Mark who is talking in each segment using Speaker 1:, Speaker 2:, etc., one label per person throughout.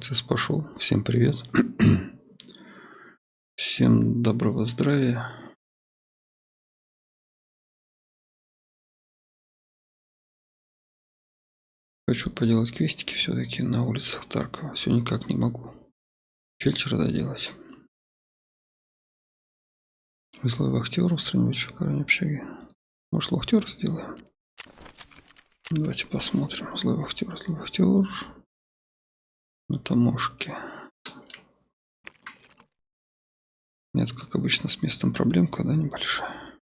Speaker 1: Процесс пошел. Всем привет. Всем доброго здравия. Хочу поделать квестики все-таки на улицах Таркова. Все никак не могу. Фельдшера доделать. Злой вахтер устранить в шикарной общаге. Может, вахтер сделаем? Давайте посмотрим. Злой вахтер на таможке. Нет, как обычно, с местом проблемка, да, небольшая.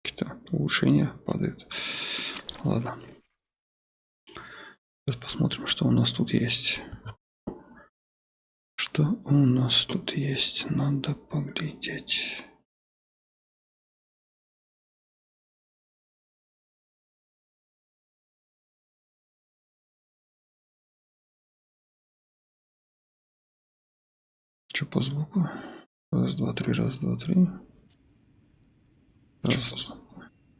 Speaker 1: Какие-то улучшения падают. Ладно. Сейчас посмотрим, что у нас тут есть. Что у нас тут есть? Надо поглядеть. Что по звуку? Раз, два, три, раз, два, три. Раз.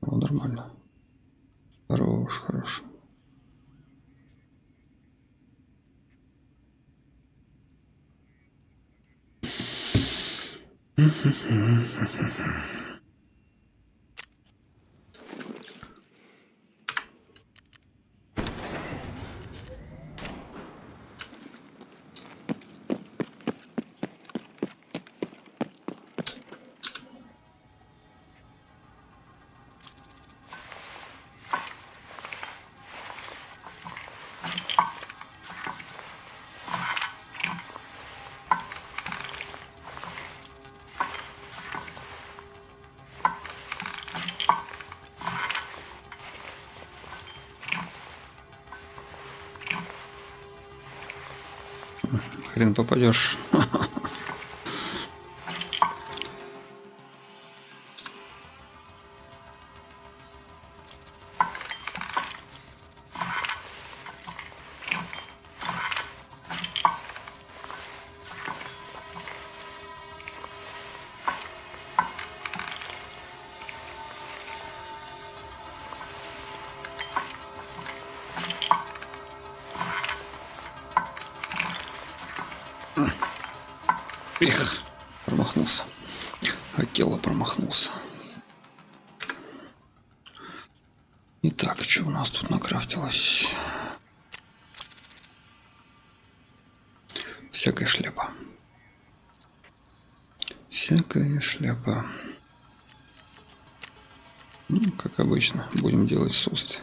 Speaker 1: О, нормально. Хорош, хорош. Хрен попадешь. Эх, промахнулся. Акела промахнулся. Итак, что у нас тут накрафтилось? Всякая шляпа. Всякая шляпа. Ну, как обычно, будем делать состы.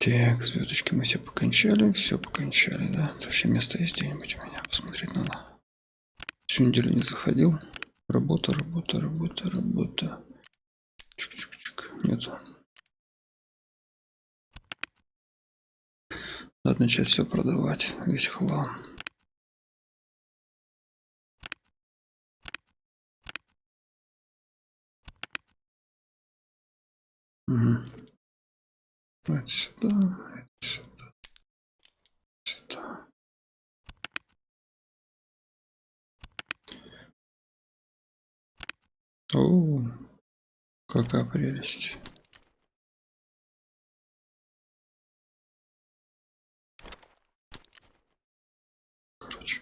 Speaker 1: Так, звездочки мы все покончали, да? Вообще место есть где-нибудь у меня, посмотреть надо. Всю неделю не заходил. Работа. Чик-чик-чик. Нету. Надо начать все продавать, весь хлам. Угу. Это сюда, сюда. О, какая прелесть. Короче.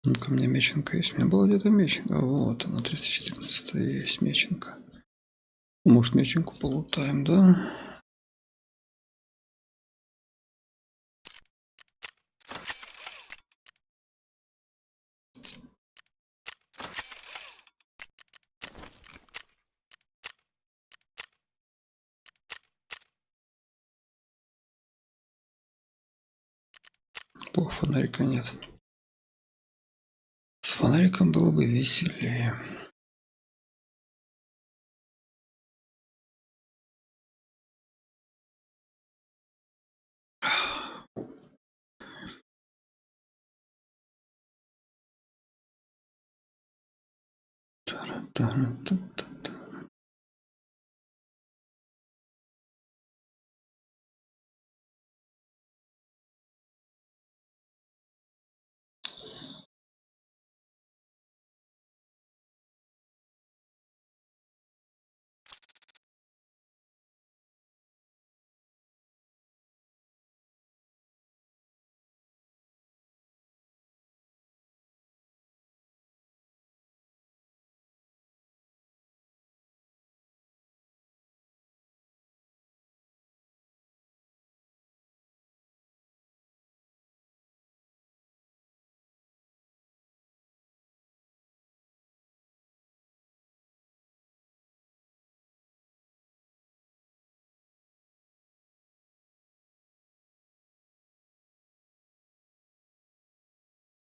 Speaker 1: Ну-ка, мне меченка есть. У меня была где-то меченка. Вот она, 314 есть меченка. Может, мяченку полутаем, да? Плохо, фонарика нет. С фонариком было бы веселее. Та-ра-та-ра-та-та-та.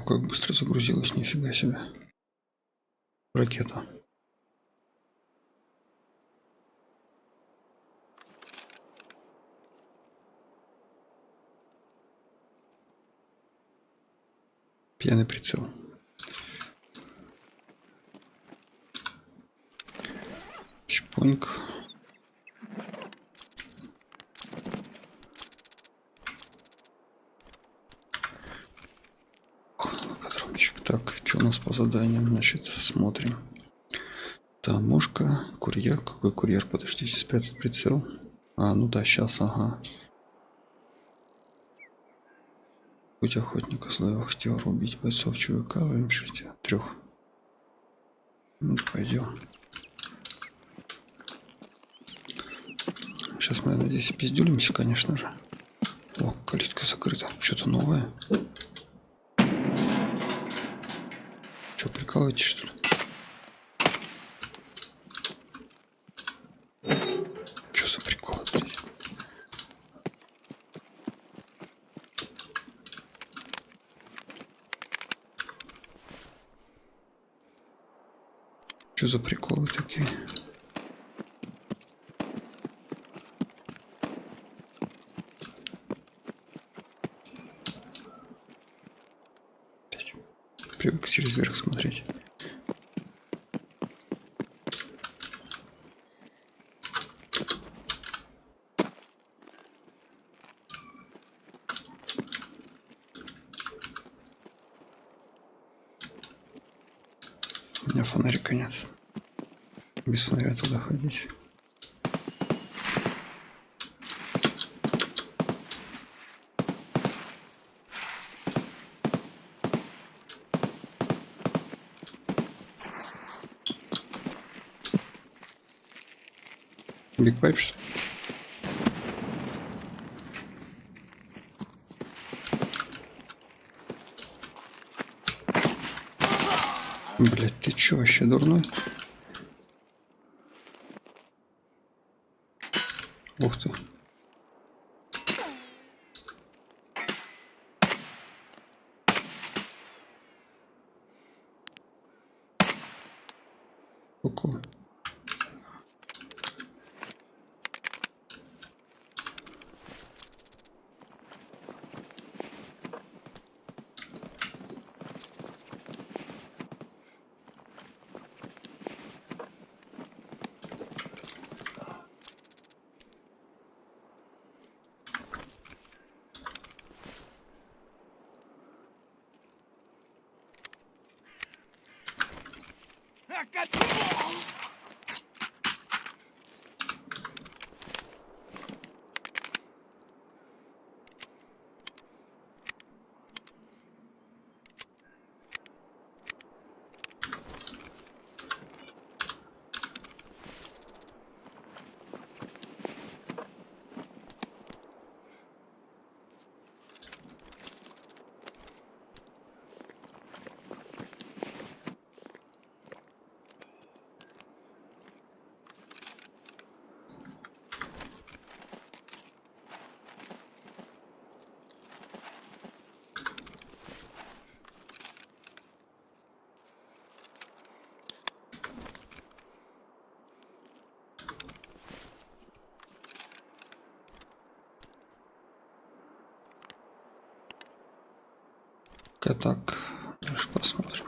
Speaker 1: Как быстро загрузилась, нифига себе. Ракета. Пьяный прицел. Чпоньк. Локотрончик. Так, что у нас по заданиям? Значит, смотрим. Таможка, курьер. Какой курьер? Подождите, спрятать прицел. А, ну да, сейчас, ага. Путь охотника, злой вахтер, убить бойцов ЧВК, вымешать 3. Ну, пойдем. Сейчас мы, надеюсь, пиздюлимся, конечно же. О, калитка закрыта. Что-то новое. Что, прикалываетесь, что ли? Что за прикол, блядь? Что за приколы такие? Привык через верх смотреть. У меня фонарика нет. Без фонаря туда ходить. Биг Пайп, что ли? Блять, ты чё, вообще дурной? Ух ты. Ку-ку. Пока так. Дальше посмотрим.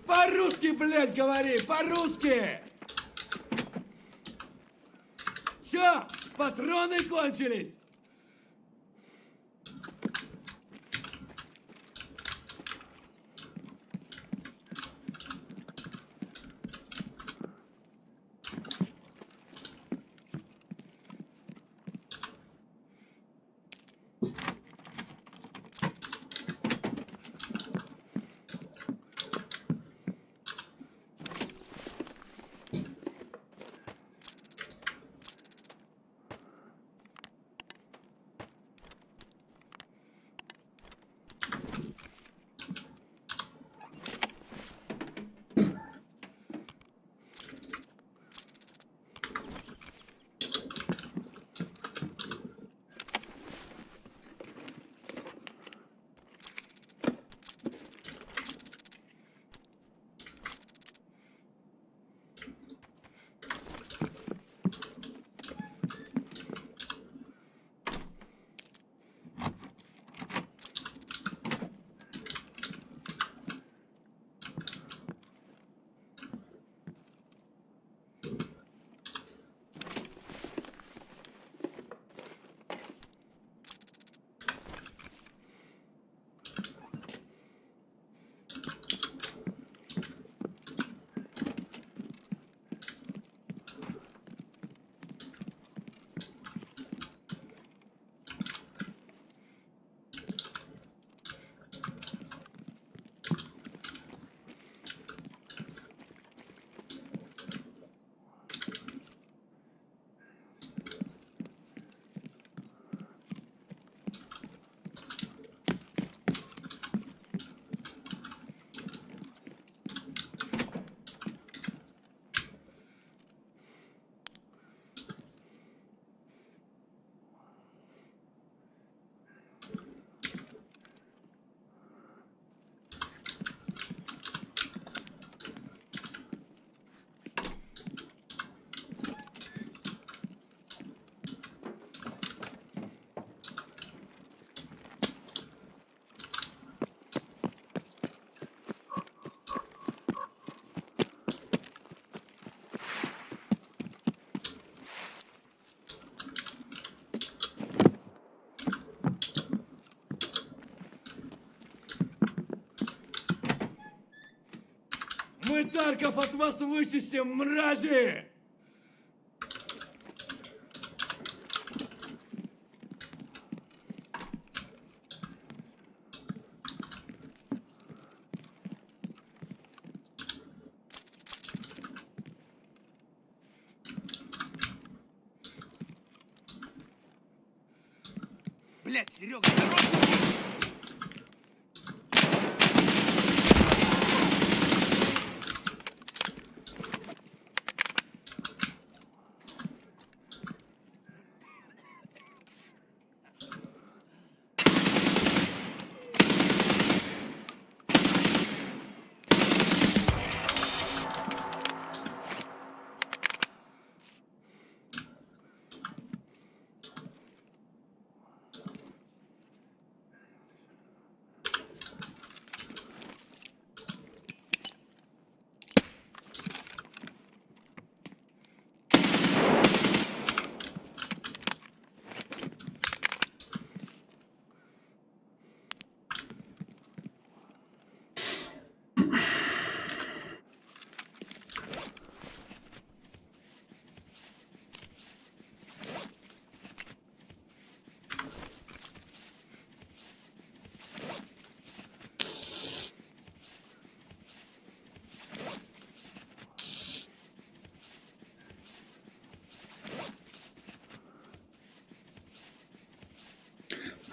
Speaker 2: По-русски, блядь, говори! По-русски! Все, патроны кончились! Мы Тарков от вас вычистим, мрази!
Speaker 3: Блять, Серега, дорогу!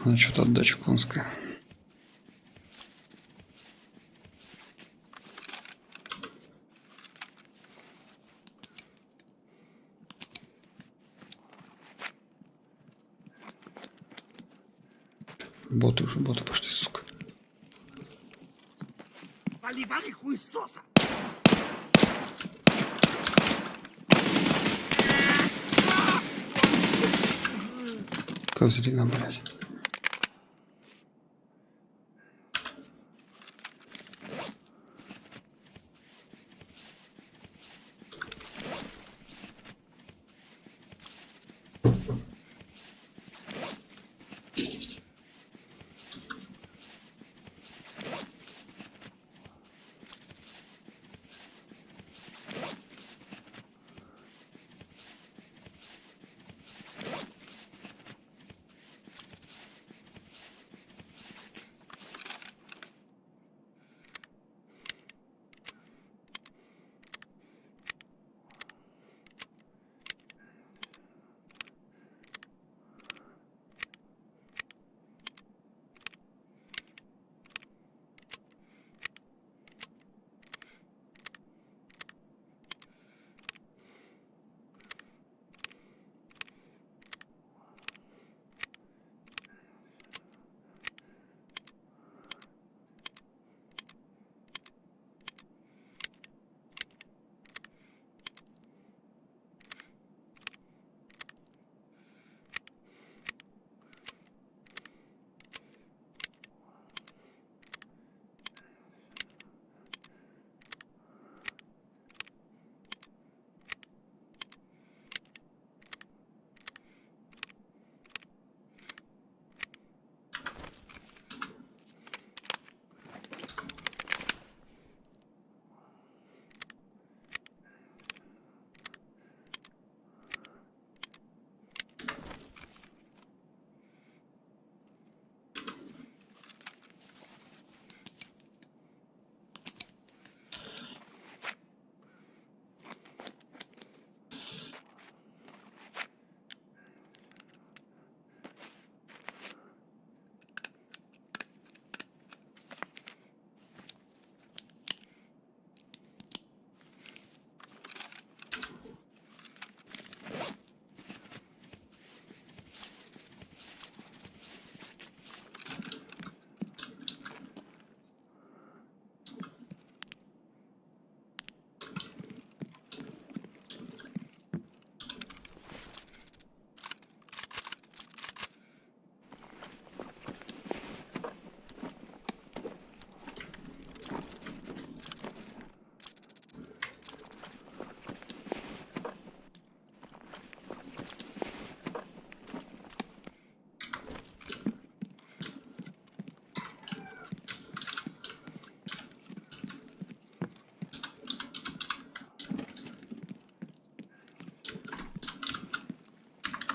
Speaker 1: Что-то отдача конская. Боты пошли, сука.
Speaker 3: Вали, вали, хуесоса!
Speaker 1: Козлина, блядь.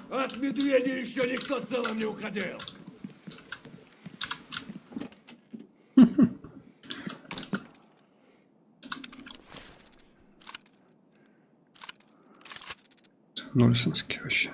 Speaker 2: От медведя еще никто целым не уходил.
Speaker 1: Нольсонский вообще.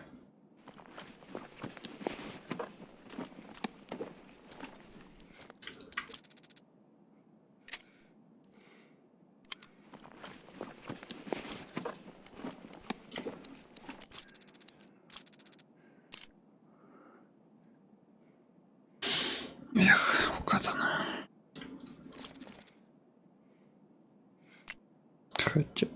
Speaker 1: Эх, укатано. Хотя...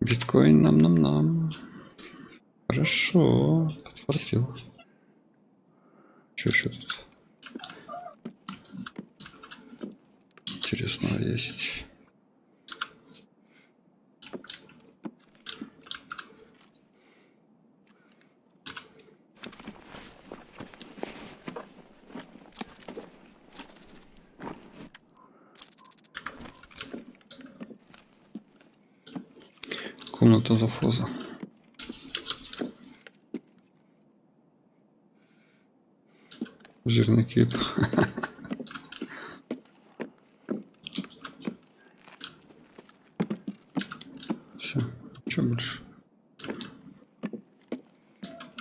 Speaker 1: Биткоин нам. Хорошо, подфартил. Что еще тут? Интересного есть. Комната зафоза. Жирный кип. Все, что больше?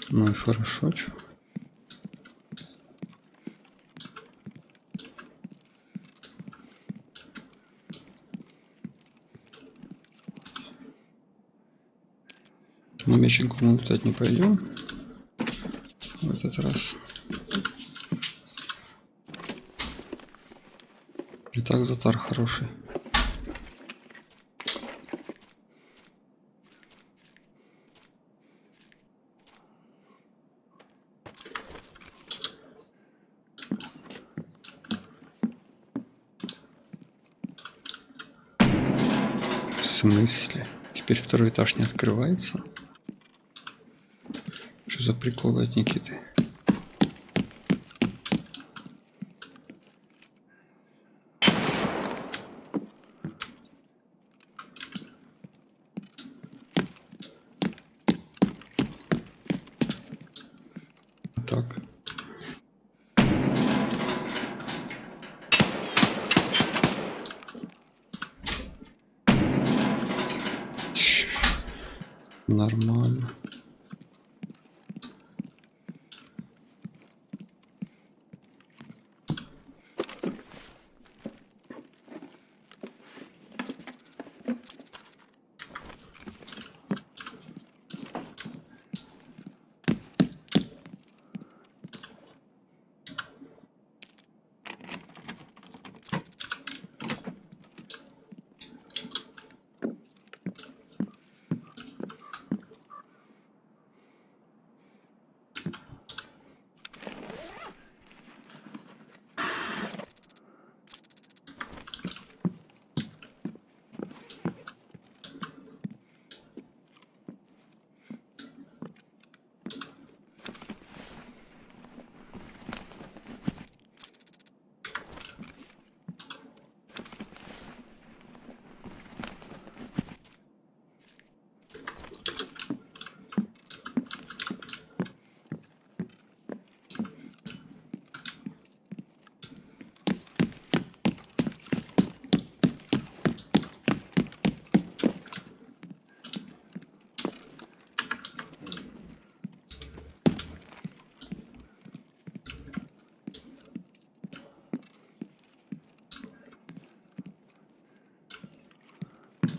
Speaker 1: Ну и хорошо, что? На меченку мы лутать не пойдем в этот раз. И так затар хороший. В смысле? Теперь второй этаж не открывается? Что за приколы от Никиты? Так. Нормально.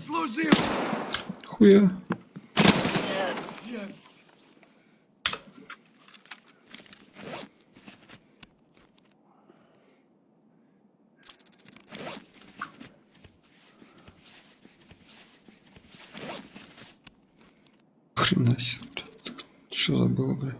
Speaker 2: Служил!
Speaker 1: Хуя. Хрена себе. Что забыл, бля?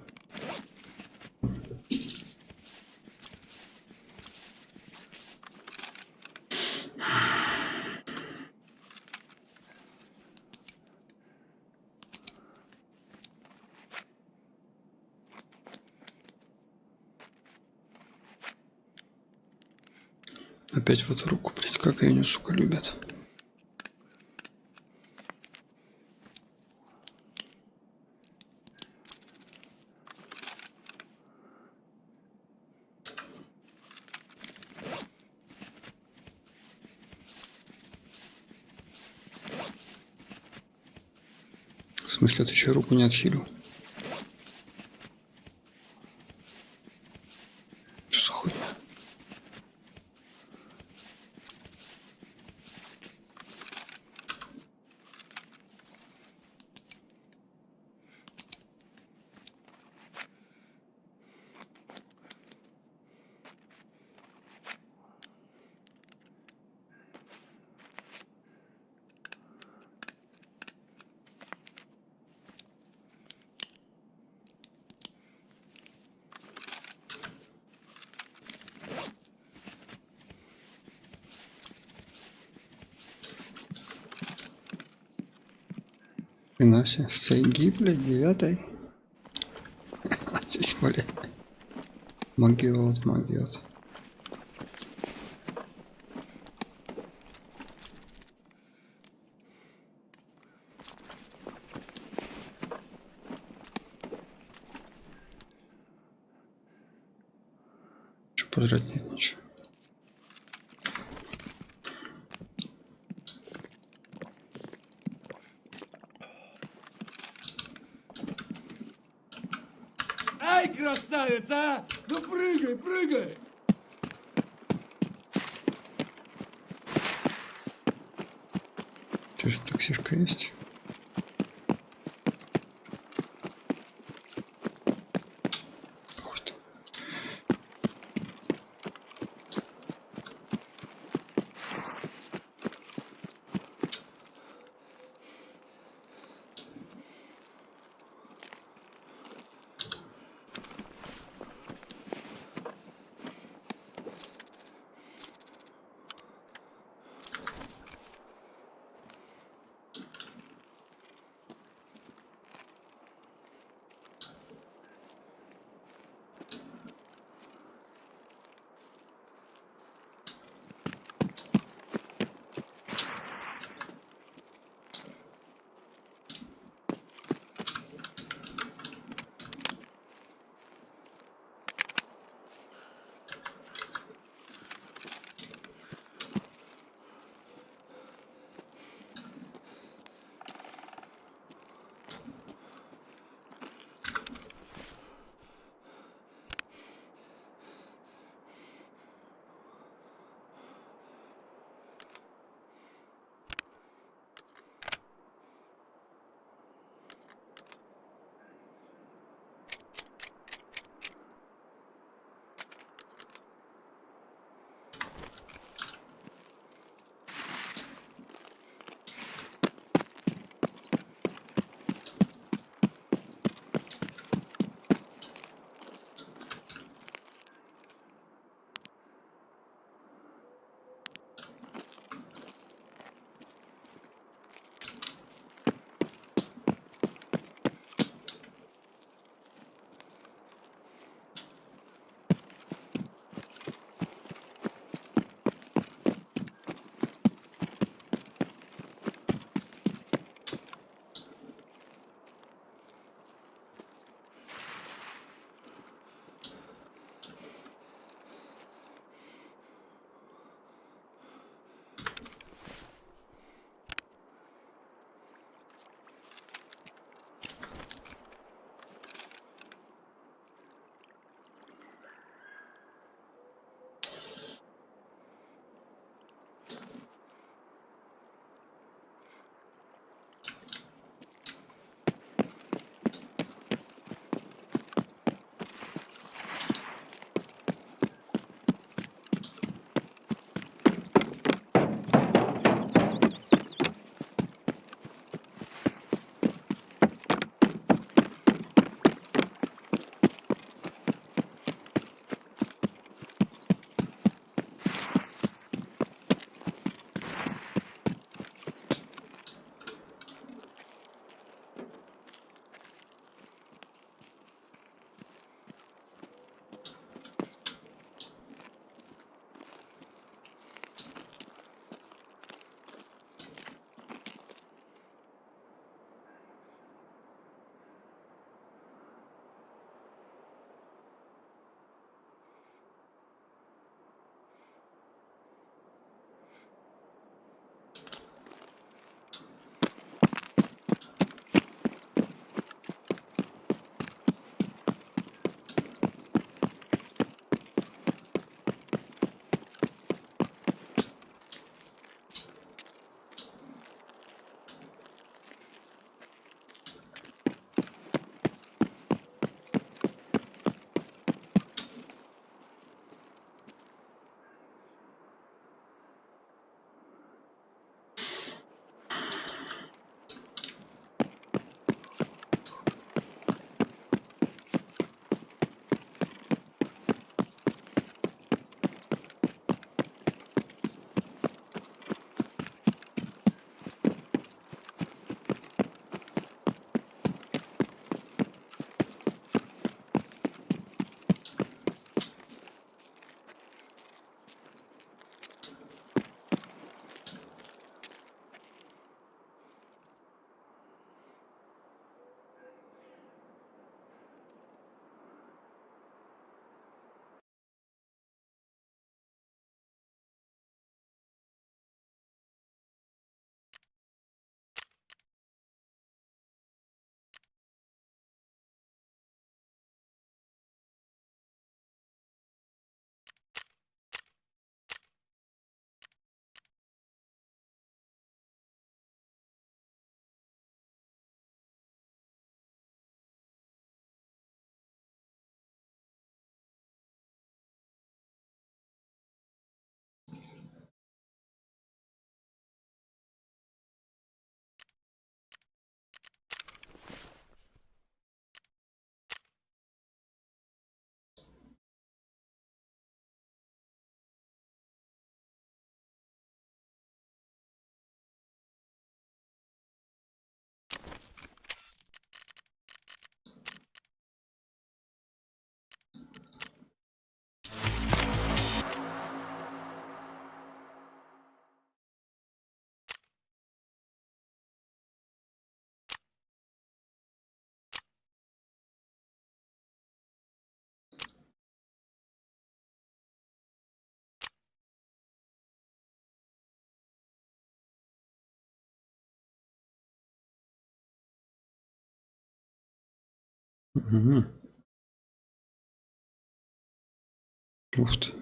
Speaker 1: Опять в эту руку, блять, как ее, сука, любят. В смысле, ты че руку не отхилил? Что за хуйня? Иначе Сайги, блядь, 9. Здесь, блядь. Магиот, магиот. Че подрать нет ничего.
Speaker 2: Ай, красавец, а! Ну прыгай, прыгай!
Speaker 1: То есть таксишка есть? Ух ты. Угу. Ух ты.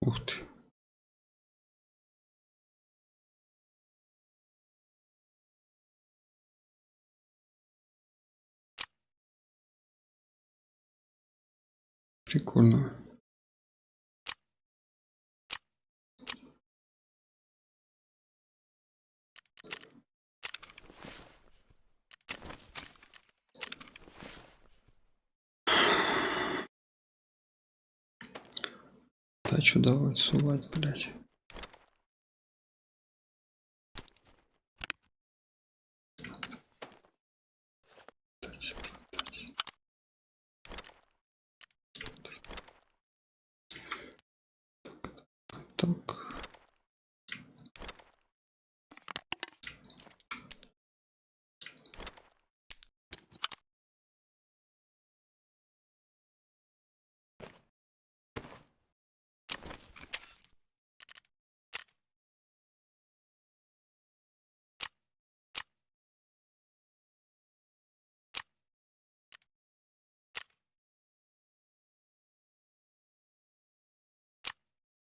Speaker 1: Ух ты. Прикольно. Тачу давай сувать, блядь. Так.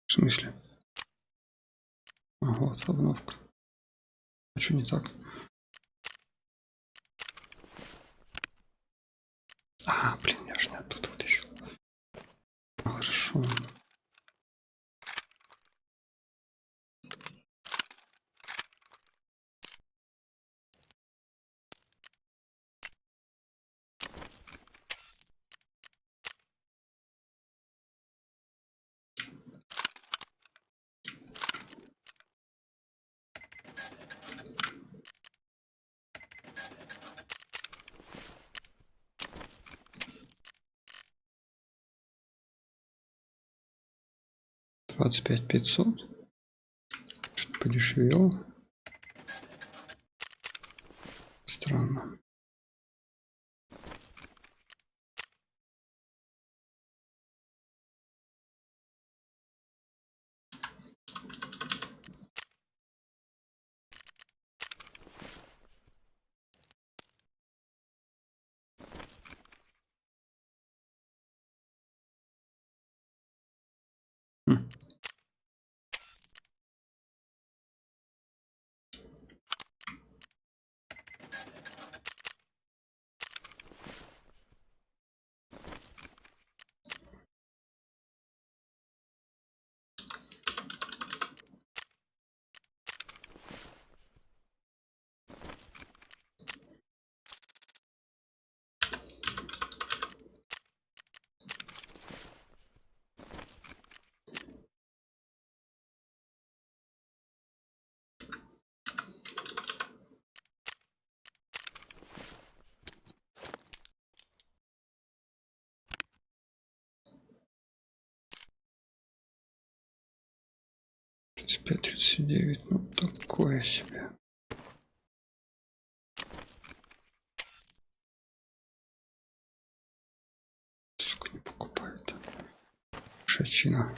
Speaker 1: В смысле? А, вот обновка. А что не так? А, блин, я же не оттуда вытащил. А, хорошо. Двадцать пять 500. Что-то подешевело. Странно. Хм. Тридцать пять, 39. Ну, такое себе. Сука, не покупает. Шачина.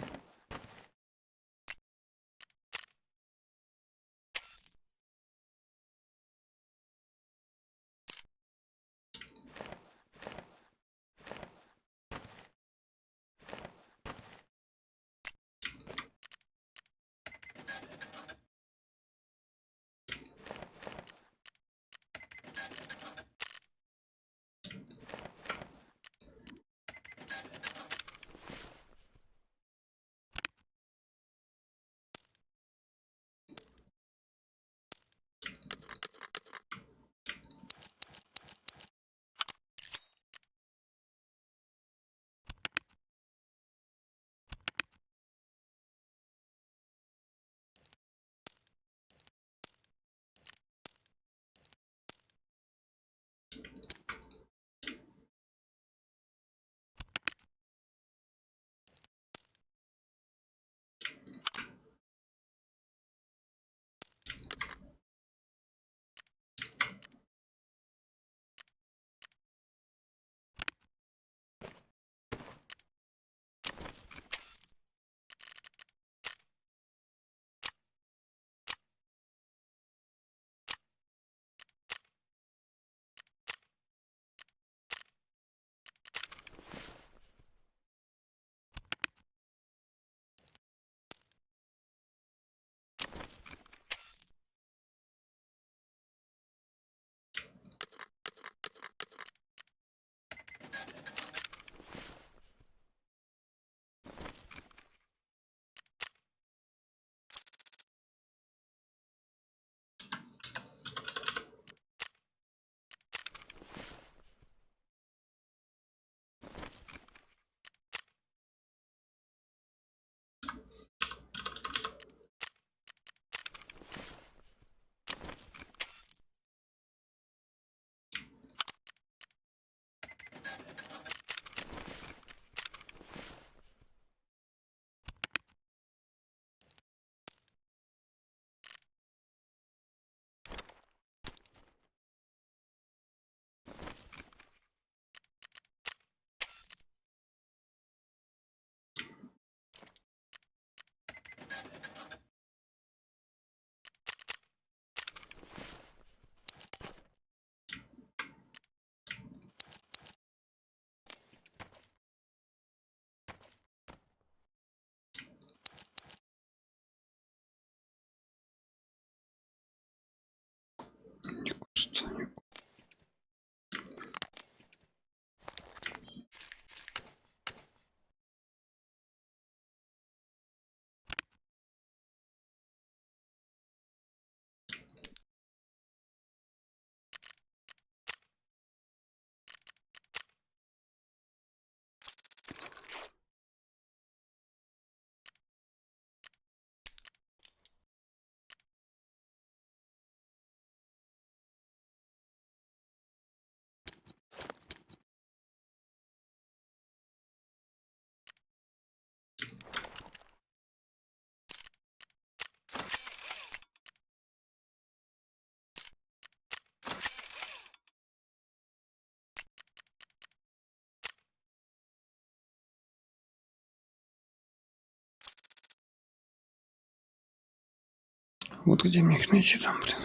Speaker 1: Вот где мне их найти там, блин.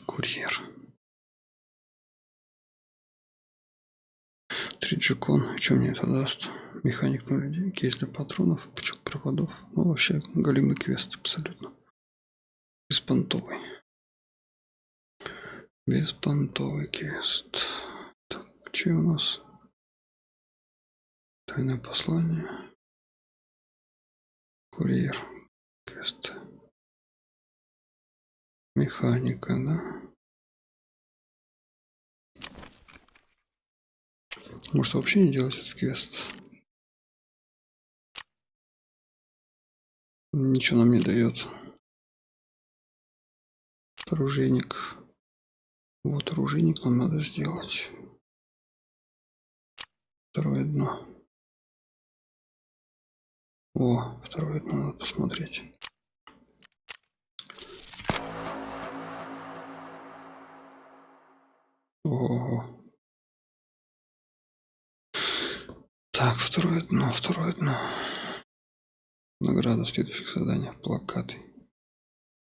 Speaker 1: Курьер. 3 джекон. Что мне это даст? Механик 0,1. Кейс для патронов. Пучок проводов. Ну, вообще, голимый квест абсолютно. Беспонтовый. Беспонтовый квест. Так, что у нас? Тайное послание. Курьер. Квест. Механика, да? Может вообще не делать этот квест? Ничего нам не дает. Оружейник. Вот оружейник нам надо сделать. Второе дно. О, второе дно надо посмотреть. Ого. Так, второе дно, второе дно. Награда в следующих заданиях. Плакаты.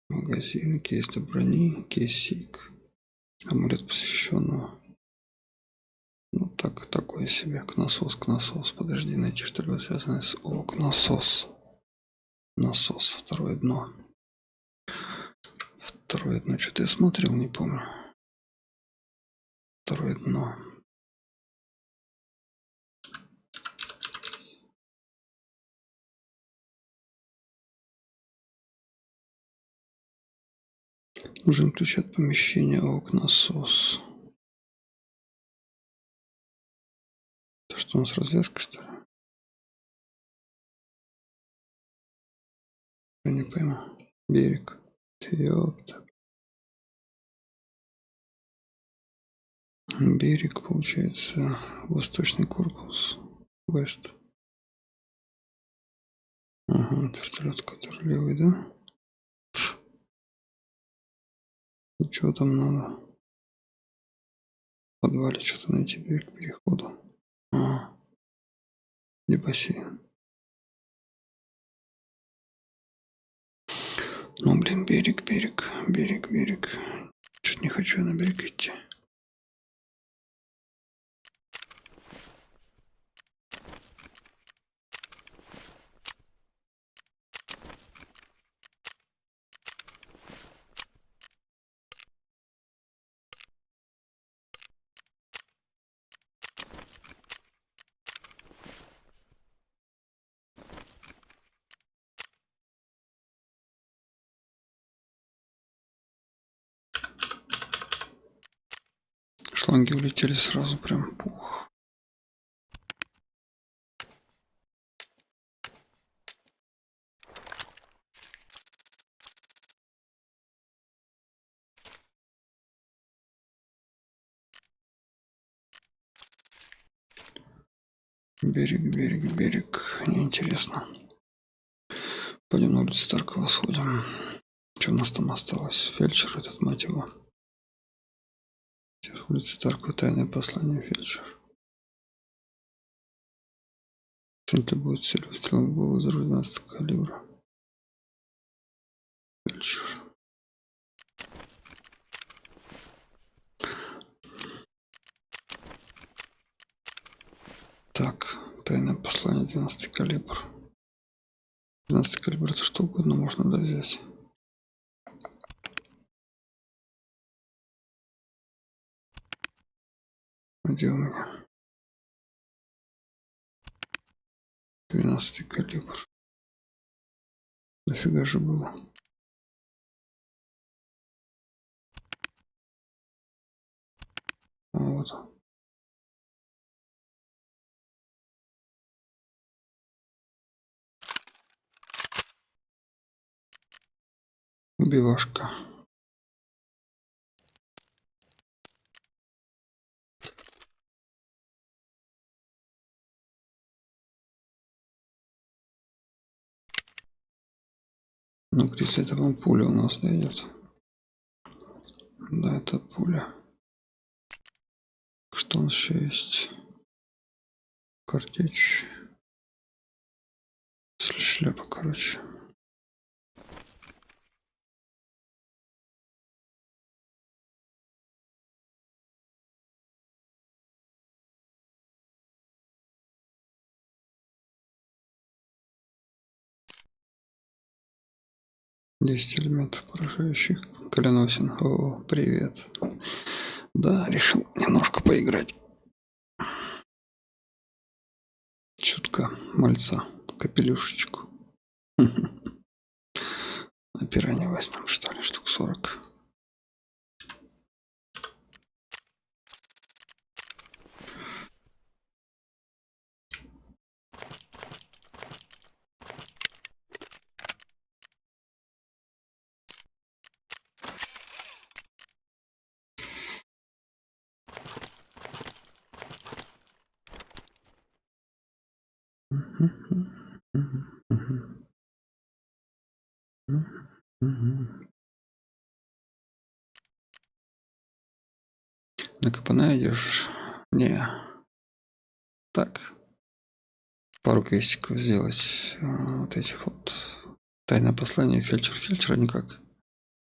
Speaker 1: Магазин, кейс для брони, кейсик. Амулет посвященного. Ну так, такое себе. Кносос, кносос. Подожди, найти что-либо связанное с... О, кносос. Насос, второе дно. Второе дно. Что-то я смотрел, не помню. Второе дно. Нужен ключ от помещения. ОК насос. Это что у нас, развязка, что ли? Я не пойму. Берег. Ёпта. Берег, получается, восточный корпус. Вест. Ага, вертолет, который левый, да? И что там надо? В подвале что-то найти, дверь к переходу. Ага. Где бассейн? Ну, блин, берег. Чуть не хочу я на берег идти. Шланги улетели сразу, прям пух. Берег. Неинтересно. Пойдем на улицу Старкова сходим. Что у нас там осталось? Фельдшер этот, мать его. Сейчас улица Старкова, тайное послание, фельдшер. Цель будет цель выстрела в голову из 12 калибра. Фельдшер. Так, тайное послание, 12 калибр. 12 калибр, это что угодно можно взять. Где у меня? 12 калибр. Нафига же было? Вот. Убивашка. Ну, если это вам пуля у нас дойдет. Да, это пуля. Что у нас еще есть? Картечь. Шляпа, короче. 10 элементов поражающих. Калиносин. О, привет. Да, решил немножко поиграть. Чутка мальца. Капелюшечку. На пиранье возьмем, что ли, штук 40. На капана идешь? Не. Так. Пару квестиков сделать. Вот этих вот. Тайное послание фельдшера никак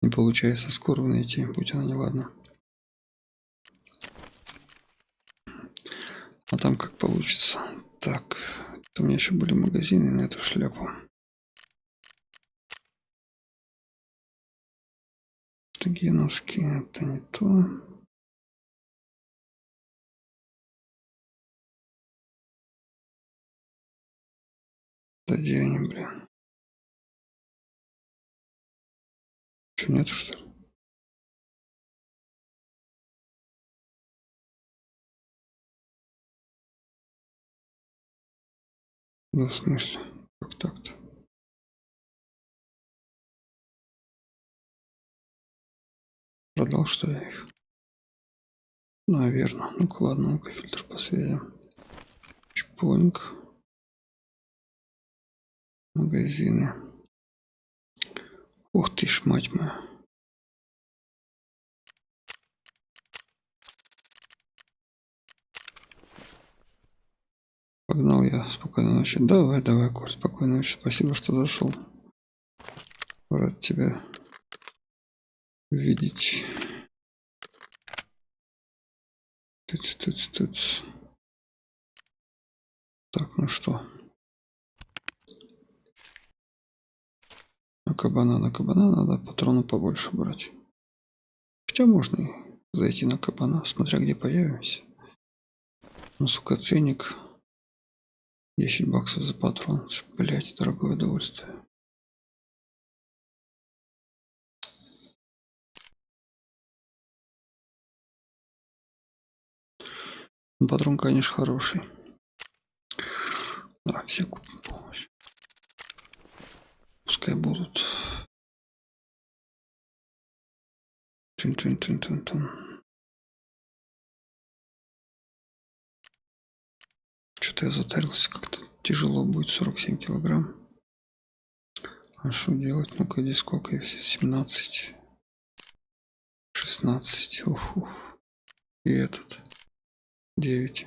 Speaker 1: не получается скоро найти, будь оно неладно. А там как получится. Так. У меня еще были магазины на эту шляпу. Такие носки. Это не то. Да где они, блин? Что, нету, что ли? Да, в смысле? Как так-то? Продал, что я их? Наверное. Ну-ка, ладно, ну-ка, фильтр по связям. Чпоньк. Магазины. Ух ты ж, мать моя. Погнал я. Спокойной ночи. Давай, Коль. Спокойной ночи. Спасибо, что зашел. Рад тебя видеть. Тыц. Так, ну что? На кабана надо патроны побольше брать. Хотя можно и зайти на кабана, смотря где появимся. Ну, сука, ценник. 10 баксов за патрон. Блять, дорогое удовольствие. Ну, патрон, конечно, хороший. Да, все купим полностью. Пускай будут. Тын. Что-то я затарился, как-то тяжело будет, 47 килограмм. А что делать? Ну-ка, иди, сколько я все? 17. 16. Уф. И этот. 9.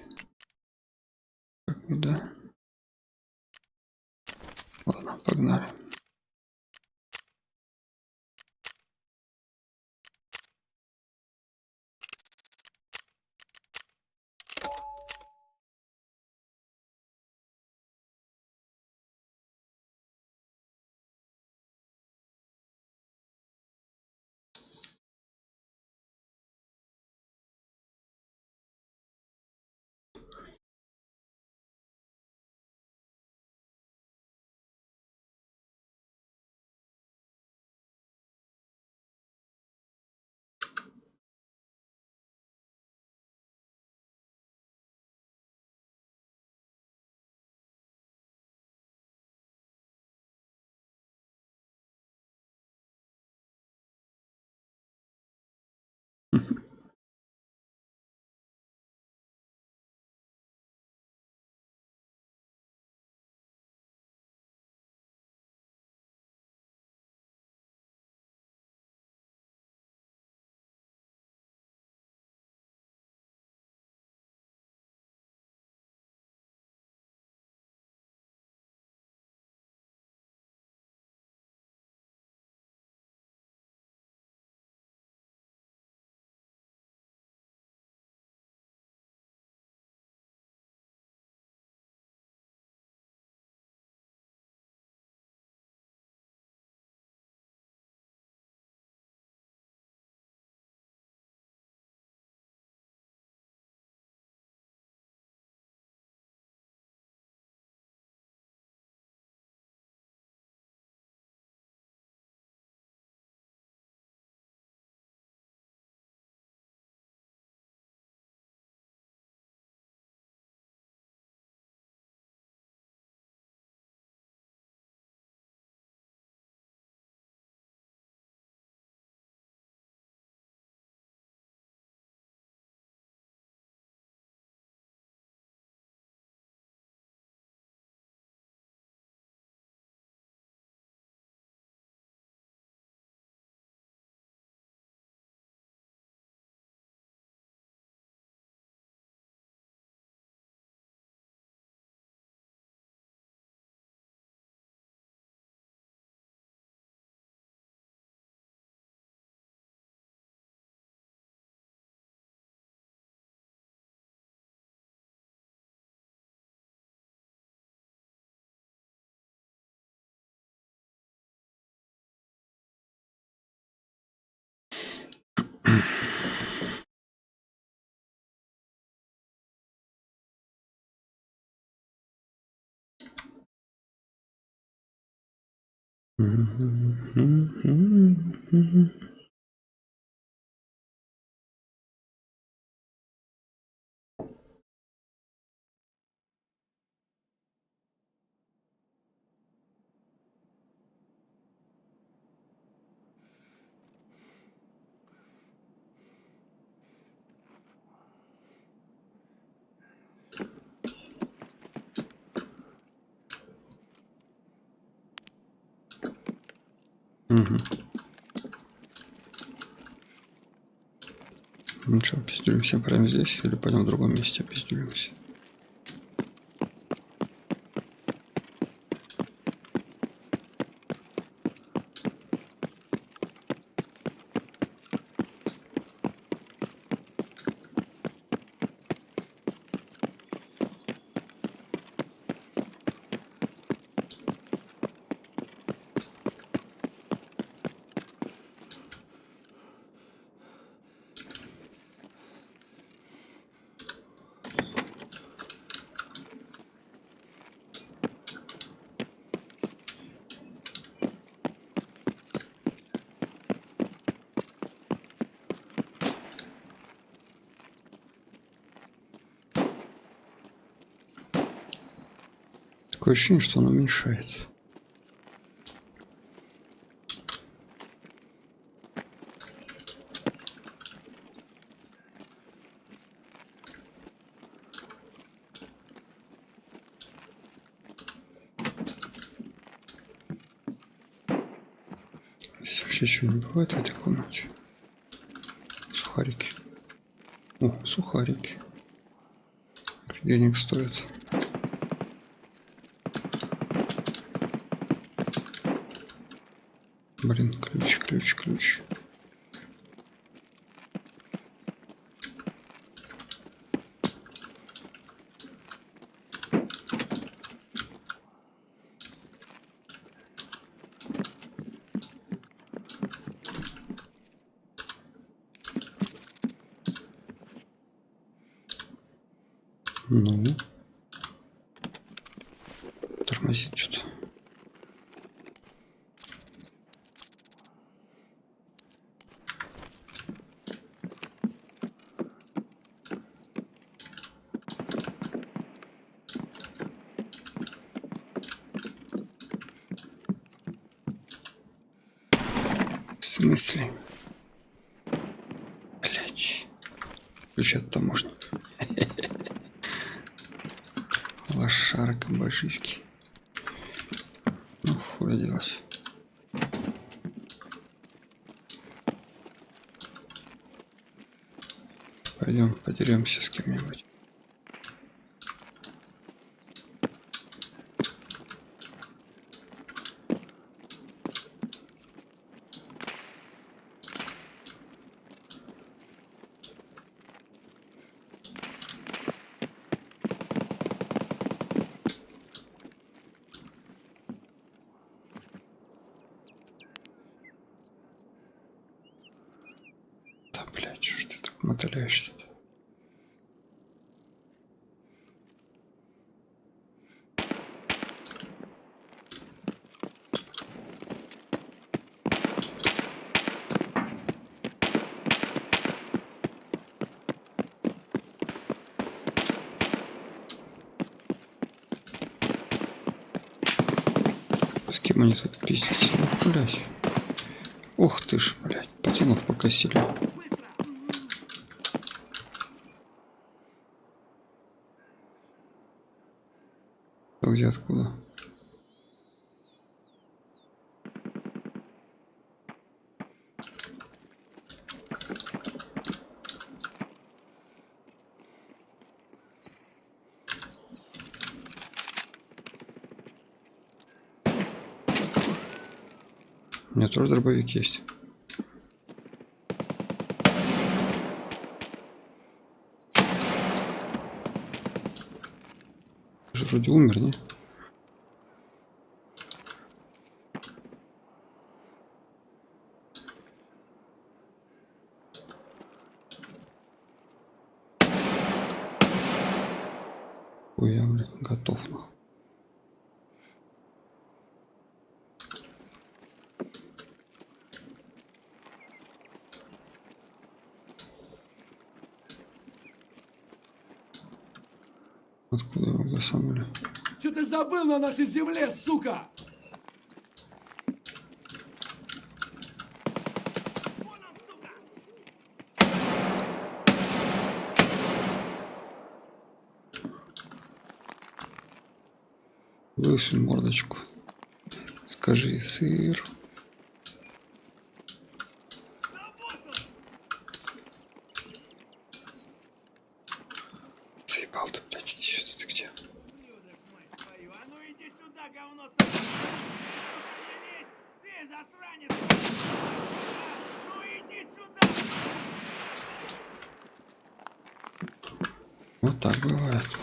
Speaker 1: Как бы, да. Ладно, погнали. Ну что, пиздюлимся прямо здесь или пойдем в другом месте пиздюлимся? Такое ощущение, что он уменьшает. Здесь вообще ничего не бывает в этой комнате. Сухарики. О, сухарики. Денег стоят. Блин, ключ. Ну, тормозит что-то. В смысле? Блять. Ключ от таможни. Лошара кабашиский. Ну, хуй делать. Пойдем подеремся с кем-нибудь. Да, блядь, что ж ты так мотыляешься-то? С кем они тут пиздятся? Ну, блядь. Ух ты ж, блядь, пацанов покосили. Где, откуда? У меня тоже дробовик есть. Же вроде умер, не? Ой, я, блин, готов, нахуй. Откуда его гасанули?
Speaker 2: Что ты забыл на нашей земле, сука?
Speaker 1: Высунь мордочку. Скажи, сыр. Заебал ты, блядь, иди сюда, ты где?
Speaker 3: А ну иди сюда, говно! Ты засранец! Ну иди сюда!
Speaker 1: Вот так бывает.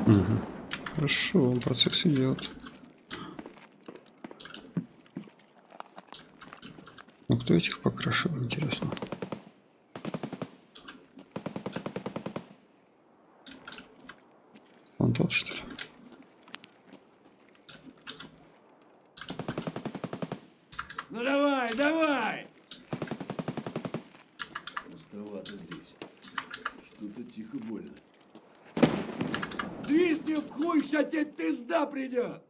Speaker 1: Угу. Хорошо, процесс идет. Ну кто этих покрашил, интересно? Он тот, что ли?
Speaker 2: Ну давай, давай! Пустовато здесь. Что-то тихо больно. Свистни в хуй, ща тебе пизда придет!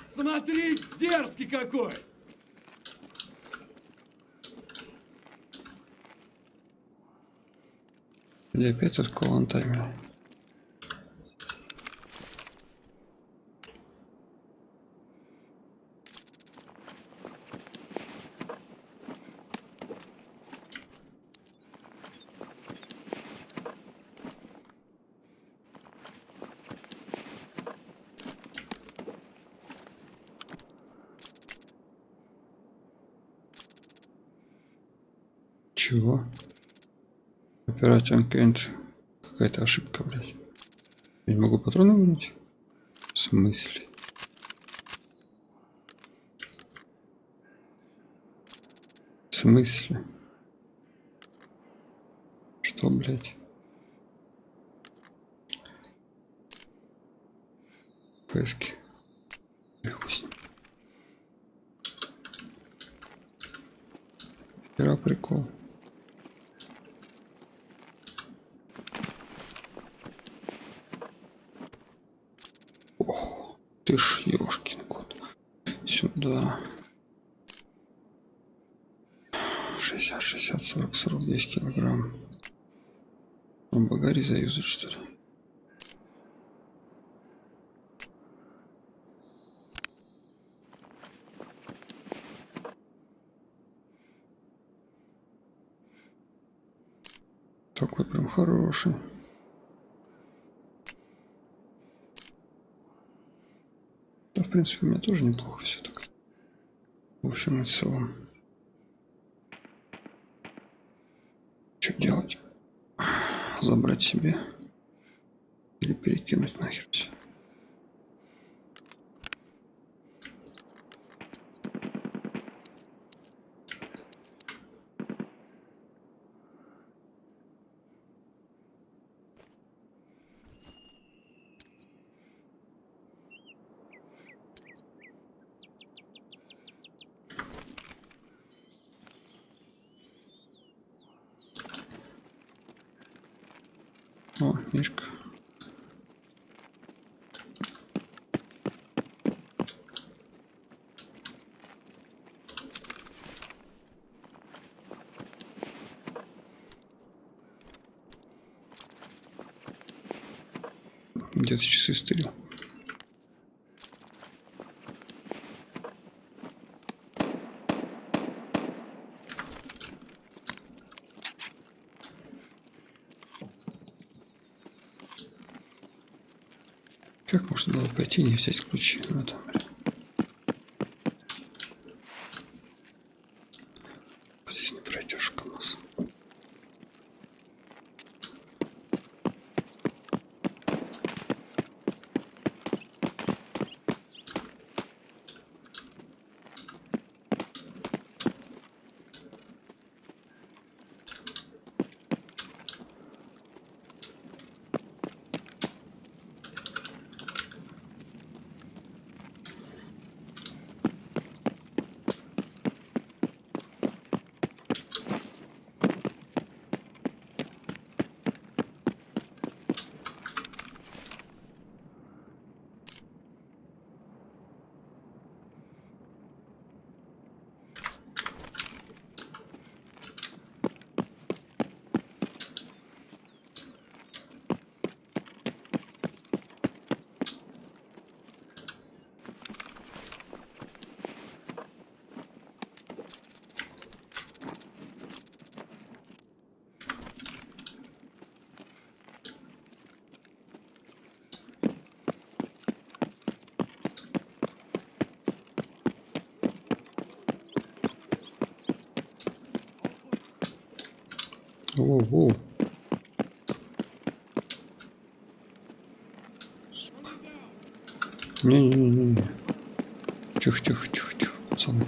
Speaker 2: Смотри, дерзкий какой!
Speaker 1: Или опять от колонтаймера? Чего? Оператор Кент. Какая-то ошибка, блядь. Я не могу патроны вынуть? В смысле? В смысле? Что, блядь? Пески. Хуй с ним. Хера прикол. Ох, ты ж ёшкин кот. Сюда. 60, 60, 40, 40, 10 килограмм. Он багари заюзать, что ли? Такой прям хороший. Да, в принципе, у меня тоже неплохо все так. В общем и целом. Что делать? Забрать себе или перекинуть нахер все? О, Мишка. Где-то часы стырил. Как можно было пойти и не взять ключи? Ну, там, здесь не пройдешь, КамАЗ. Воу-воу. Не-не-не-не. Тихо-тихо-тихо-тихо, пацаны.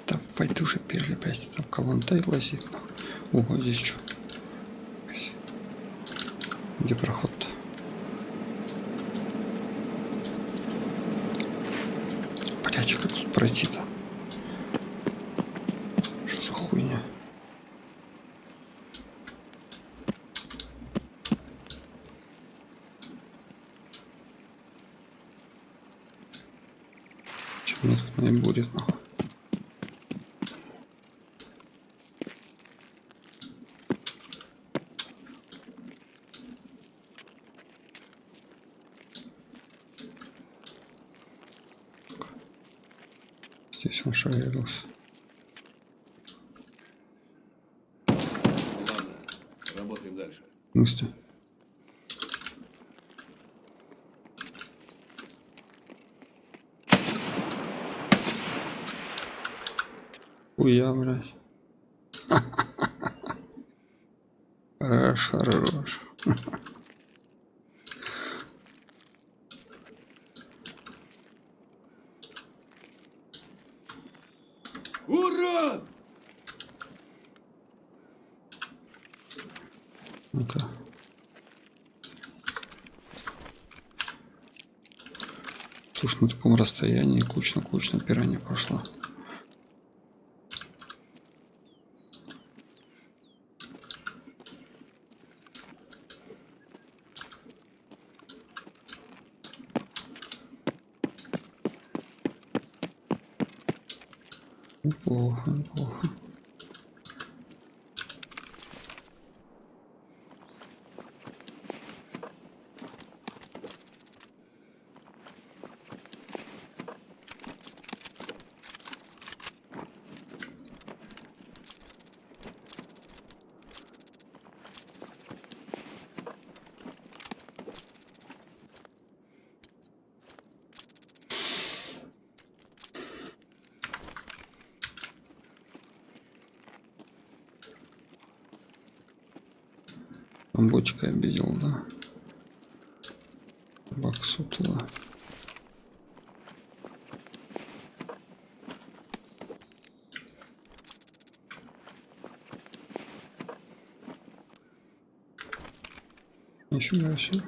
Speaker 1: Давай ты уже перли, блядь. Там колонтай лазит. Ого, здесь что? Где проход-то? Блядь, как тут пройти-то? Что за хуйня? Чем мне тут не будет, нахуй? Здесь он шевелился.
Speaker 2: Ладно, работаем дальше.
Speaker 1: Мысли. Хуя, блядь. Хорош, хорош.
Speaker 2: Урод!
Speaker 1: Ну-ка. Слушай, на таком расстоянии кучно пиранья пошла. Неплохо, неплохо. Там ботика обидел, да? Баксутла. Нифига себе.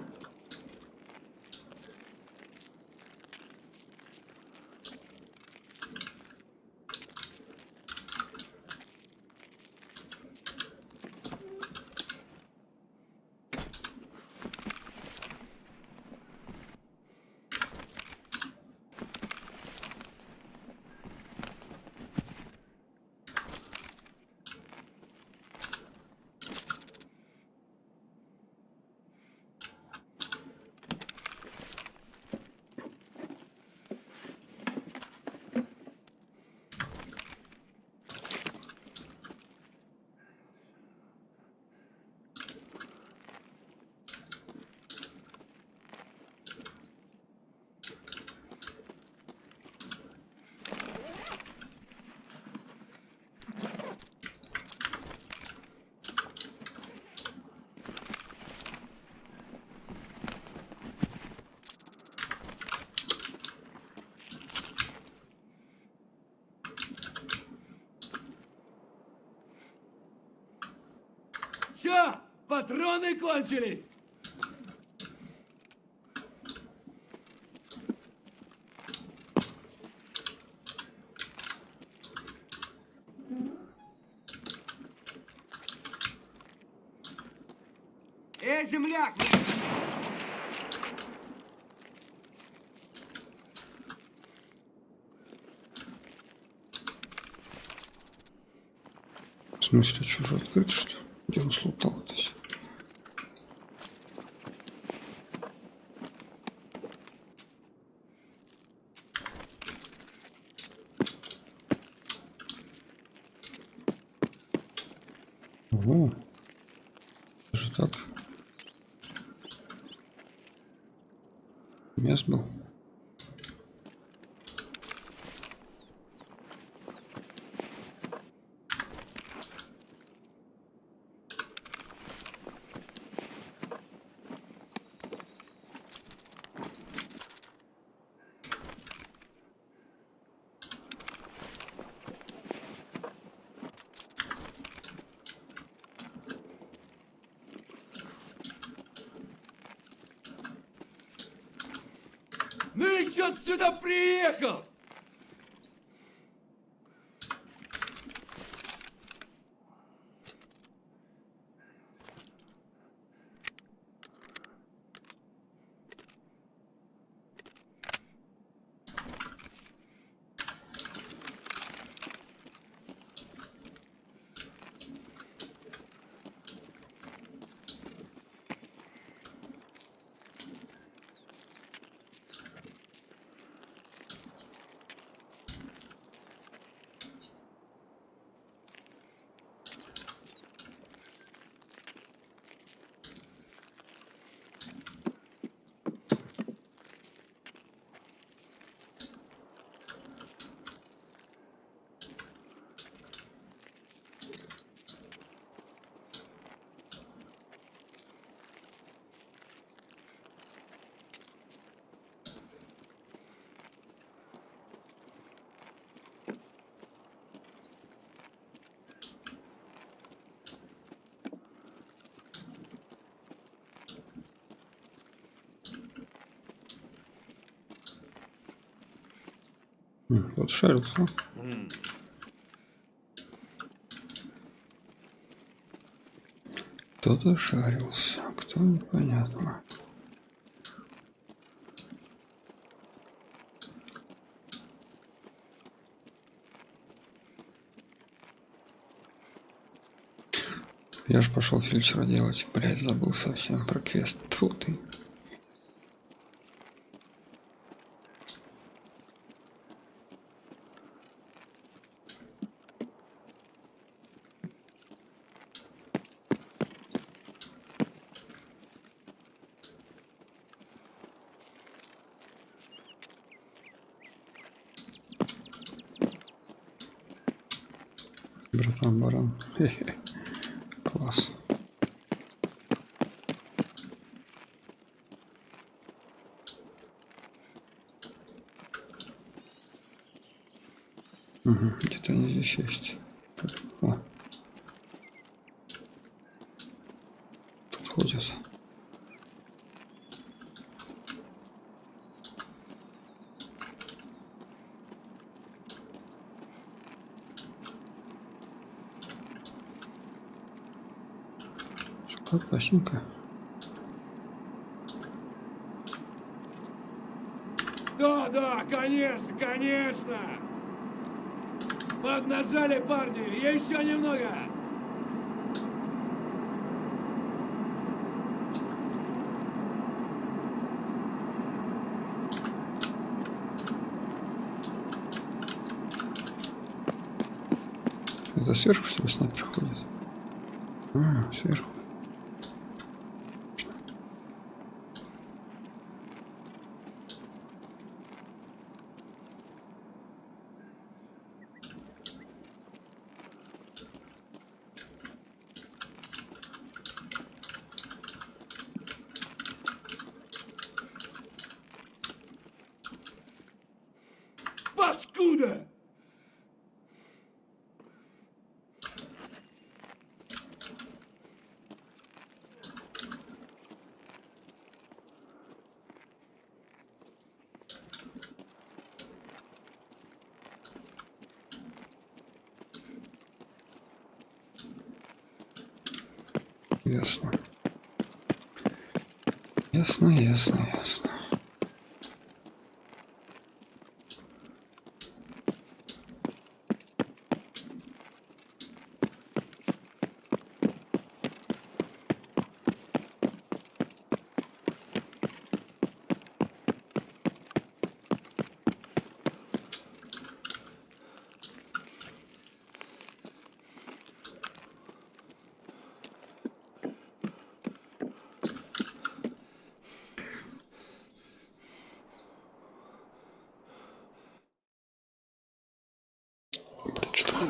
Speaker 2: Все, патроны кончились.
Speaker 3: Земляк!
Speaker 1: В смысле, чужой открыт, что ли? Где он слутал это все? Ого. Так. Мест был.
Speaker 2: Ну и чё ты сюда приехал?
Speaker 1: Вот шарился. Кто-то шарился, кто непонятно. Я ж пошел фильтр делать, блять, забыл совсем про квест. Тьфу ты. Братан, баран. Хе-хе. Класс. Угу, где-то они здесь есть. О. Тут ходят. Как пластинка.
Speaker 2: Да, конечно, конечно. Поднажали, парни, еще немного.
Speaker 1: Это сверху, что ли, снайпер ходит? А, сверху.
Speaker 2: Паскуда!
Speaker 1: Ясно. Ясно, ясно, ясно.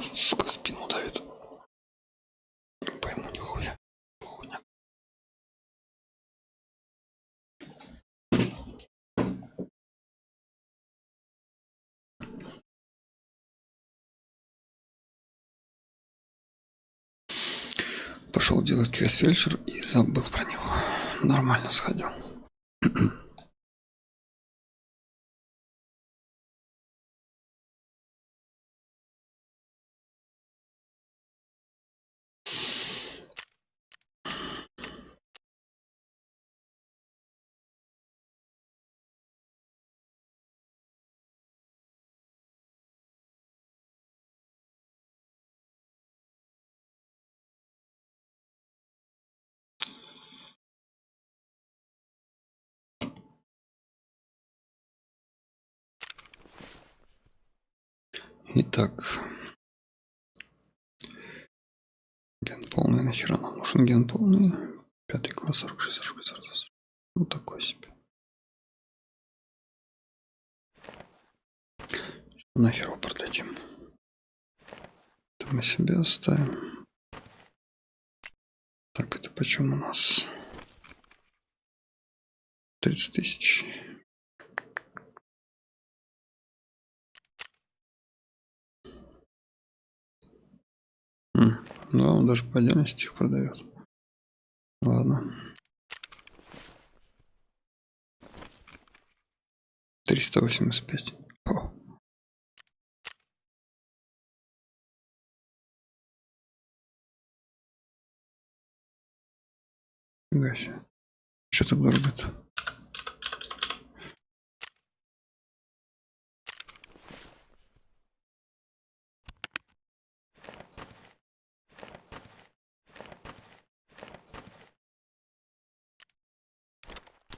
Speaker 1: Сука, спину давит. Не пойму нихуя. Хуйня. Пошел делать квест фельдшер и забыл про него. Нормально сходил. Итак, ген полный, нахера нам нужен ген полный? 5 класс, 46, 46, 46. Ну такой себе. Нахер его продадим? Это мы себе оставим. Так, это почем у нас? 30 тысяч. Да, он даже по отдельности их продает. Ладно. 385. О. Фига себе. Что так дорого-то?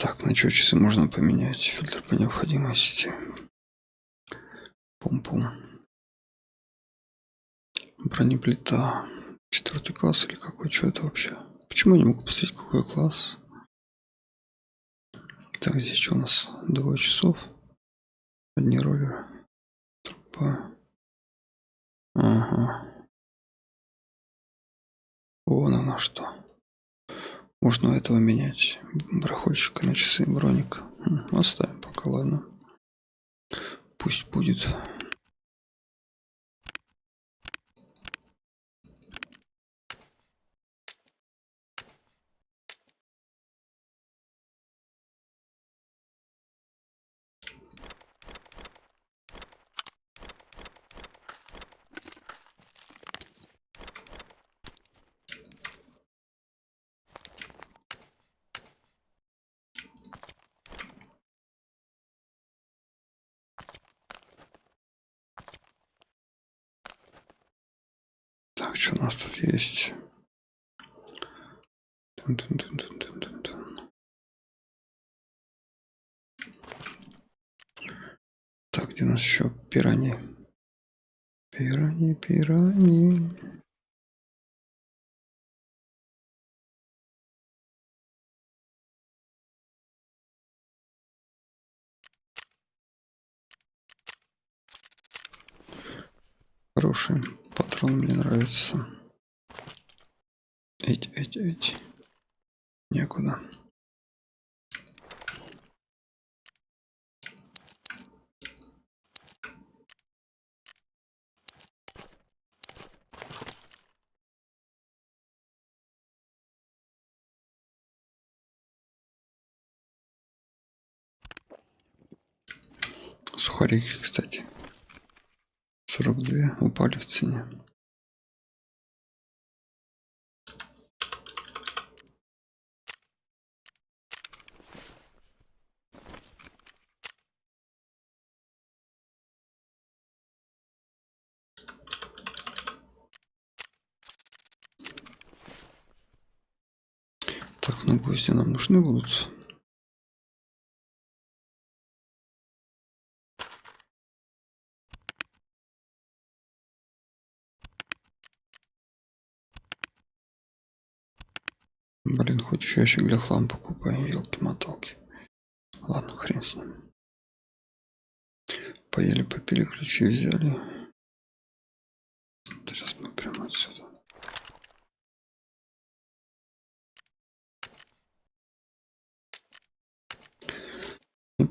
Speaker 1: Так, на что часы можно поменять? Фильтр по необходимости. Пум-пум. Бронеплита. 4 класс или какой? Что это вообще? Почему я не могу посмотреть, какой класс? Так, здесь что у нас? 2 часов. Одни роллеры. Трупа. Ага. Вон оно что. Можно у этого менять. Барахольщика на часы, броник. Оставим пока, ладно. Пусть будет. Так, что у нас тут есть? Так, где у нас еще пираньи? Пираньи. Хороший патрон, мне нравится. Эть. Некуда. Сухарики, кстати. 42 упали в цене. Так, ну гвозди нам нужны будут. Блин, хоть еще ящик для хлам покупай, елки-моталки. Ладно, хрен с ним. Поели, попили, ключи взяли.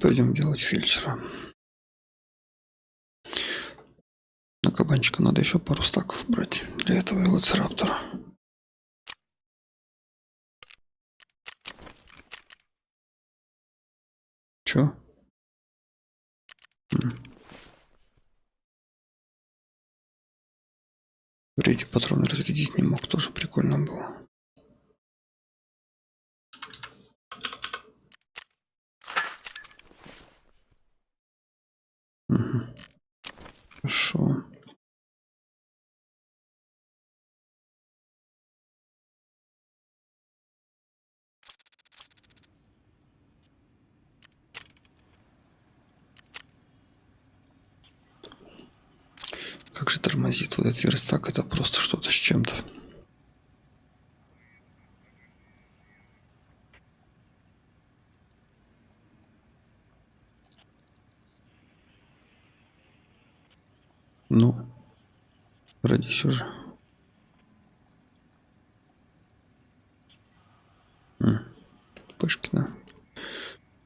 Speaker 1: пойдем делать фельдшера. На кабанчика надо еще пару стаков брать для этого велоцираптора. Чё? Эти патроны разрядить не мог, тоже прикольно было. Угу. Хорошо. Как же тормозит вот этот верстак, это просто что-то с чем-то. Ну, родись уже. ППшки, да.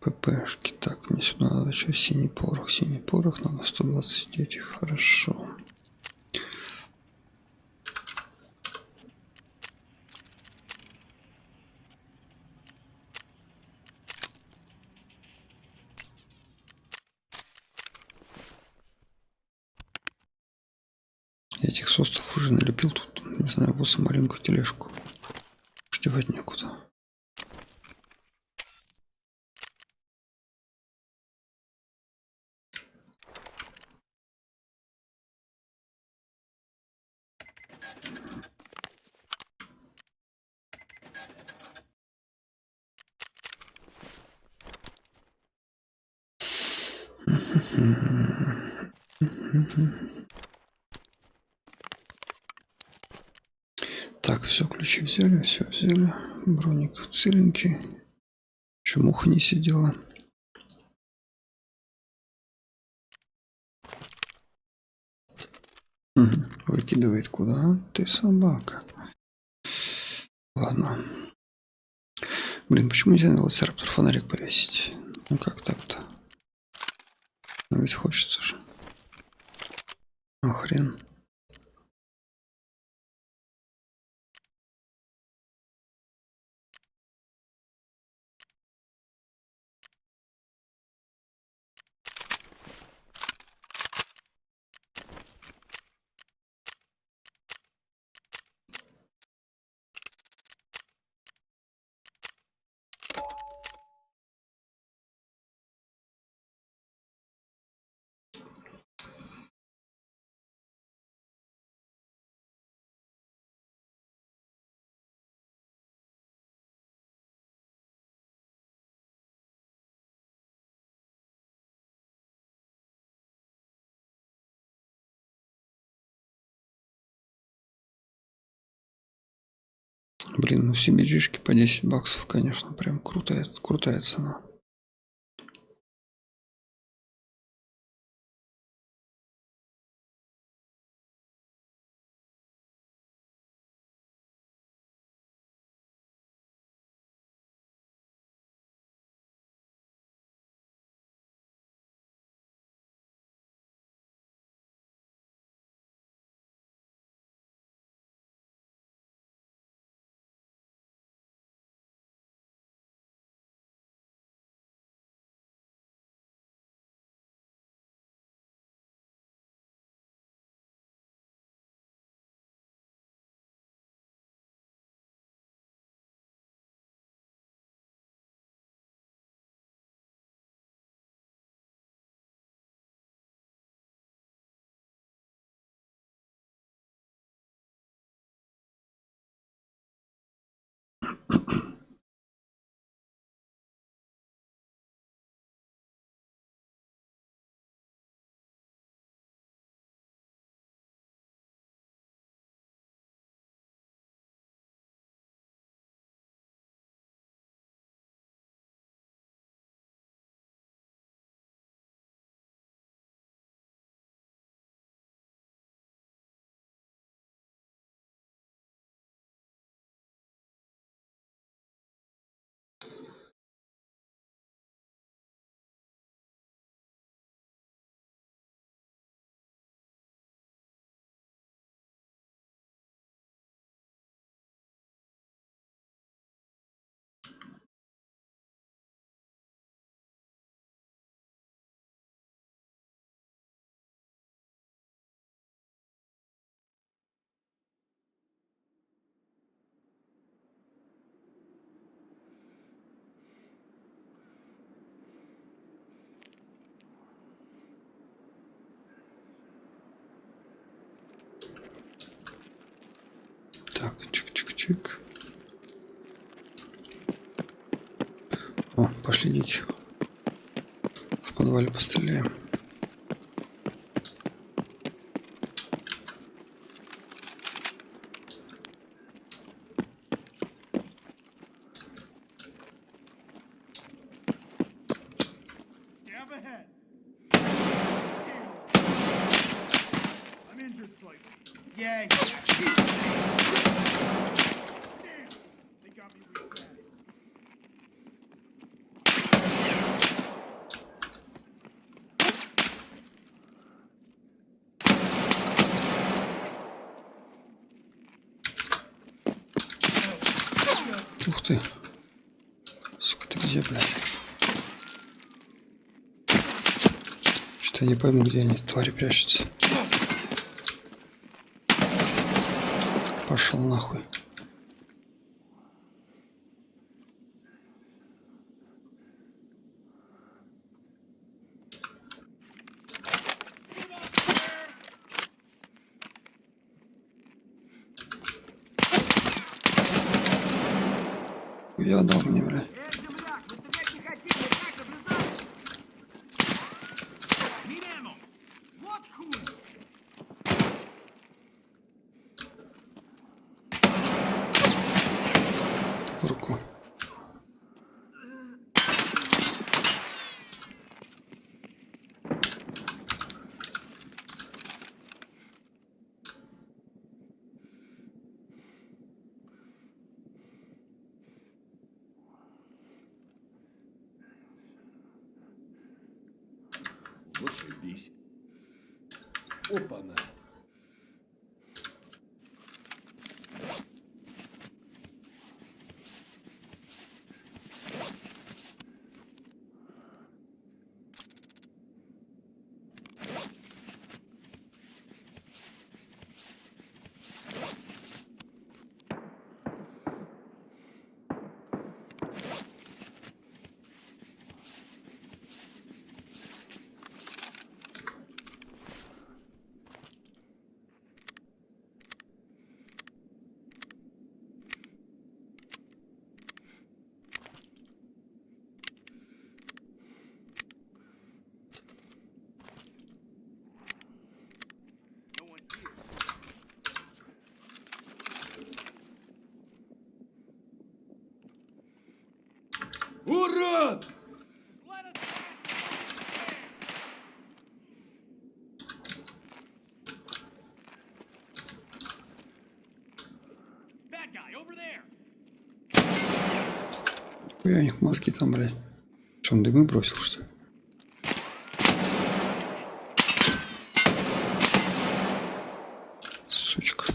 Speaker 1: ППшки. Так, мне сюда надо еще синий порох. Синий порох надо 129. Хорошо. Я этих состов уже налепил тут, не знаю, вот маленькую тележку. Девать некуда. Так, все, ключи взяли, все взяли. Броник целенький. Еще муха не сидела. Выкидывает куда? Ты собака. Ладно. Блин, почему нельзя на велоцираптор фонарик повесить? Ну как так-то? Ну ведь хочется же. А хрен. Блин, ну CBG-шки по 10 баксов, конечно, прям крутая цена. Чик. О, пошли, дети. В подвале постреляем.
Speaker 3: Scab ahead. I'm injured slightly. Yeah. Damn. They got me real bad.
Speaker 1: Ух ты. Сука, ты где, блядь? Что-то я не пойму, где они, твари, прячутся. Пошел нахуй. Я дал мне, блядь.
Speaker 3: Земляк, выстрелять не хотели, так наблюдать. Минему. Вот хуй.
Speaker 1: Руку.
Speaker 2: Зашибись. Опа-на.
Speaker 3: No one here.
Speaker 2: Урод!
Speaker 3: Just let us in. Bad guy over there.
Speaker 1: Хуя у них мозги там, блядь. Что, он дымы бросил, что ли? Сучка.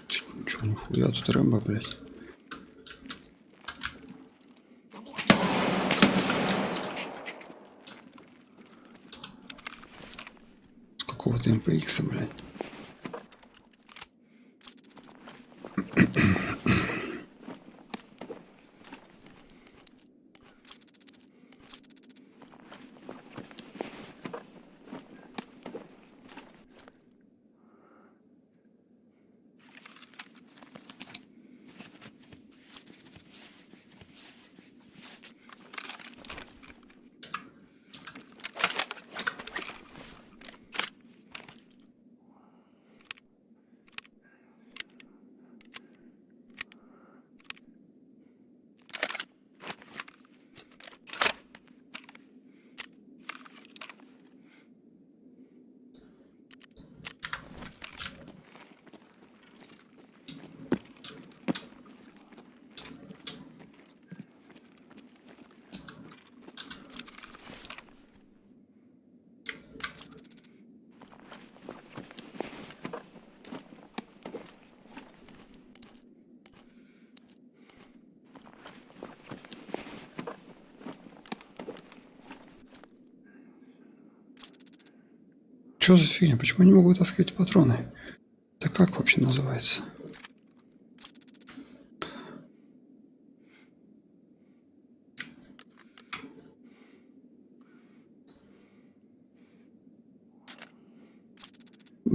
Speaker 1: Чё, нихуя тут Рэмбо, блядь. С какого-то МПХ, блядь. Что за фигня? Почему я не могу таскать патроны? Это как вообще называется?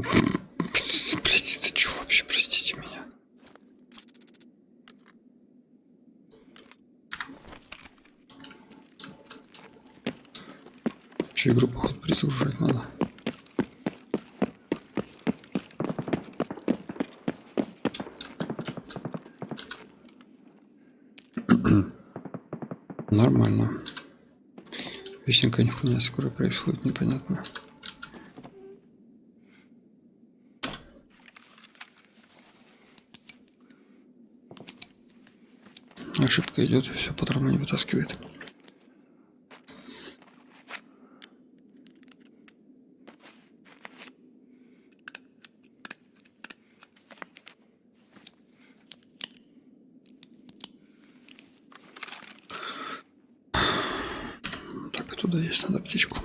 Speaker 1: Блять, это что вообще, простите меня. Вообще игру, походу, перезагружать надо. Нормально. Весненько нихуя скоро происходит, непонятно. Ошибка идет, все патроны не вытаскивает. Так, туда есть, надо птичку.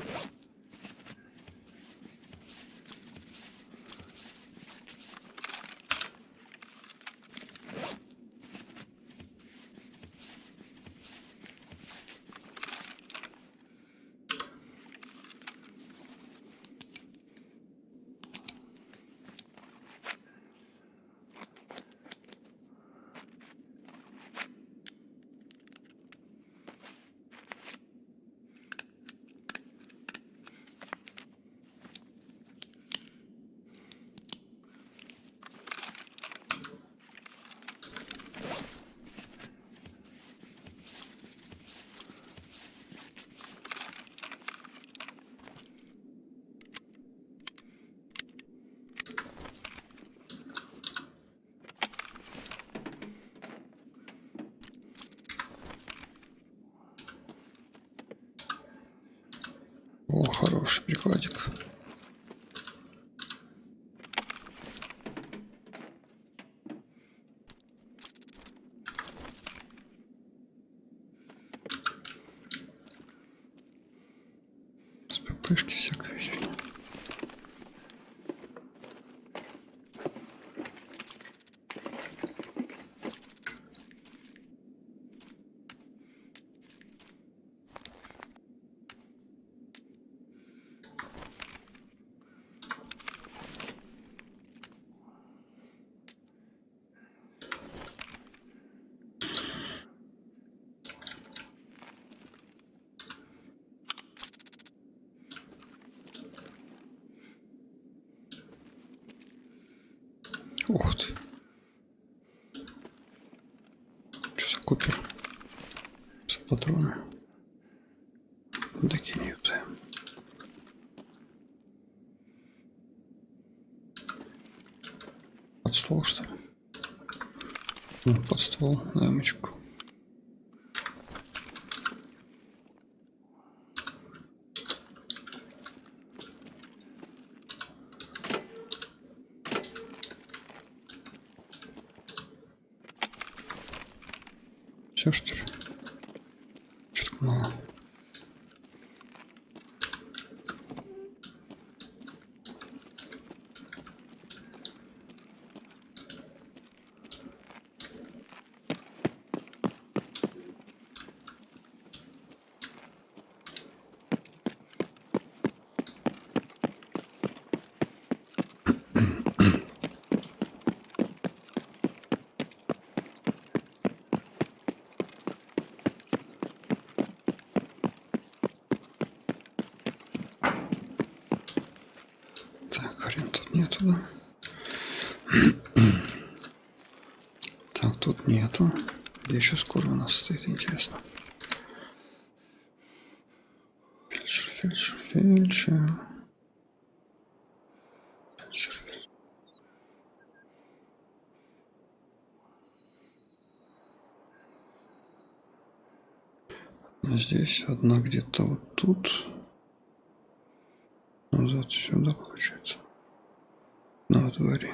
Speaker 1: О, хороший прикладик. С ППшки всякая херня. Ух ты. Что за купер? За патроны. Докинет. Под ствол, что ли? Ну, под ствол, на ямочку. Все, что ли? Что-то мало. Так, хрен тут нету, да? Так, тут нету. Где еще скоро у нас стоит, интересно. Фельдшер, фельдшер, фельдшер. Фельдшер, фельдшер. А здесь одна где-то вот тут. Назад сюда, получается. На дворе.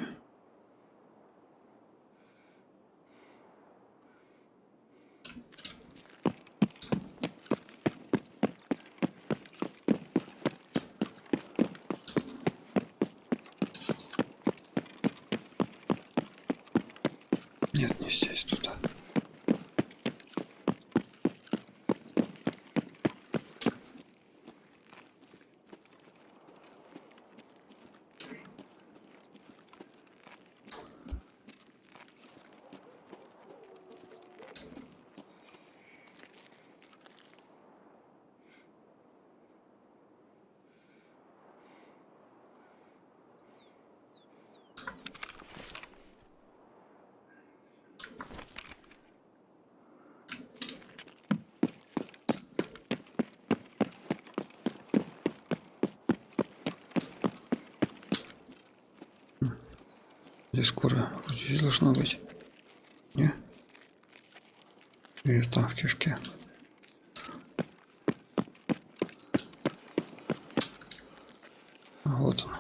Speaker 1: Нет, не здесь, туда. Здесь скоро вроде здесь должно быть. Не? Или там в кишке. А вот он.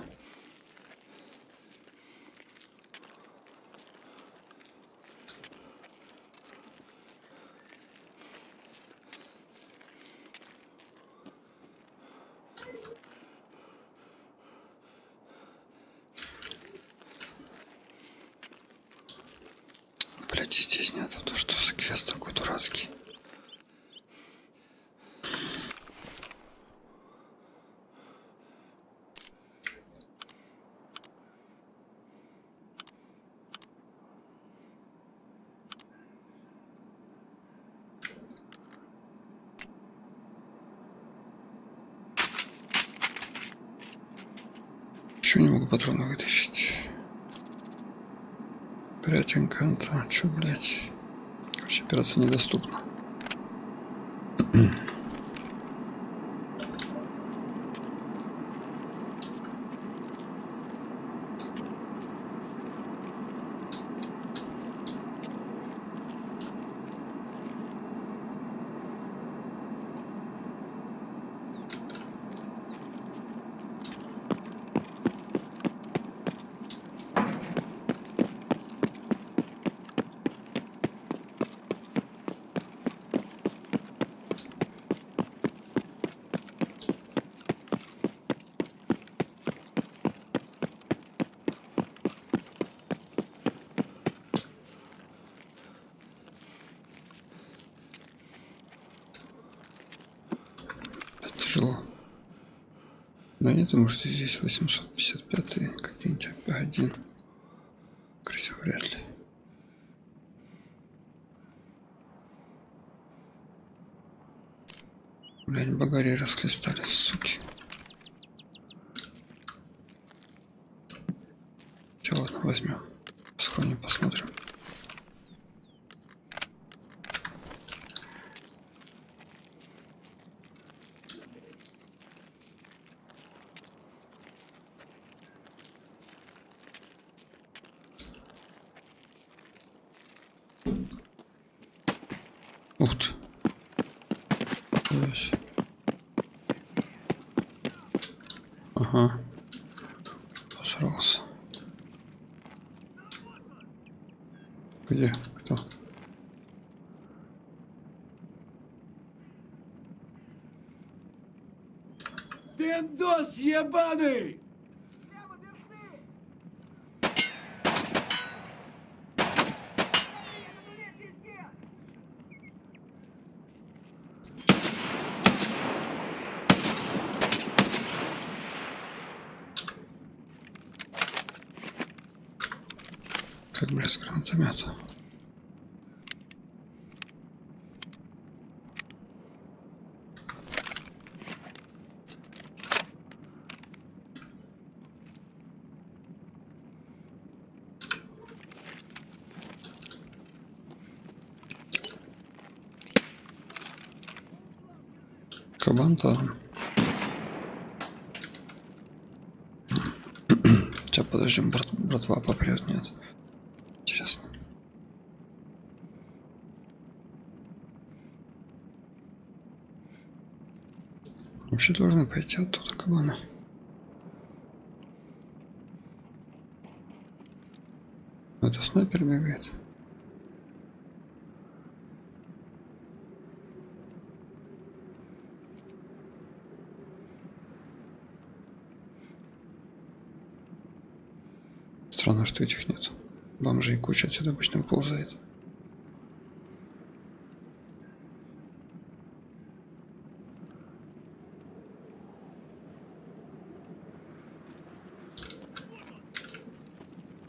Speaker 1: Блять, и здесь нету. То что за квест такой дурацкий? Чего не могу патроны вытащить? Прядь инканта. Чё, блять? Вообще операция недоступна. Тяжело. Да нет, может здесь 855 какие-нибудь АП-1. Красиво вряд ли. Блять, багари расхлестали, суки. Все, ладно, возьмем. Схроним, посмотрим. Ух ты. Ось. Ага. Посрался. Где? Кто?
Speaker 2: Пиндос ебаный!
Speaker 1: Как, блядь, с гранатомета. Кабан-то. Сейчас подождем, братва попрет, нет. Интересно. Вообще должны пойти оттуда кабаны. Это снайпер бегает. Странно, что этих нет. Бомжей куча отсюда обычно выползает.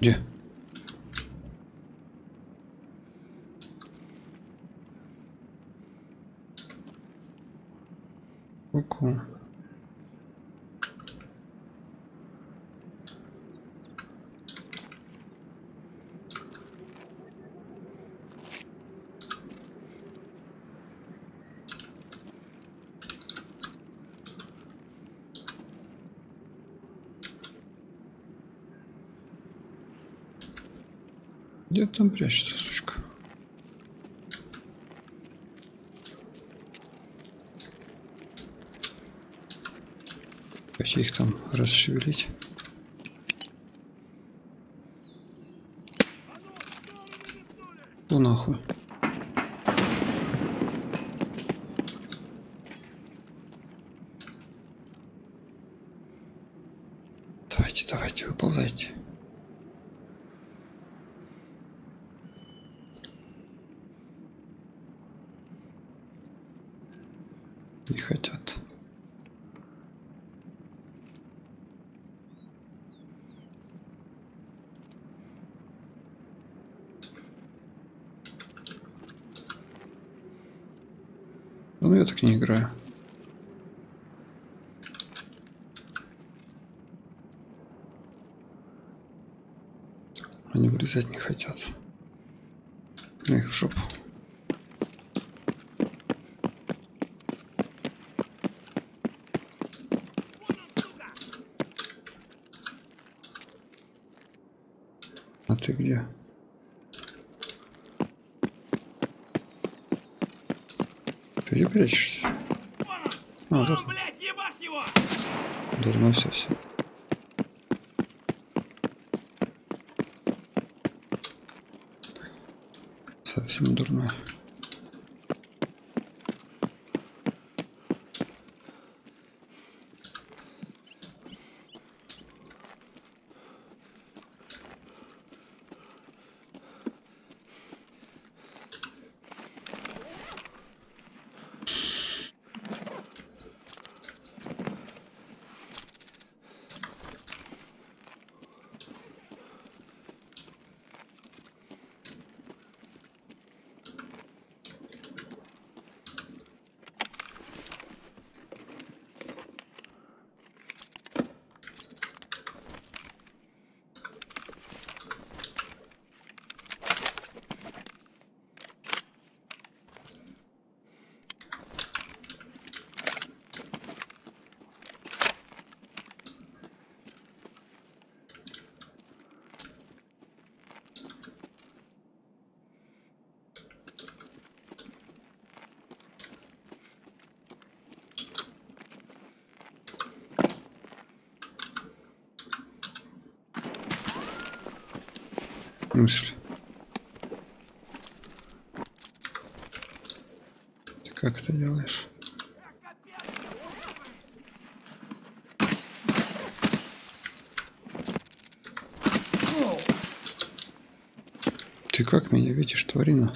Speaker 1: Где? Ку-ку. Где там прячется, сучка? Как их там расшевелить? О, нахуй. Давайте, давайте, выползайте. Не хотят. Ну, я так не играю. Они вылезать не хотят. На их в жопу. А ты где? Ты где прячешься? А, тут.
Speaker 3: Блядь, ебашь его!
Speaker 1: Дурной совсем. Совсем дурной. Мысль. Ты как это делаешь? Ты как меня видишь, тварина?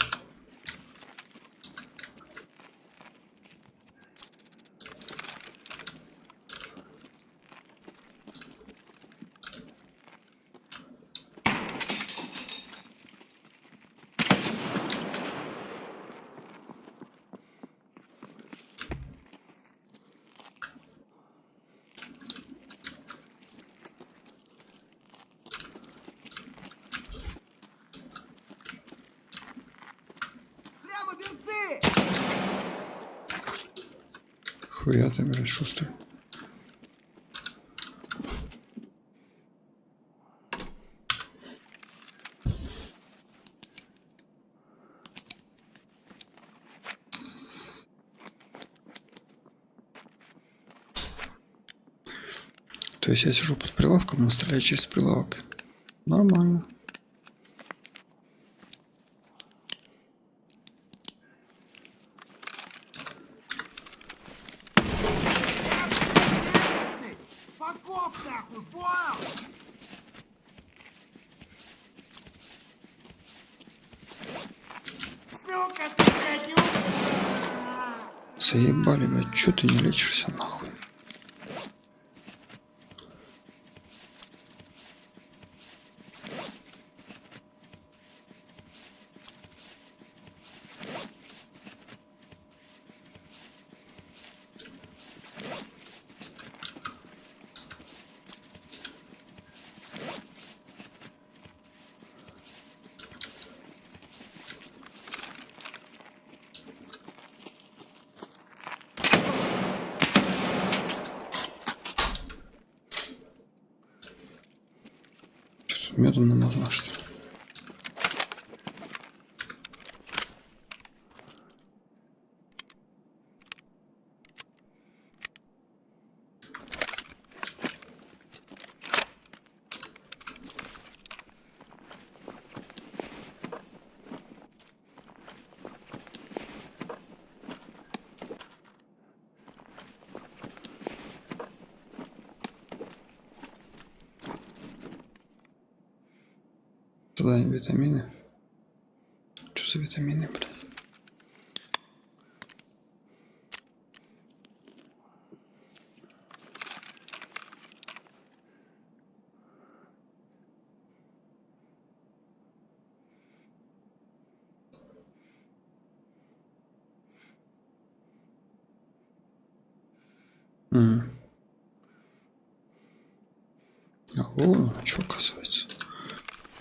Speaker 3: Прямо бенты!
Speaker 1: Хуя ты, блядь, шустрый. То есть я сижу под прилавком, но стреляю через прилавок. Нормально.
Speaker 3: Покоп нахуй, понял? Сука, ты, блядь,
Speaker 1: Заебали, блядь, чё ты не лечишься, нахуй? Медом намазал, что ли? Задание витамины. Что за витамины, блядь? О, что оказывается.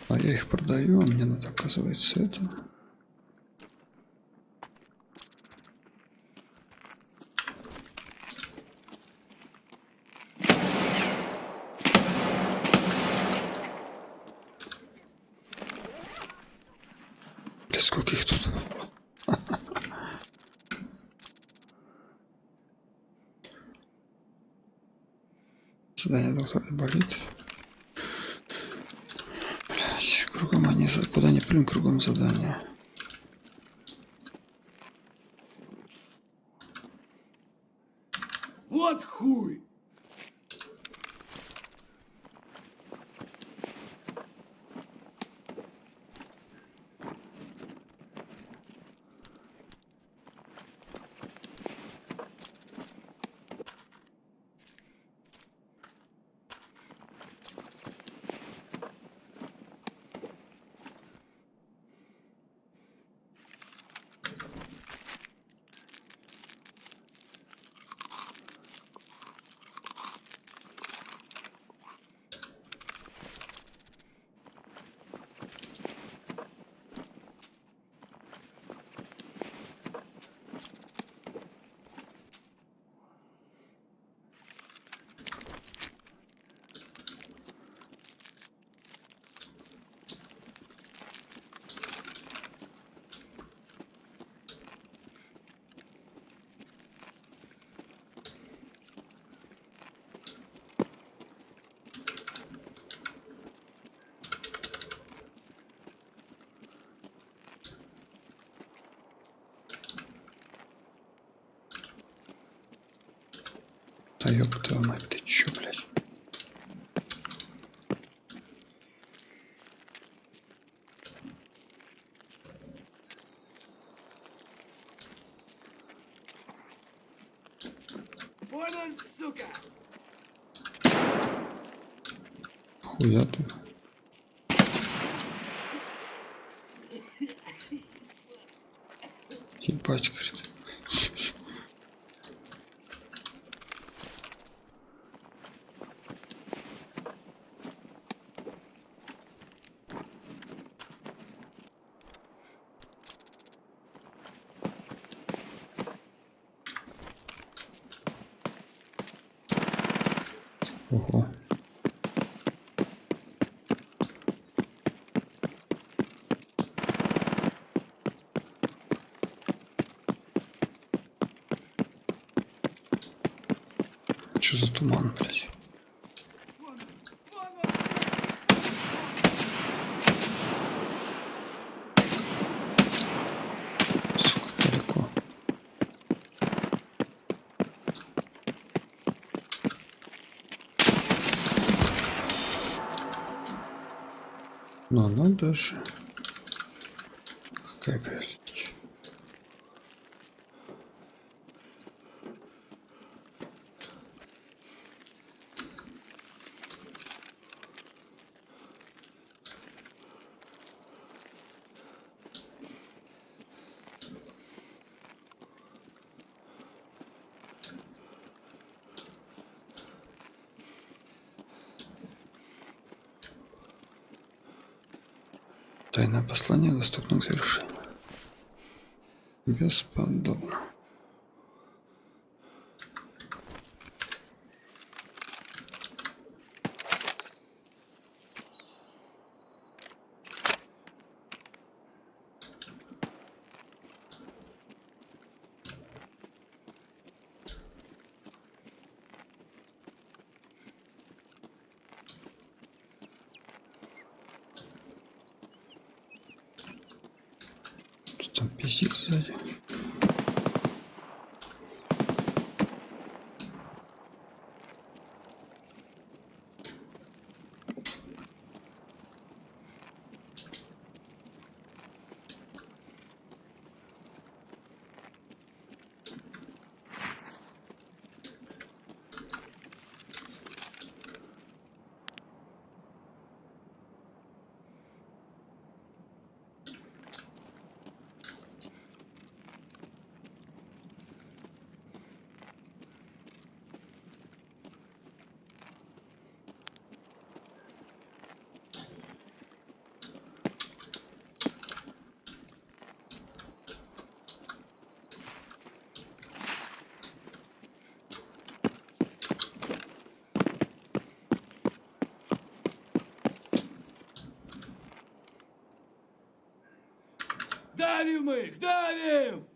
Speaker 1: А я их продаю, а мне надо, оказывается, это. Бля, сколько их тут? Задание доктора болит. Блять, кругом они, куда ни плюнь, кругом задание.
Speaker 2: Вот хуй! Да ёб твою мать, ты чё, блядь?
Speaker 3: Вон он, сука!
Speaker 1: Хуя ты. Ебать, говорит. Ого. Что за туман, блядь?
Speaker 3: Вон он!
Speaker 1: Сука, далеко. Ну надо же. Какая прелесть. Тайное послание доступно к завершению. Бесподобно. Что там пиздит сзади?
Speaker 2: Давим их! Давим!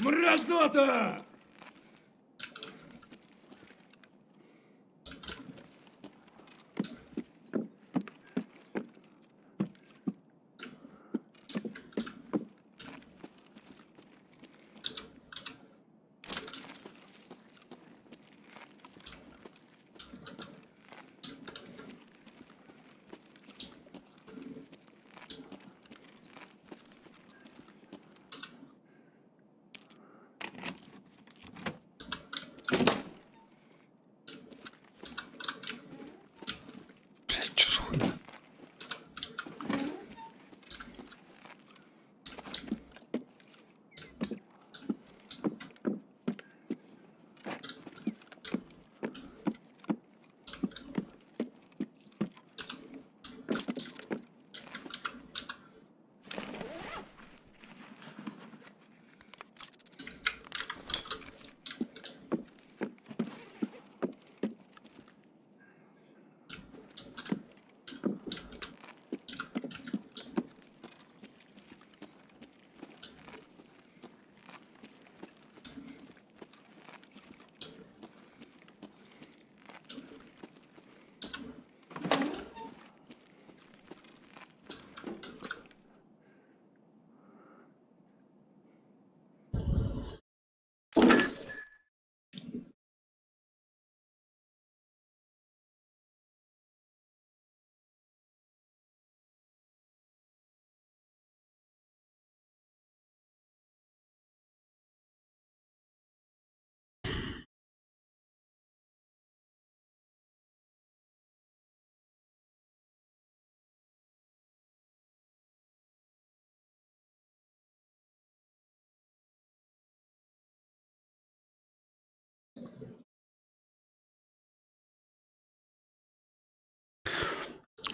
Speaker 2: Мразота!
Speaker 1: Блядь, что за хуйня?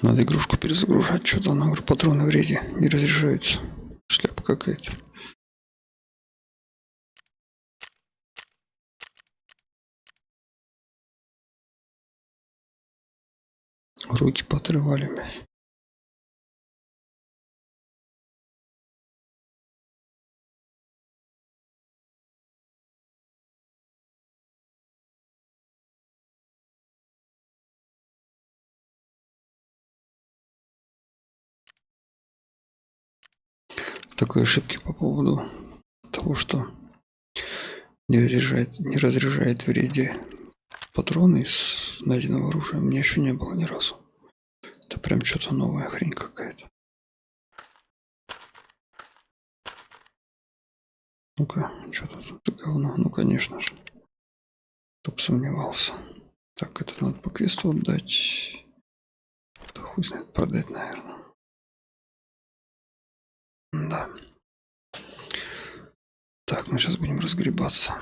Speaker 1: Надо игрушку перезагружать, что-то она, говорю, патроны в резе не разряжаются. Шляпа какая-то. Руки поотрывали, блядь. Такой ошибки по поводу того, что не разряжает в рейде патроны из найденного оружия. У меня еще не было ни разу. Это прям что-то новая хрень какая-то. Ну-ка, что-то тут говно. Ну, конечно же. Кто бы сомневался. Так, это надо по квесту отдать. Да хуй знает, продать, наверное. Да. Так, ну сейчас будем разгребаться.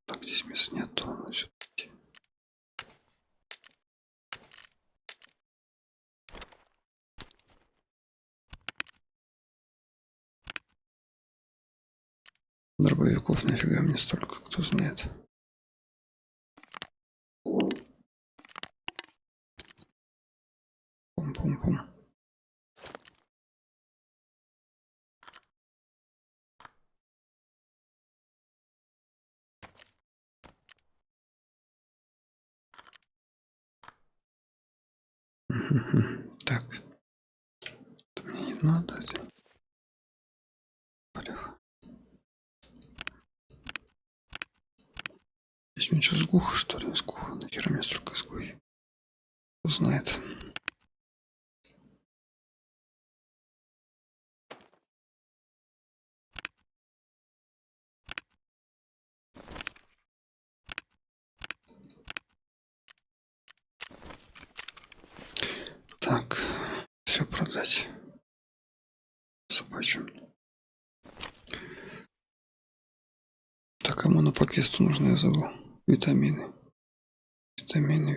Speaker 1: Так, здесь места нету. Дробовиков нафига мне столько, кто знает. Пум-пум-пум. Так. Это мне не надо. Здесь мне что, сгуха, что ли? Сгуха. Нахера мне столько сгухи? Кто знает. Так. Все продать. Собачью. Так, кому по квесту нужно, я забыл. Витамины. Витамины.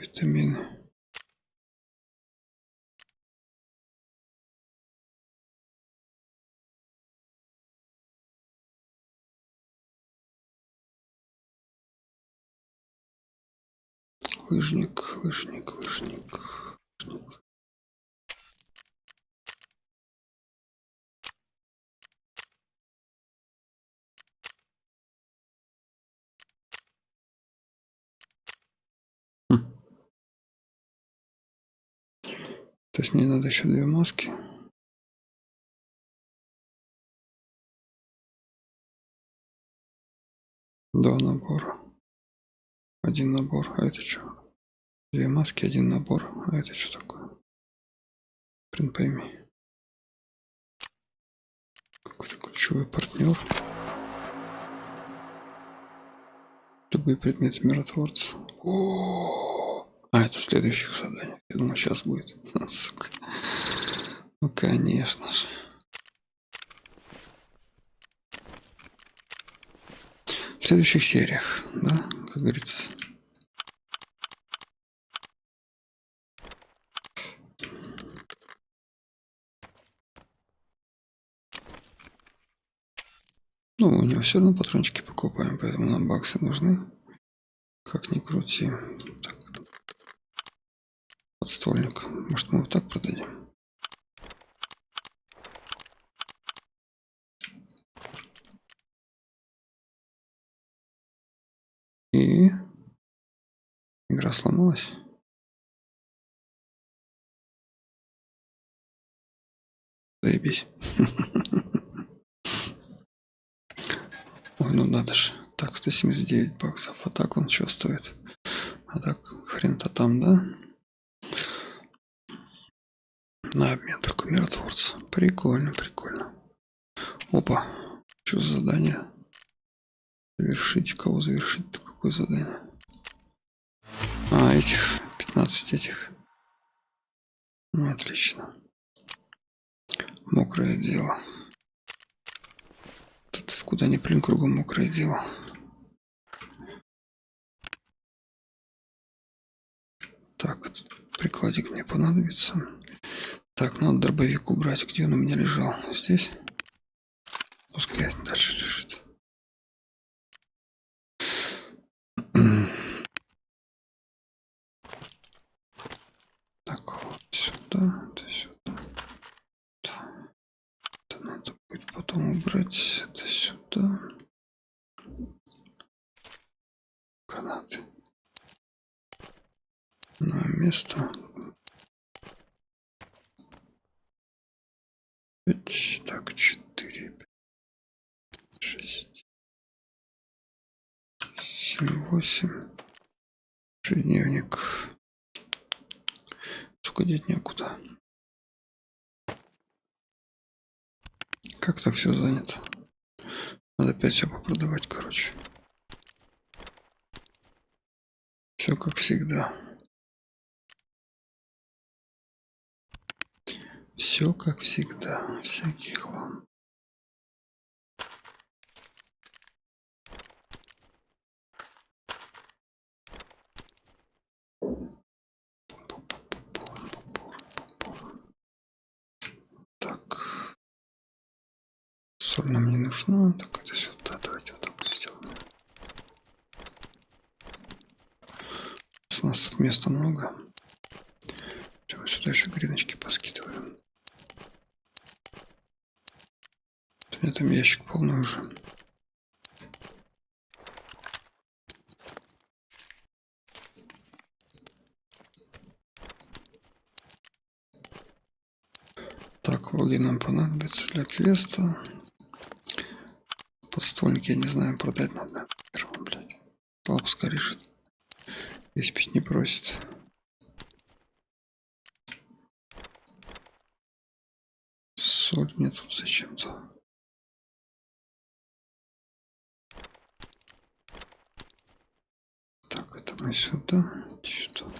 Speaker 1: Лыжник. То есть мне надо еще 2 маски. Два набора. 1 набор. А это что? 2 маски, 1 набор. А это что такое? Блин, пойми. Какой-то ключевой партнер. Любые предметы миротворца. А, это следующих заданий. Я думал, сейчас будет. Сука. Ну, конечно же. В следующих сериях, да, как говорится. Ну, у него все равно патрончики покупаем, поэтому нам баксы нужны. Как ни крути. Так. Подствольник. Может, мы вот так продадим? И игра сломалась. Заебись. Ой, ну надо же. Так, 179 баксов. А так он что стоит? А так хрен-то там, да? На обмен только миротворца. Прикольно. Опа. Что за задание? Завершить. Кого завершить-то? Какое задание? А, этих. 15 этих. Ну, отлично. Мокрое дело. Тут куда ни плюнь, кругом мокрое дело. Так, этот прикладик мне понадобится. Так, надо дробовик убрать. Где он у меня лежал? Здесь? Пускай дальше лежит. Так, вот сюда, это сюда. Это надо будет потом убрать. Это сюда. Гранаты. На место. 5, так, 4, 6, 7, 8. Ежедневник. сука, деть некуда. Как так все занято? Надо опять все попродавать, короче. Все как всегда. Все как всегда. Всякий хлам. Так. Соль нам не нужна. Так, это сюда. Давайте вот так вот сделаем. У нас тут места много. Прямо сюда еще греночки поскидываем. У меня там ящик полный уже. Так, воги нам понадобятся для квеста. Подствольники, я не знаю, продать надо. Первым, блядь. Пускай решит. Весь пить не просит. Соль мне тут зачем-то. Так, это мы сюда. Что?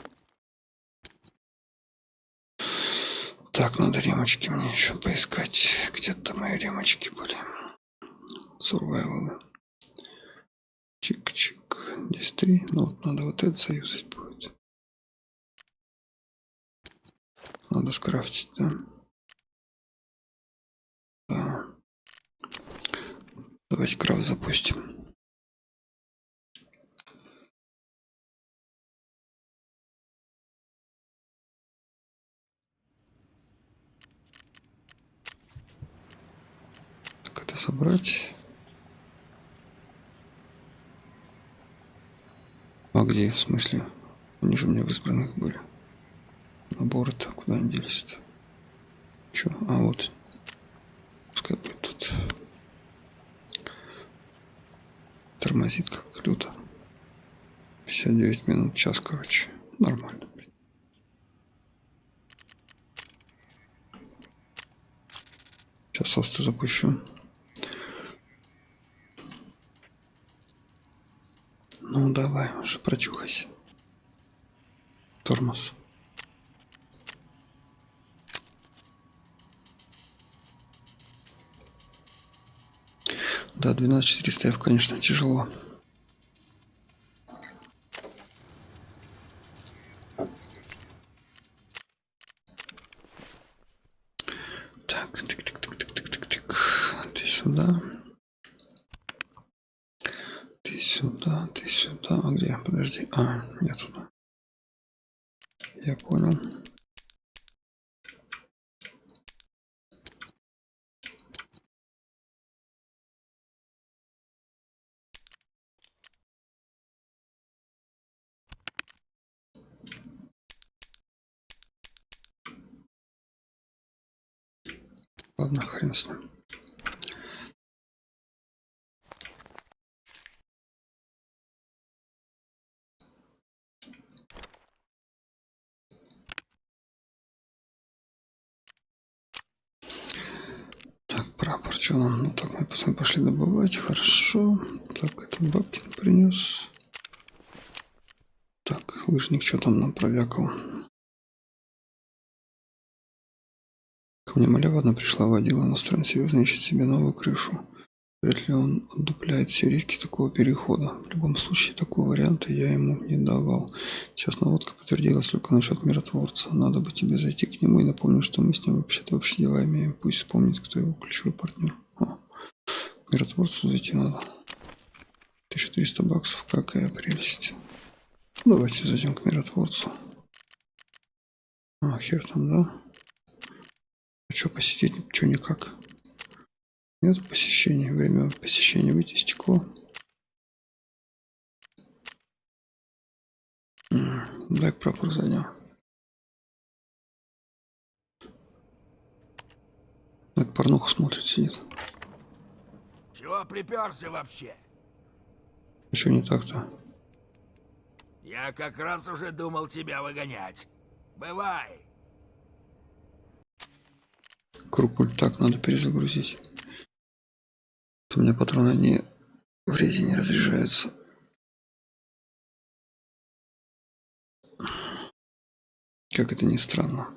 Speaker 1: Так, надо ремочки мне еще поискать. Где-то мои ремочки были. Сурвайвалы. Чик-чик. Здесь 3. Ну вот надо вот это заюзать будет. Надо скрафтить, да? Да. Давайте крафт запустим. Так, это собрать. А где, в смысле? Они же у меня в избранных были. Наборы-то куда они делись-то? Чё? А вот. Пускай будет тут. Тормозит как люто. 59 минут, час, короче. Нормально. Сейчас софты запущу. Ну давай, уже прочухайся. Тормоз. Да, 12400 F, конечно, тяжело. Так, тык-тык-тык-тык-тык-тык. Ты сюда. Ты сюда, ты сюда. А где? Подожди. А, я туда. Я понял. Ладно, хрен с ним. Так, прапор, что нам? Ну так, мы пошли добывать, хорошо. Так, это бабки принес. Так, лыжник, что там нам провякал? Ко мне малява одна пришла, водила, настроен серьезно, ищет себе новую крышу. Вряд ли он отдупляет все риски такого перехода. В любом случае, такого варианта я ему не давал. Сейчас наводка подтвердилась только насчет миротворца. Надо бы тебе зайти к нему и напомнить, что мы с ним вообще-то общие дела имеем. Пусть вспомнит, кто его ключевой партнер. О, к миротворцу зайти надо. 1300 баксов, какая прелесть. Давайте зайдем к миротворцу. А, хер там, да? Что посетить? Что никак? Нет посещения. Время посещения выйти стекло. Дай к прапор зайдем. Это порнуху смотрит, сидит.
Speaker 3: Чего приперся вообще?
Speaker 1: Что не так-то?
Speaker 3: Я как раз уже думал тебя выгонять. Бывай.
Speaker 1: Круг так надо перезагрузить. У меня патроны не в резине разряжаются. Как это ни странно.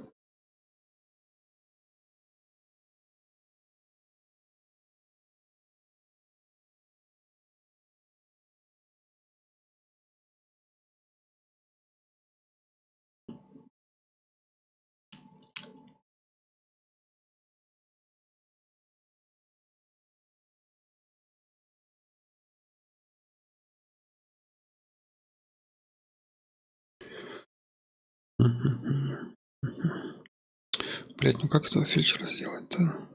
Speaker 1: Блять, ну как этого фельдшера сделать-то?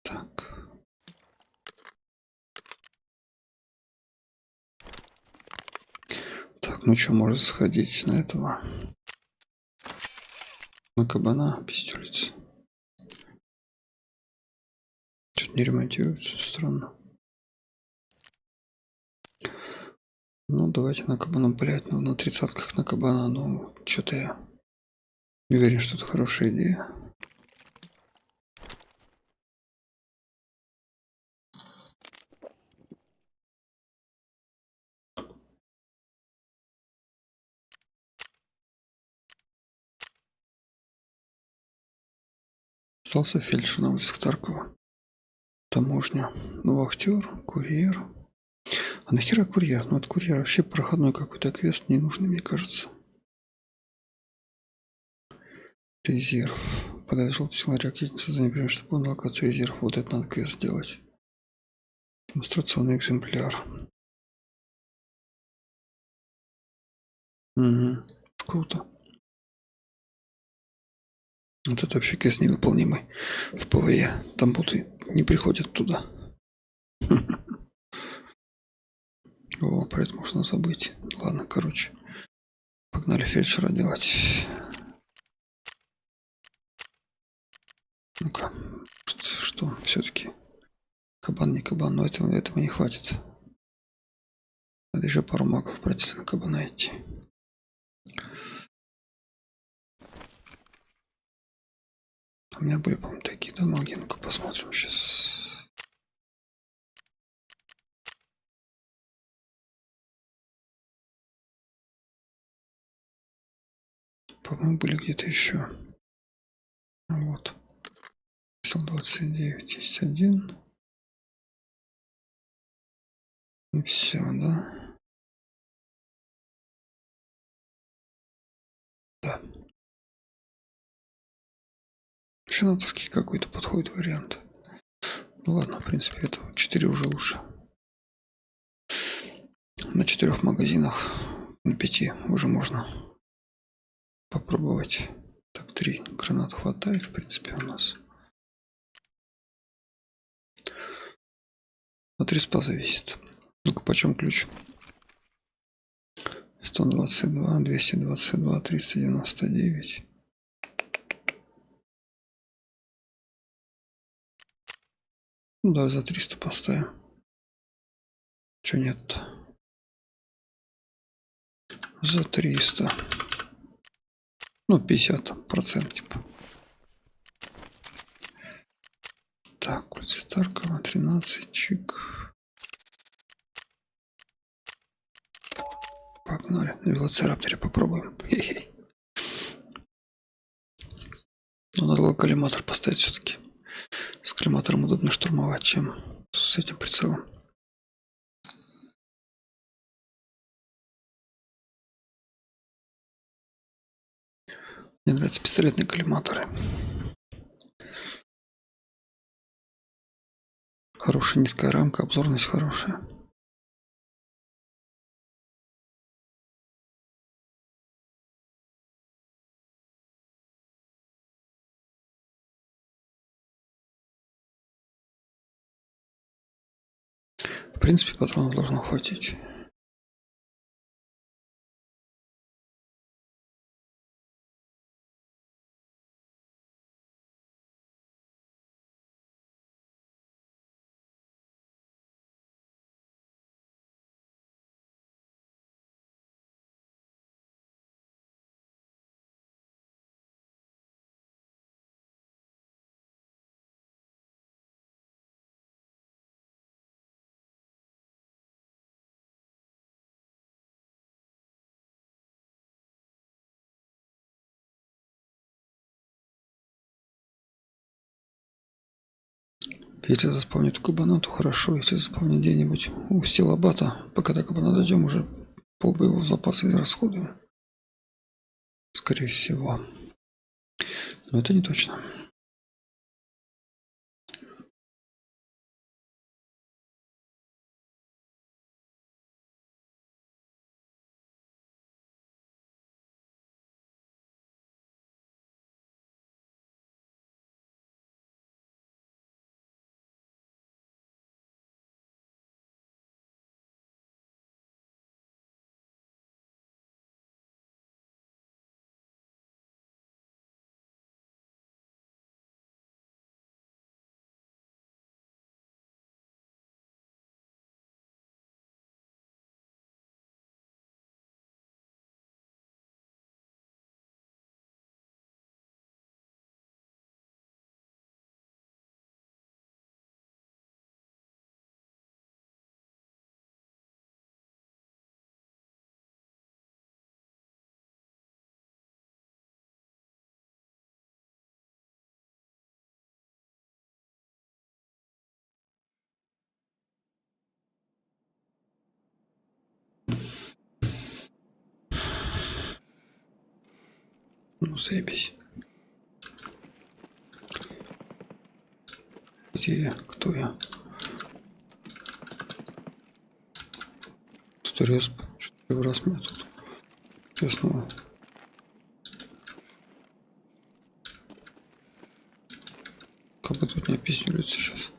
Speaker 1: Так. Так, ну что, может сходить на этого? На кабана пистолец. Что-то не ремонтируется, странно. Ну, давайте на кабана, блять, ну на 30-ках на кабана, ну, что-то я не уверен, что это хорошая идея. Остался фельдшер на улице Таркова. Таможня. Ну, вахтер, курьер. А нахера курьер? Ну, от курьера вообще проходной какой-то квест не нужный, мне кажется. Резерв. Подай желтый сигнал ракетницы, за непременно, чтобы он локацию резерв. Вот это надо квест сделать. Демонстрационный экземпляр. Угу. Круто. Вот это вообще квест невыполнимый в ПВЕ. Там боты не приходят туда. О, про это можно забыть. Ладно, короче. Погнали фельдшера делать. Ну-ка. Что все-таки? Кабан не кабан, но этого не хватит. Надо еще пару магов брать на кабана идти. У меня были, по-моему, такие дамаги. Ну-ка посмотрим сейчас. По-моему, были где-то еще. Вот. 29 есть один. И все, да? Да. Шинатовский какой-то подходит вариант. Ну ладно, в принципе, это 4 уже лучше. На 4 магазинах, на 5 уже можно попробовать. Так, 3 гранат хватает, в принципе, у нас. От респа зависит. Ну-ка, почем ключ? 122, 222, 399. Ну да, за 300 поставим. Чё нет-то? За 300. Ну, 50% типа. Так, улица Таркова, 13, чик. Погнали. На велоцирапторе попробуем. Хе-хе. Но надо коллиматор поставить все-таки. С коллиматором удобнее штурмовать, чем с этим прицелом. Мне нравятся пистолетные коллиматоры. Хорошая низкая рамка, обзорность хорошая. В принципе, патронов должно хватить. Если заспавнит кабана, то хорошо. Если заспавнит где-нибудь у Стилобата, пока до кабана дойдем, уже полбоевого запаса израсходуем. Скорее всего. Но это не точно. Ну, заебись. Где я? Кто я? Тут респ. Что-то первый раз меня тут треснуло. Как бы тут не описнились сейчас.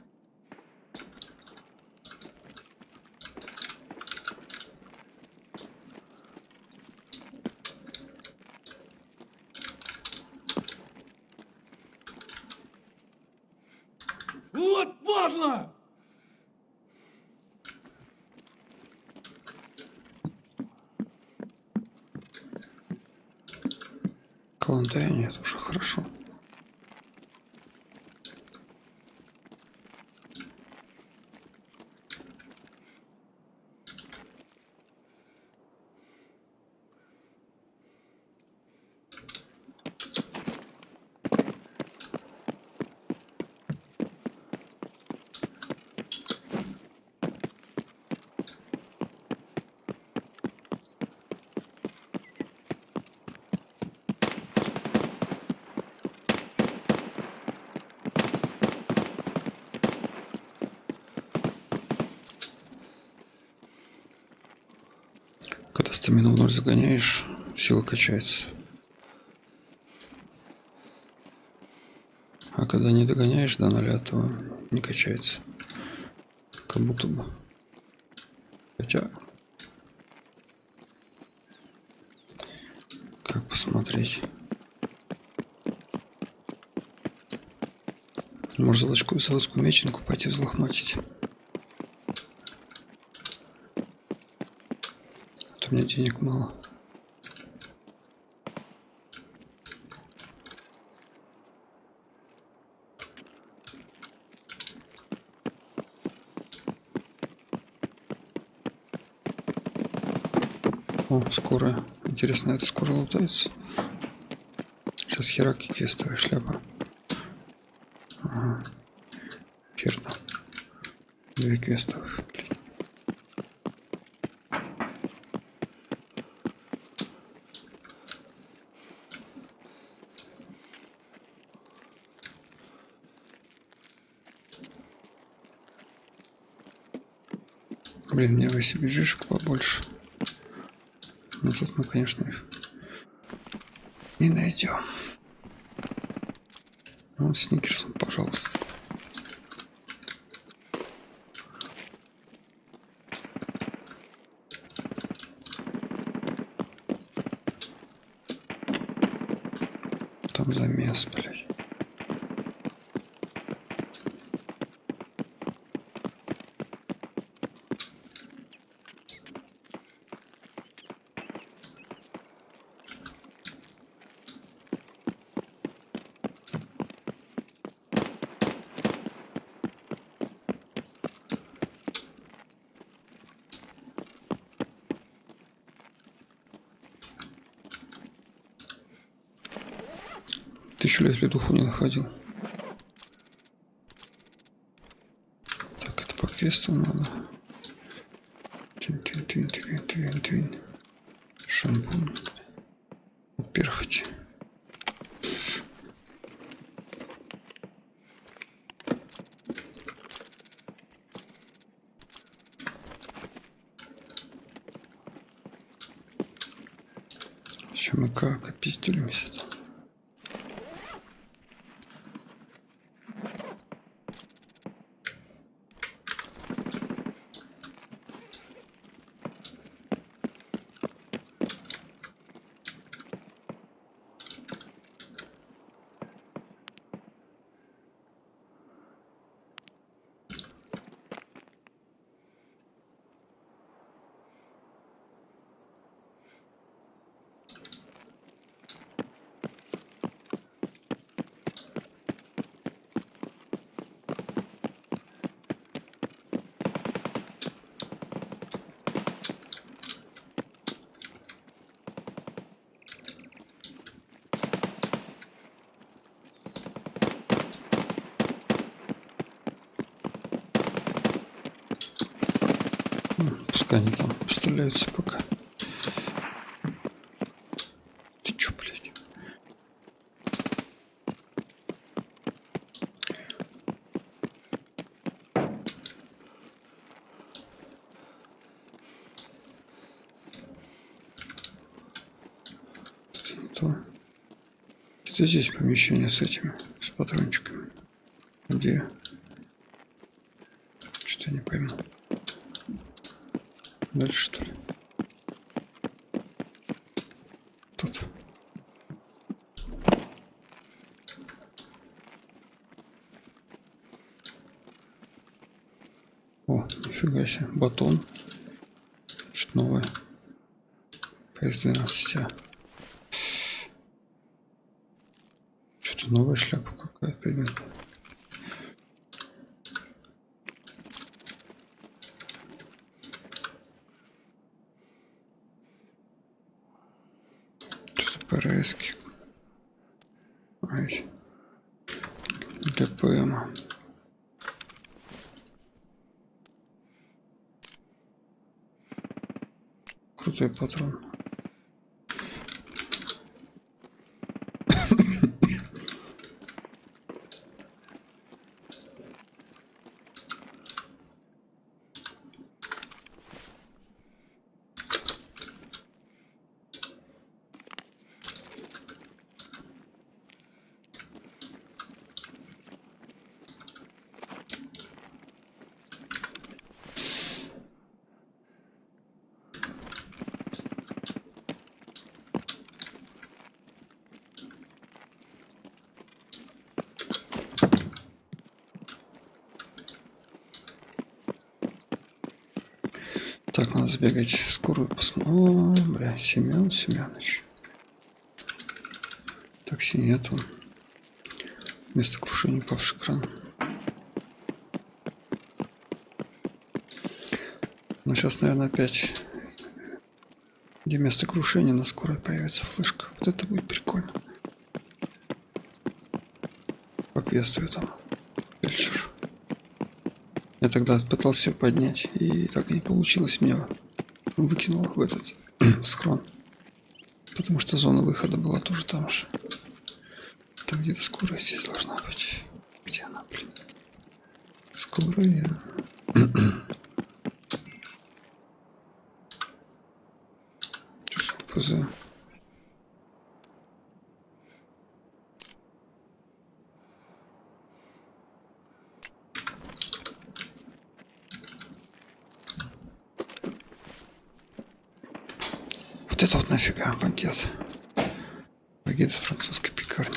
Speaker 2: Вот падла!
Speaker 1: Калантая нет, уже хорошо. Когда стамину в ноль загоняешь, сила качается. А когда не догоняешь до нуля, то не качается. Как будто бы. Хотя... Как посмотреть? Может, заводскую меченку пойти взлохматить. А то у меня денег мало. О, скорая. Интересно, это скоро лутается. Сейчас херак и квестовая шляпа. Ага. 2 квестовых. Блин, мне бы себе жишек побольше. Но тут мы, конечно, их не найдем. Ну, сникерсом, пожалуйста. Там замес, блядь. Тысячу лет ледуху не находил. Так, это по квесту надо. Твин. Шампунь. Перхоть. Сейчас мы как опиздюлимся там. Пускай они там постреляются пока. Ты чё, блядь? Это не то. Это здесь помещение с этими, с патрончиками. Где? Что-то не пойму. Дальше, что ли? Тут. О, нифига себе. Батон. Что-то новое. PS12. Что-то новая шляпа какая-то. Примерно. ПРСки. Ай. ДПМ. Крутой патрон. Так, надо сбегать скорую посмотреть. О, бля, Семёныч. Такси нету. Место крушения павший кран. Ну, сейчас, наверное, опять, где место крушения, на скорой появится флешка. Вот это будет прикольно. По квесту там. Фельдшер. Я тогда пытался ее поднять, и так и не получилось. Меня выкинуло в этот схрон. Потому что зона выхода была тоже там же. Там где-то скорость здесь должна быть. Где она, блин? Скорая. ПЗ. Вот это вот нафига багет. Багет из французской пекарни.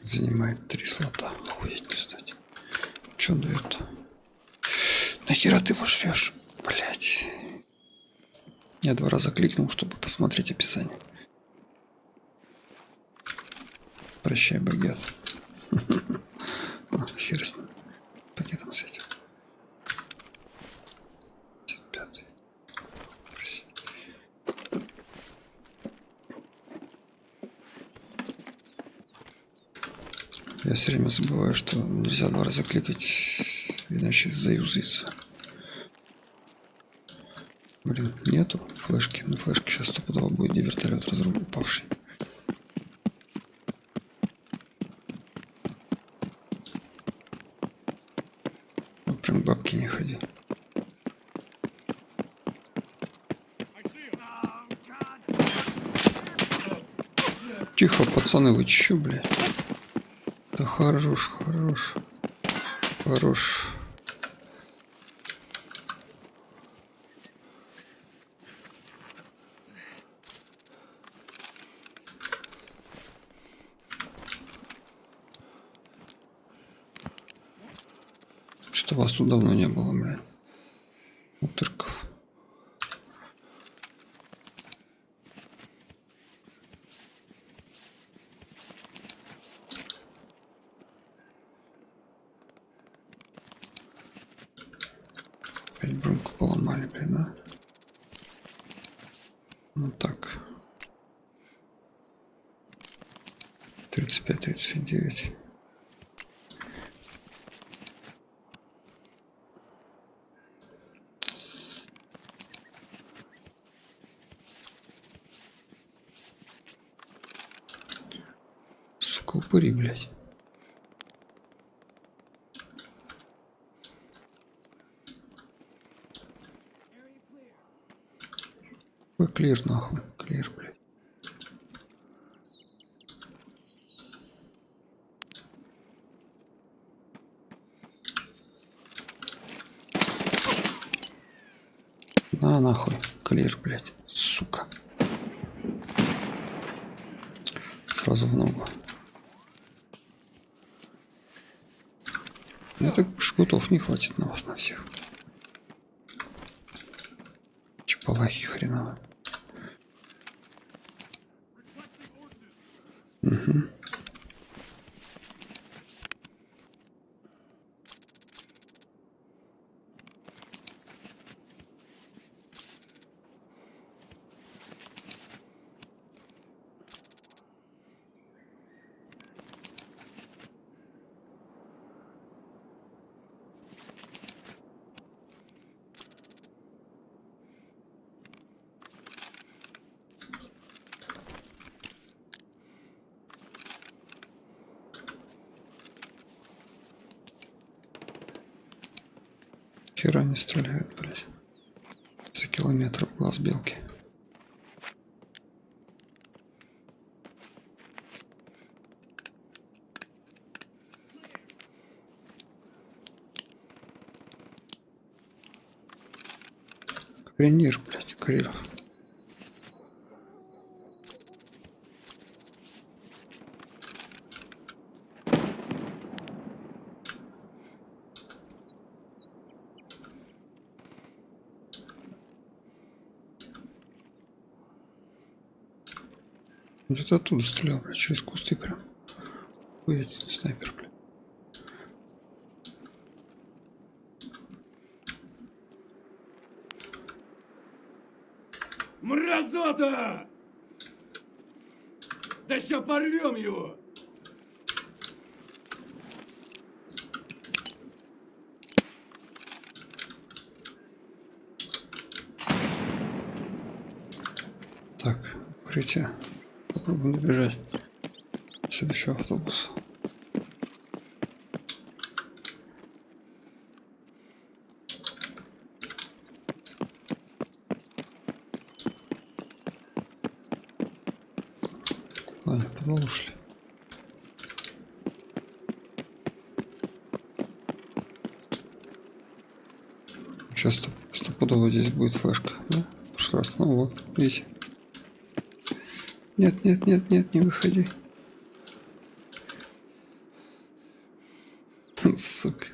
Speaker 1: Занимает 3 слота. Охуеть, кстати. Че он дает-то? Нахера ты его жрешь? Блять. Я 2 раза кликнул, чтобы посмотреть описание. Прощай, багет. Хер с ним. Пакетом с этим. 5-й. Я все время забываю, что нельзя 2 раза кликать, иначе заюзается. Блин, нету флешки. На флешке сейчас стопудово будет, где вертолет упавший. Вот прям бабки не ходи. Тихо, пацаны, вы чё, блядь? Да хорош, хорош. Хорош. Что вас тут давно не было, блядь. Утырков. Опять броньку поломали, блин, да? Ну так. 35-39. Сука, упыри, блядь. Ой, клир, нахуй. Клир, блядь. На, нахуй. Клир, блядь. Сука. Сразу в ногу. Мне так шкутов не хватит на вас, на всех. Чапалахи хреново. Угу. Хера не стреляют, блядь. За километр в глаз белки. Гренир, блядь, Кариров. Где-то оттуда стрелял, блядь, через кусты прям. Ой, снайпер, блядь.
Speaker 2: мерзота! Да ща порвем его!
Speaker 1: Так, укрытие. Попробуем добежать до следующего автобуса. Ладно, в подвал ушли. Сейчас стопудово здесь будет флешка, да? В прошлый раз. Ну вот, видите. Нет, нет, нет, нет, не выходи. Сука.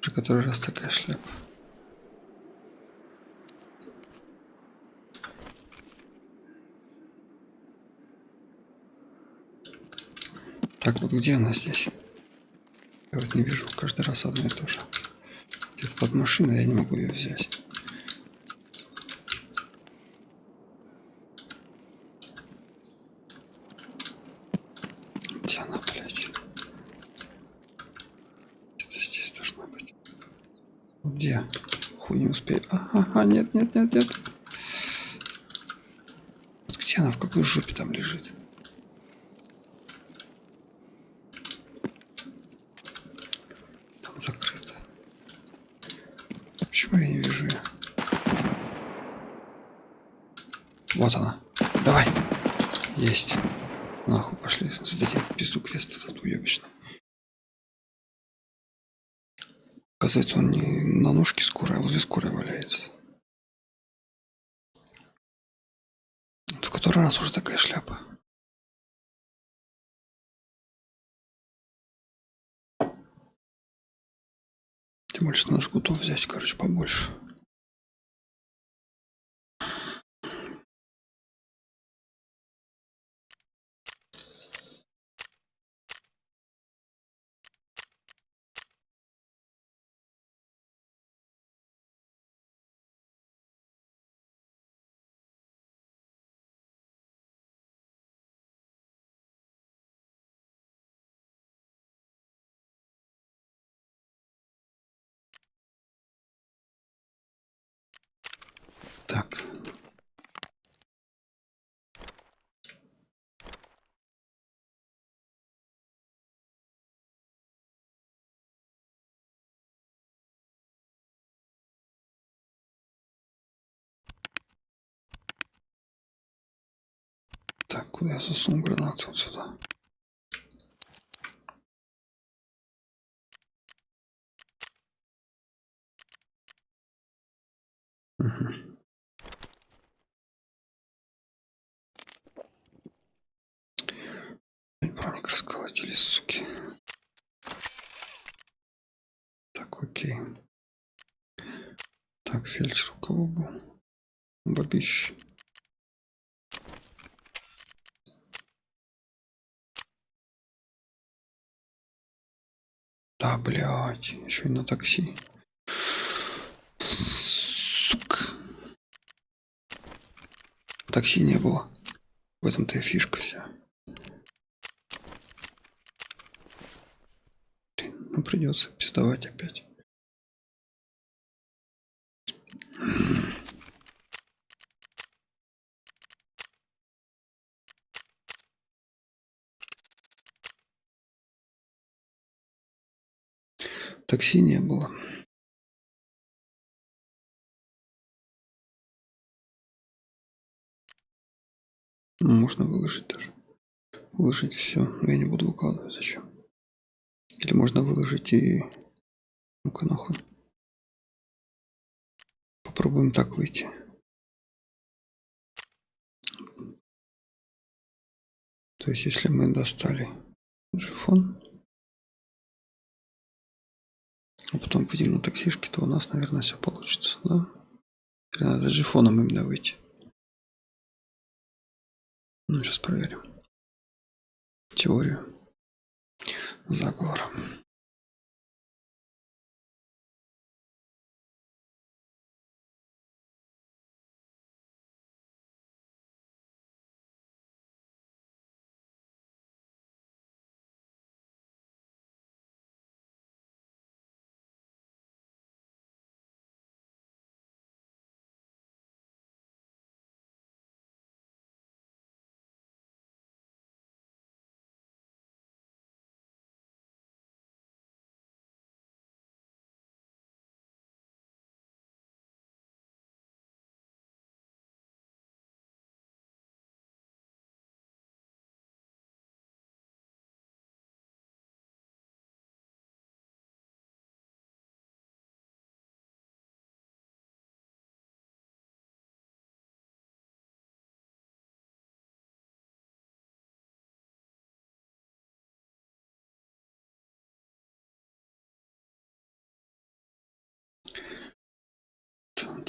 Speaker 1: Уже который раз такая шляпа. Так, вот где она здесь? Я вот не вижу, каждый раз одно и то же. Где-то под машиной, я не могу ее взять. Где она, блядь? Где-то здесь должна быть. Где? Хуй не успею. Ага, нет, нет, нет, нет. Вот где она, в какой жопе там лежит? Там закрыто. Почему я не вижу ее? Вот она. Давай. Есть. Нахуй пошли. Сдайте пизду квест этот уебищный. Оказывается, он не на ножке скорой, а возле скорой валяется. В который раз уже такая шляпа? Тем более, что надо жгутов взять, короче, побольше. Так. Так, куда я засуну гранату? Вот сюда. Угу. Броник расколотили, суки. Так, окей. Так, фельдшер у кого был? Бабищ. Да, блядь, еще и на такси. Сука. Такси не было. В этом-то и фишка вся. Блин, ну придется пиздовать опять. Такси не было. Ну, можно выложить даже. Выложить все. Но я не буду выкладывать. Зачем? Или можно выложить и... Ну-ка нахуй. Попробуем так выйти. То есть, если мы достали жифон, а потом пойдем на таксишки, то у нас, наверное, все получится, да? Или надо с жифоном именно выйти. Ну, сейчас проверим. Теорию заговора.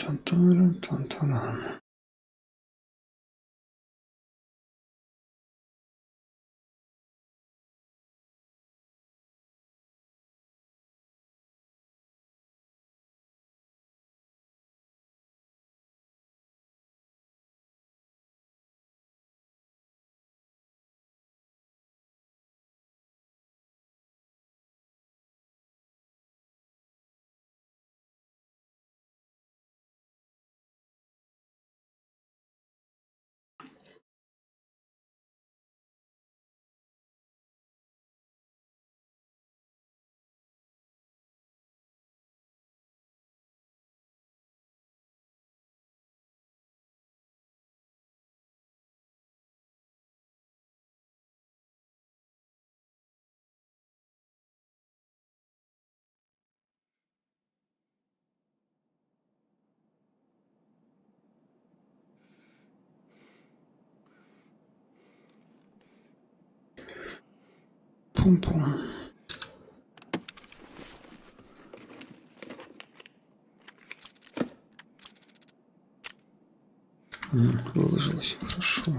Speaker 1: Тан-тан-тан-тан-тан. Пум-пум. Выложилось хорошо.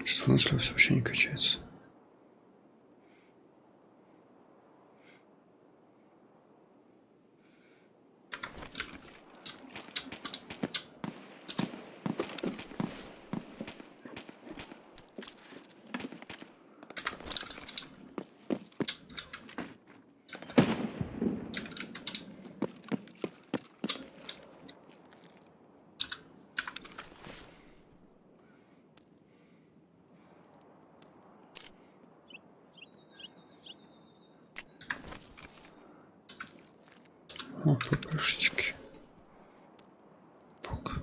Speaker 1: Что выносливость вообще не качается. О, ППшечки. Пок.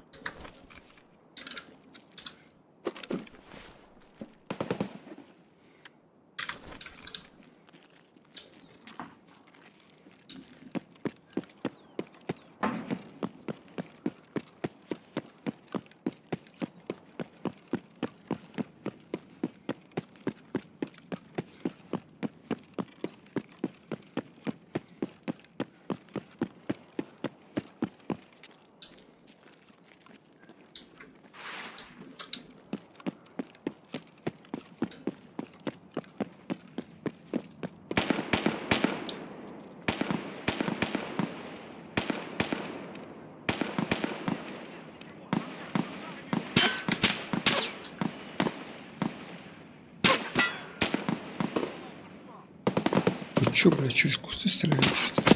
Speaker 1: Вы чё, блядь, через кусты стреляете, что ли?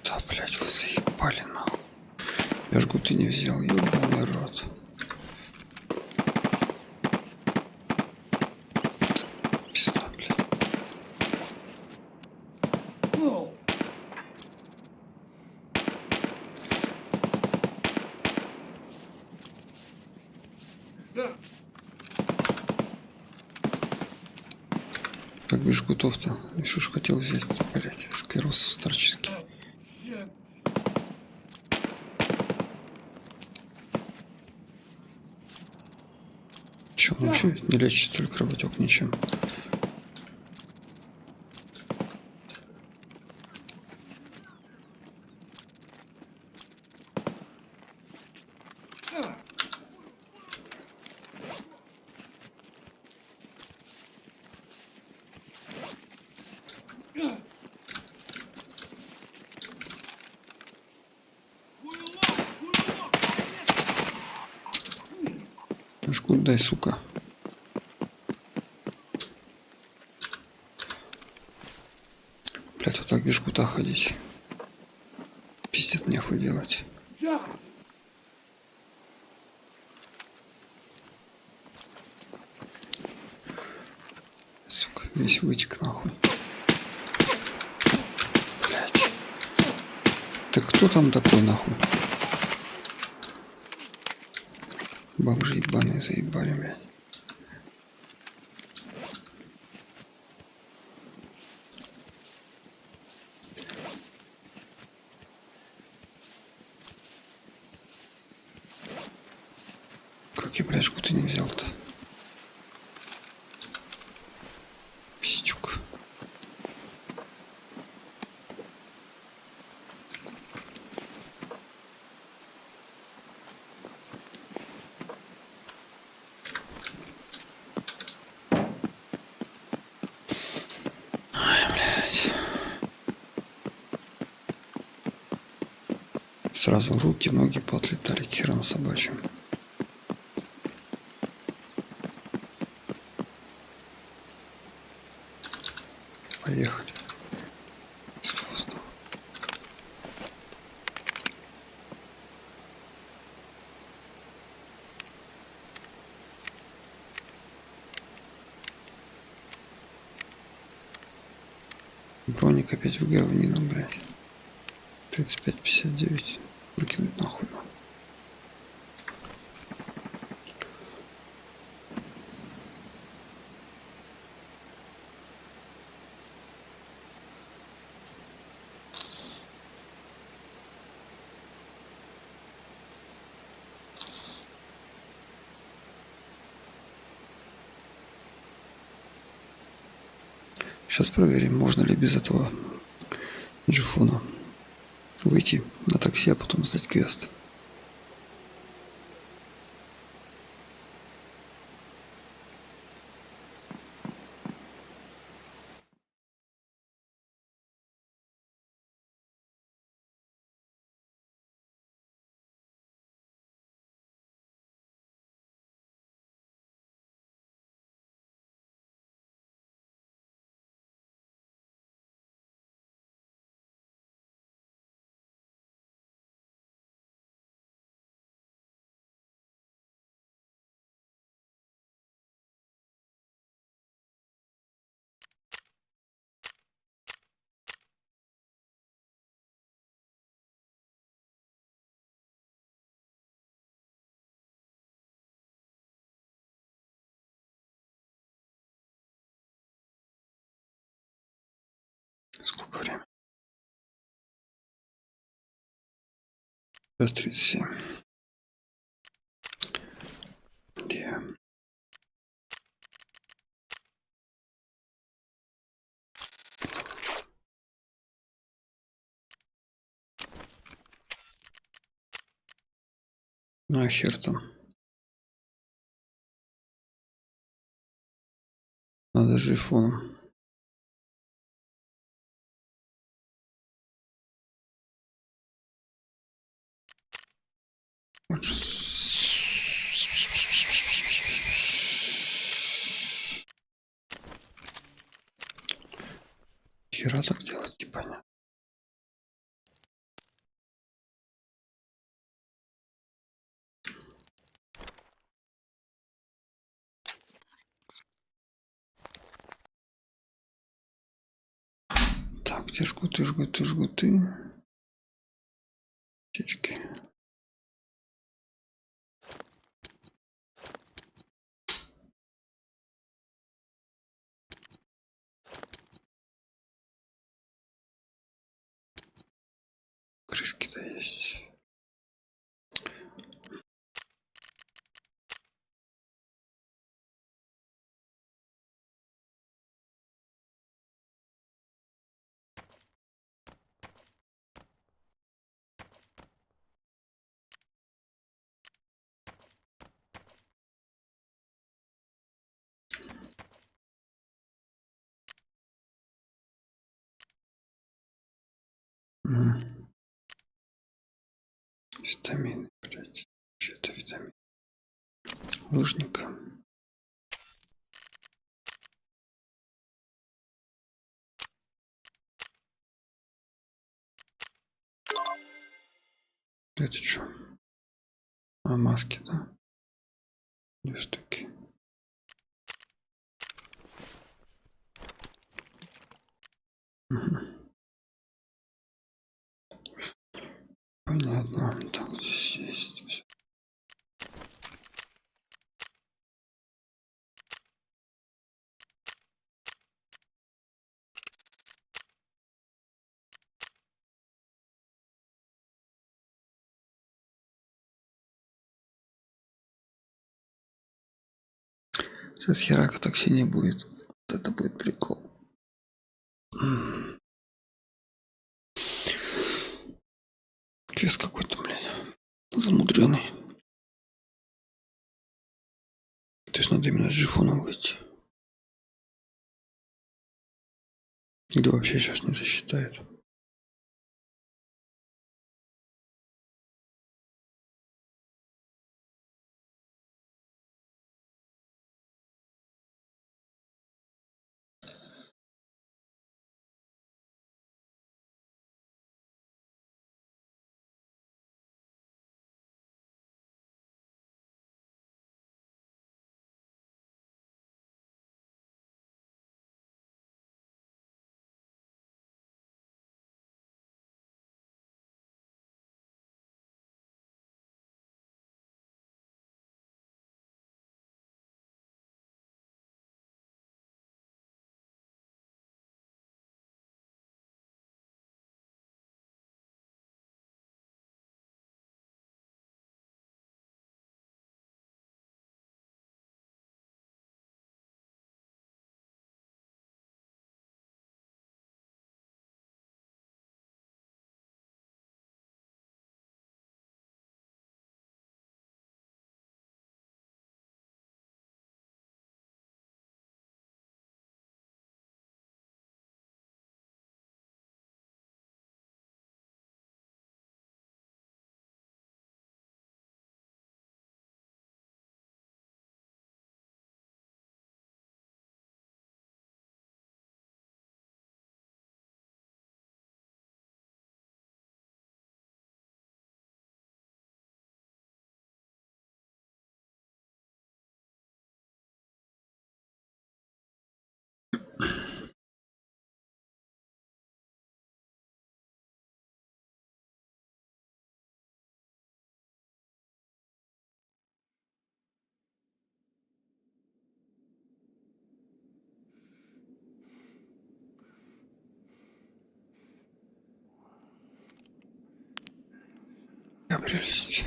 Speaker 1: Да, блядь, вы заебали, нахуй. Я жгуты не взял, ебаный рот. Пизда, блядь.
Speaker 2: Ну, да,
Speaker 1: Как бы жгутов-то, еще ж хотел взять, блядь, склероз старческий.
Speaker 2: черт.
Speaker 1: Че, он вообще не лечит, только кровотек ничем. дай, сука. Блядь, вот так без жгута ходить. Пиздец, нехуй делать.
Speaker 2: Да!
Speaker 1: Сука, весь вытек нахуй. Блядь. Ты кто там такой нахуй? Бомжи ебаные заебали, блядь. Как я, блядь, жгуты не взял-то? Пиздюк. Сразу руки, ноги поотлетали к херам собачьим. Поехали. Броник опять в говнину, блядь. 35-59. Выкинуть нахуй. Сейчас проверим, можно ли без этого джифона выйти на такси, а потом сдать квест. Сколько времени? 37. Где? Ну а хер там. Надо же айфоном. Вот же хера так делать, типа, не. Так, где жгуты, жгуты, жгуты. Птички. Крыски-то есть. Витамины, блядь. Что это витамин? лыжника. Это что? А, маски, да? 2 штуки. Угу. Понятно. Так, здесь есть. Сейчас херака такси не будет. Вот это будет прикол. Квест какой-то, блядь, замудренный. То есть надо именно с жифоном выйти. Или вообще сейчас не засчитает. Прелесть.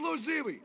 Speaker 2: служивый!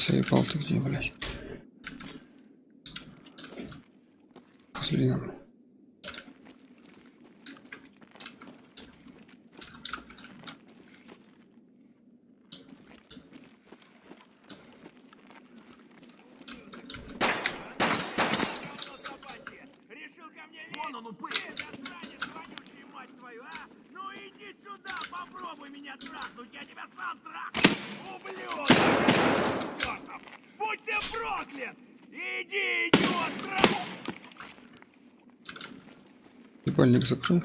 Speaker 1: Заебал ты где, блядь? Козлина, блядь.
Speaker 3: Решил ко мне лезть? Вон он упырь! Засранец вонючий, мать твою, а? Ну иди сюда, попробуй меня трахнуть, я тебя сам трахну! Ублюдок! Чёртов! Будь ты проклят! Иди, идиот, трах!
Speaker 1: Ебальник закрой.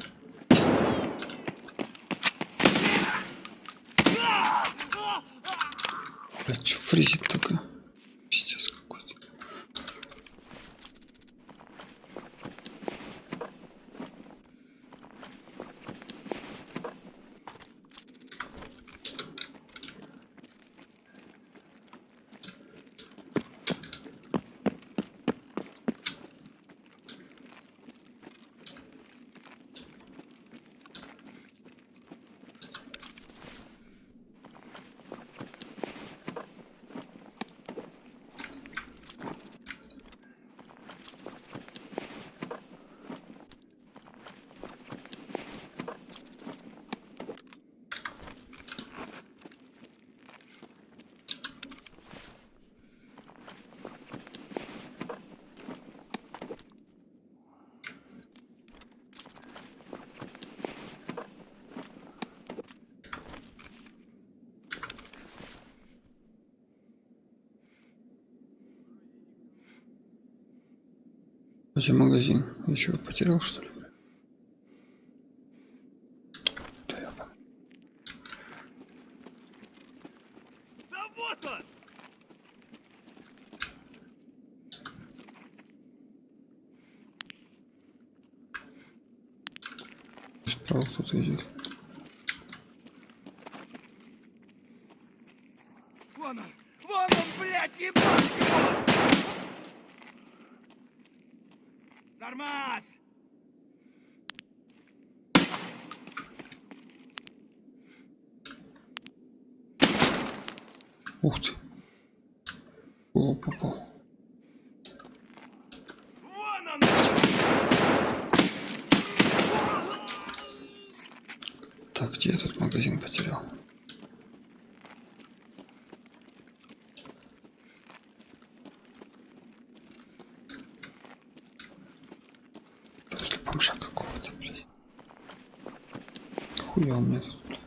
Speaker 1: Блядь, чё фризит только? Пиздец какой-то. Где магазин? Я чего, потерял, что ли? Да ёба.
Speaker 3: Да вот он!
Speaker 1: Справа кто-то идет.
Speaker 2: Вон он, блядь, ебать его! Нормас!
Speaker 1: Ух ты. О, попал.
Speaker 3: Вон он!
Speaker 1: Так, где я тут магазин потерял? После бомжа какого-то, блядь. Хуя у меня тут, блядь.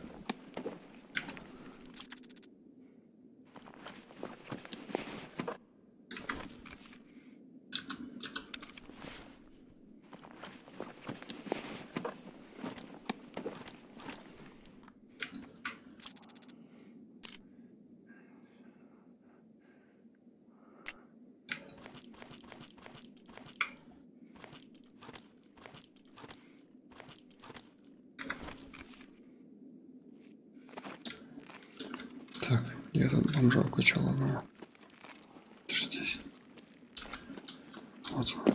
Speaker 1: Так, я тут бомжа укачал одного. Подождите. Вот он.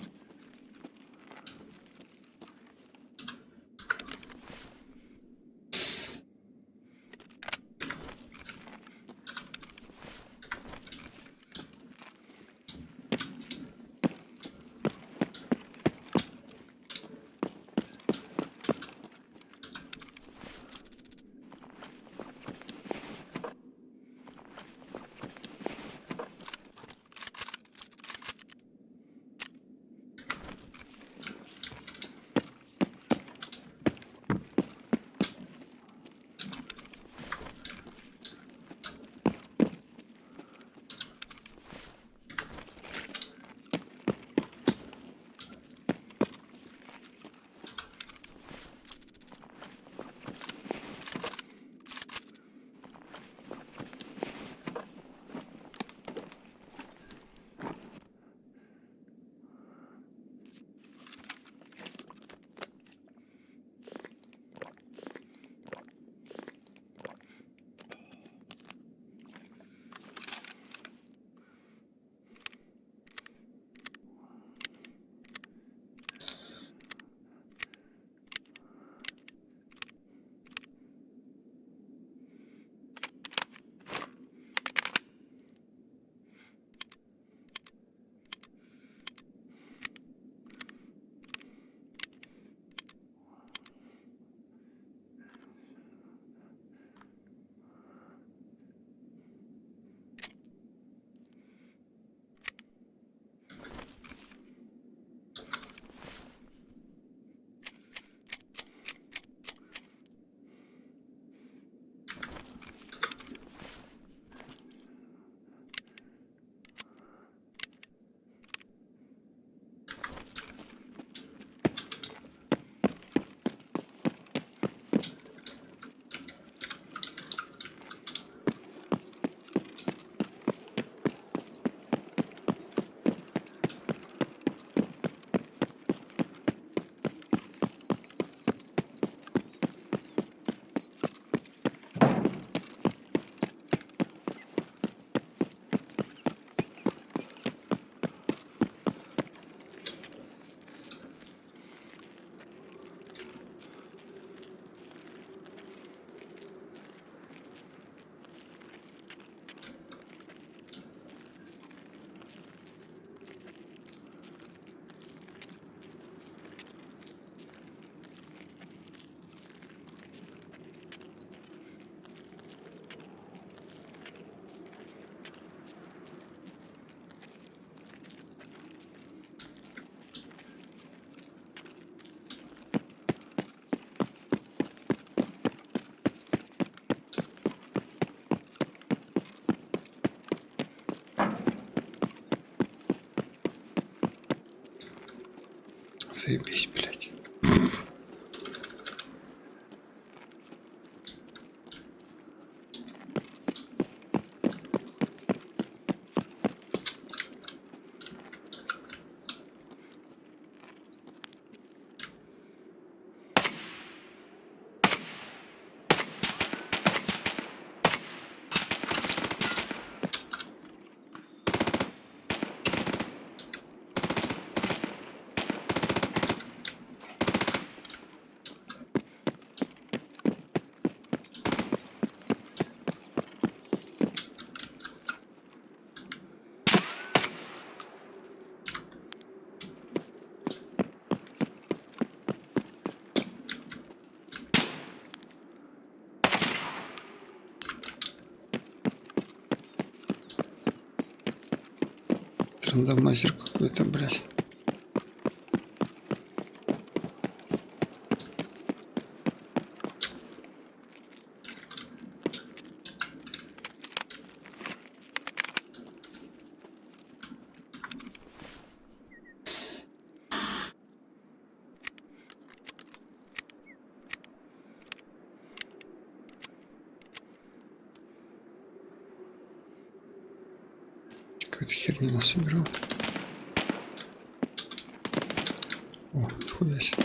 Speaker 1: Заебись, блядь. Рандомайзер какой-то, блядь. Какую-то херню насобирал. О, нихуя себе.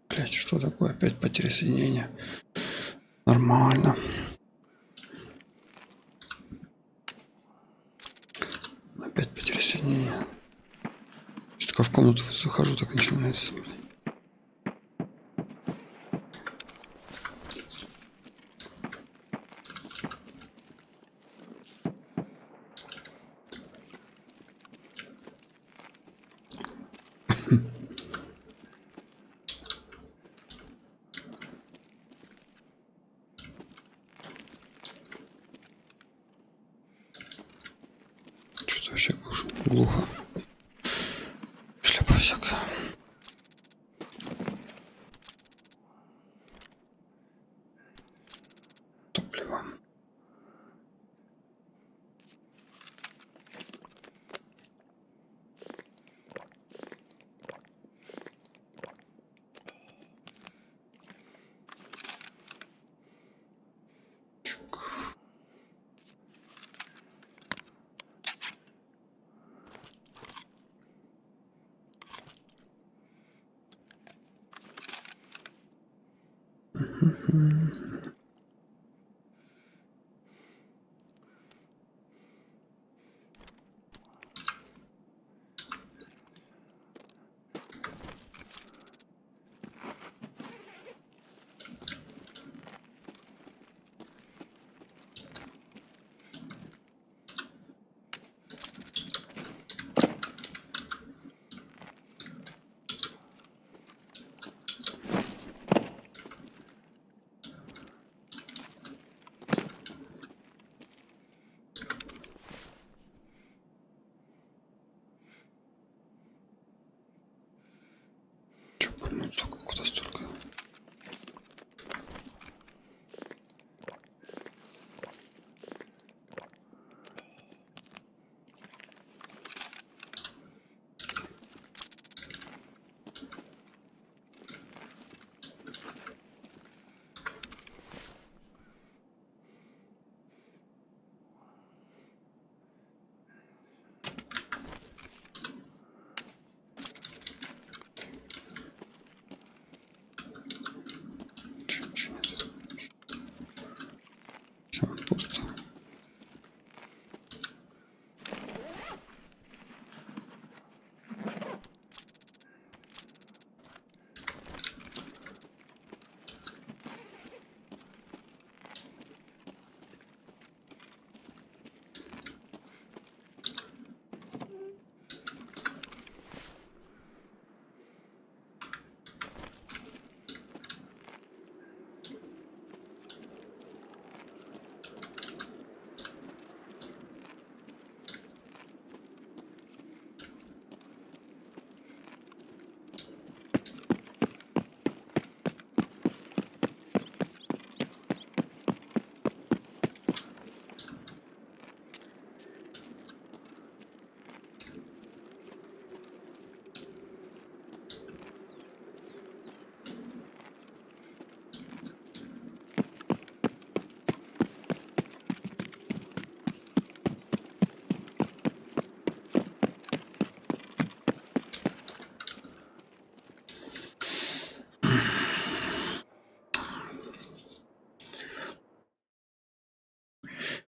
Speaker 1: Блять, что такое? Опять потеря соединения. Нормально. Опять потеря соединения. Что-то в комнату захожу, так начинается. Что-то вообще глухо. Шляпа всякая. Топливо. Ну, сука, куда столько?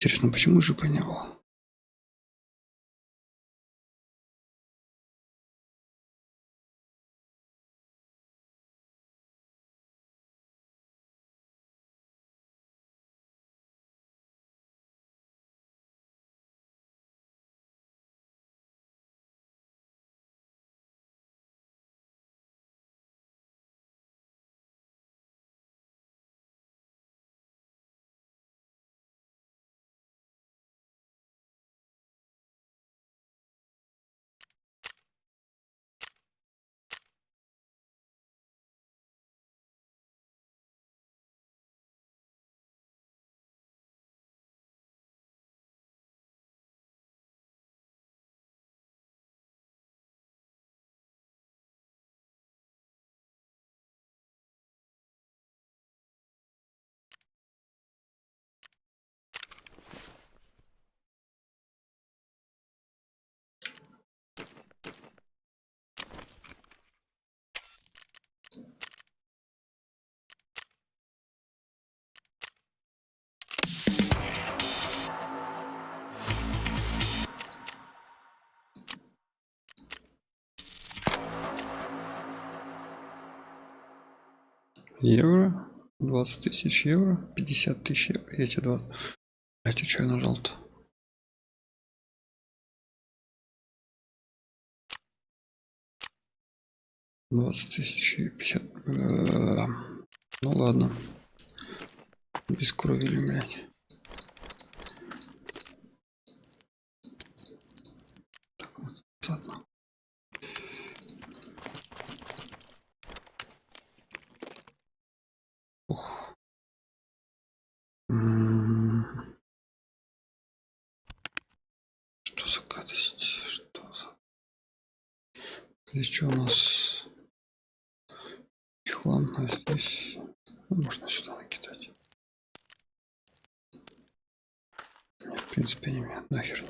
Speaker 1: Интересно, почему жипа не было? Евро, 20 тысяч евро, 50 тысяч евро, эти 20. Блять, что я нажал-то? $20 000, 50. Ну ладно. Без крови, блять. Так, вот, ладно. Ух. Что за гадость? Что за... Здесь что у нас? Хлам, а здесь... Ну, можно сюда накидать. Нет, в принципе, не мне нахер.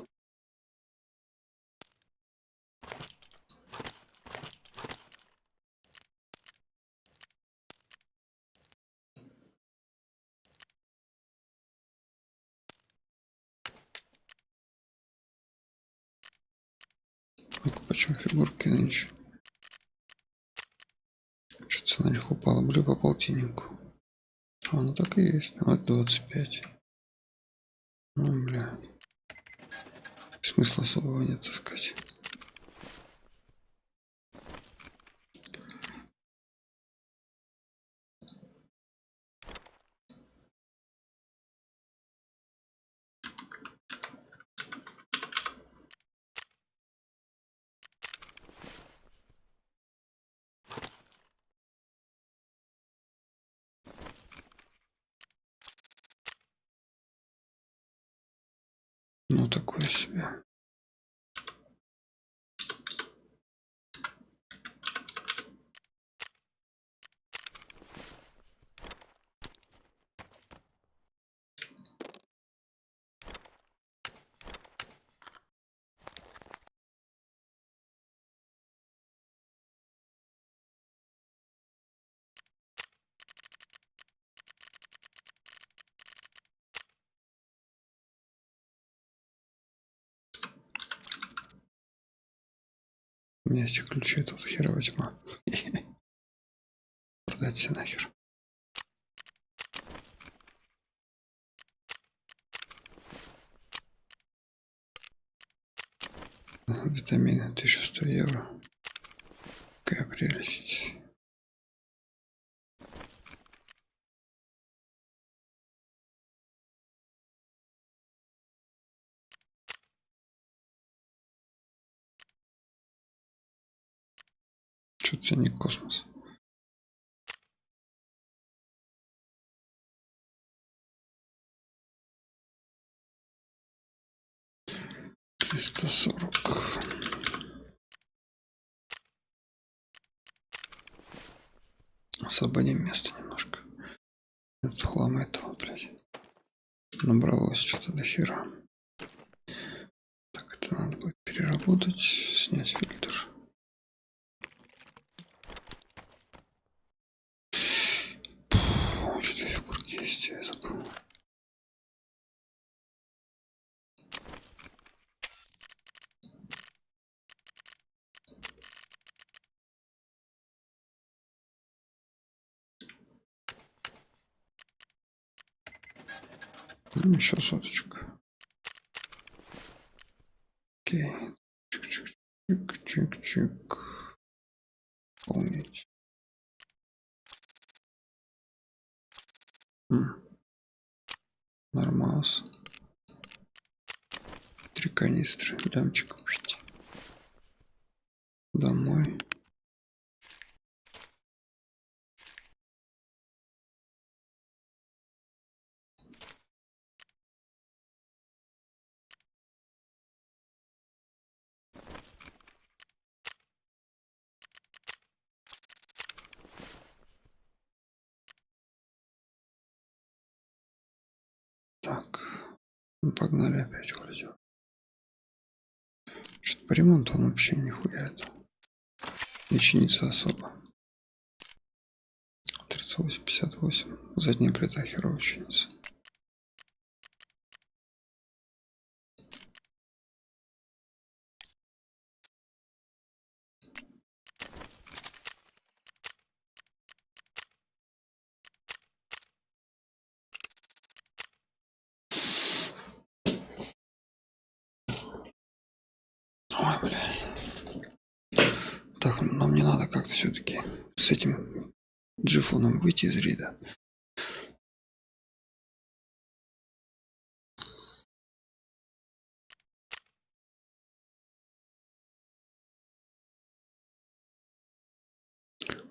Speaker 1: Ну-ка, почему фигурки нынче? Что-то цена них упала, были по полтиннику. А, ну так и есть. Вот 25. Ну, бля. Смысла особого нет, так сказать. Ну, такое себе. У меня эти ключи тут херова тьма. Продать все нахер. Витамины 1100 евро. Какая прелесть. Что ценник космос? $340. Освободим место немножко. Этот хлам этого, блядь. Набралось что-то до хера. Так, это надо будет переработать, снять фильтр. Что-то фигурки есть, я забыл. Ну, еще соточка. Окей. Чик-чик-чик-чик. Помнить. Нормас. 3 канистры. Лямчик купить. Домой. Так. Ну, погнали опять вроде. Что-то по ремонту он вообще нихуя это. Не чинится особо. 38, 58. Задняя плита херово чинится. Ой, блядь. Так, нам не надо как-то все-таки с этим джифоном выйти из рида.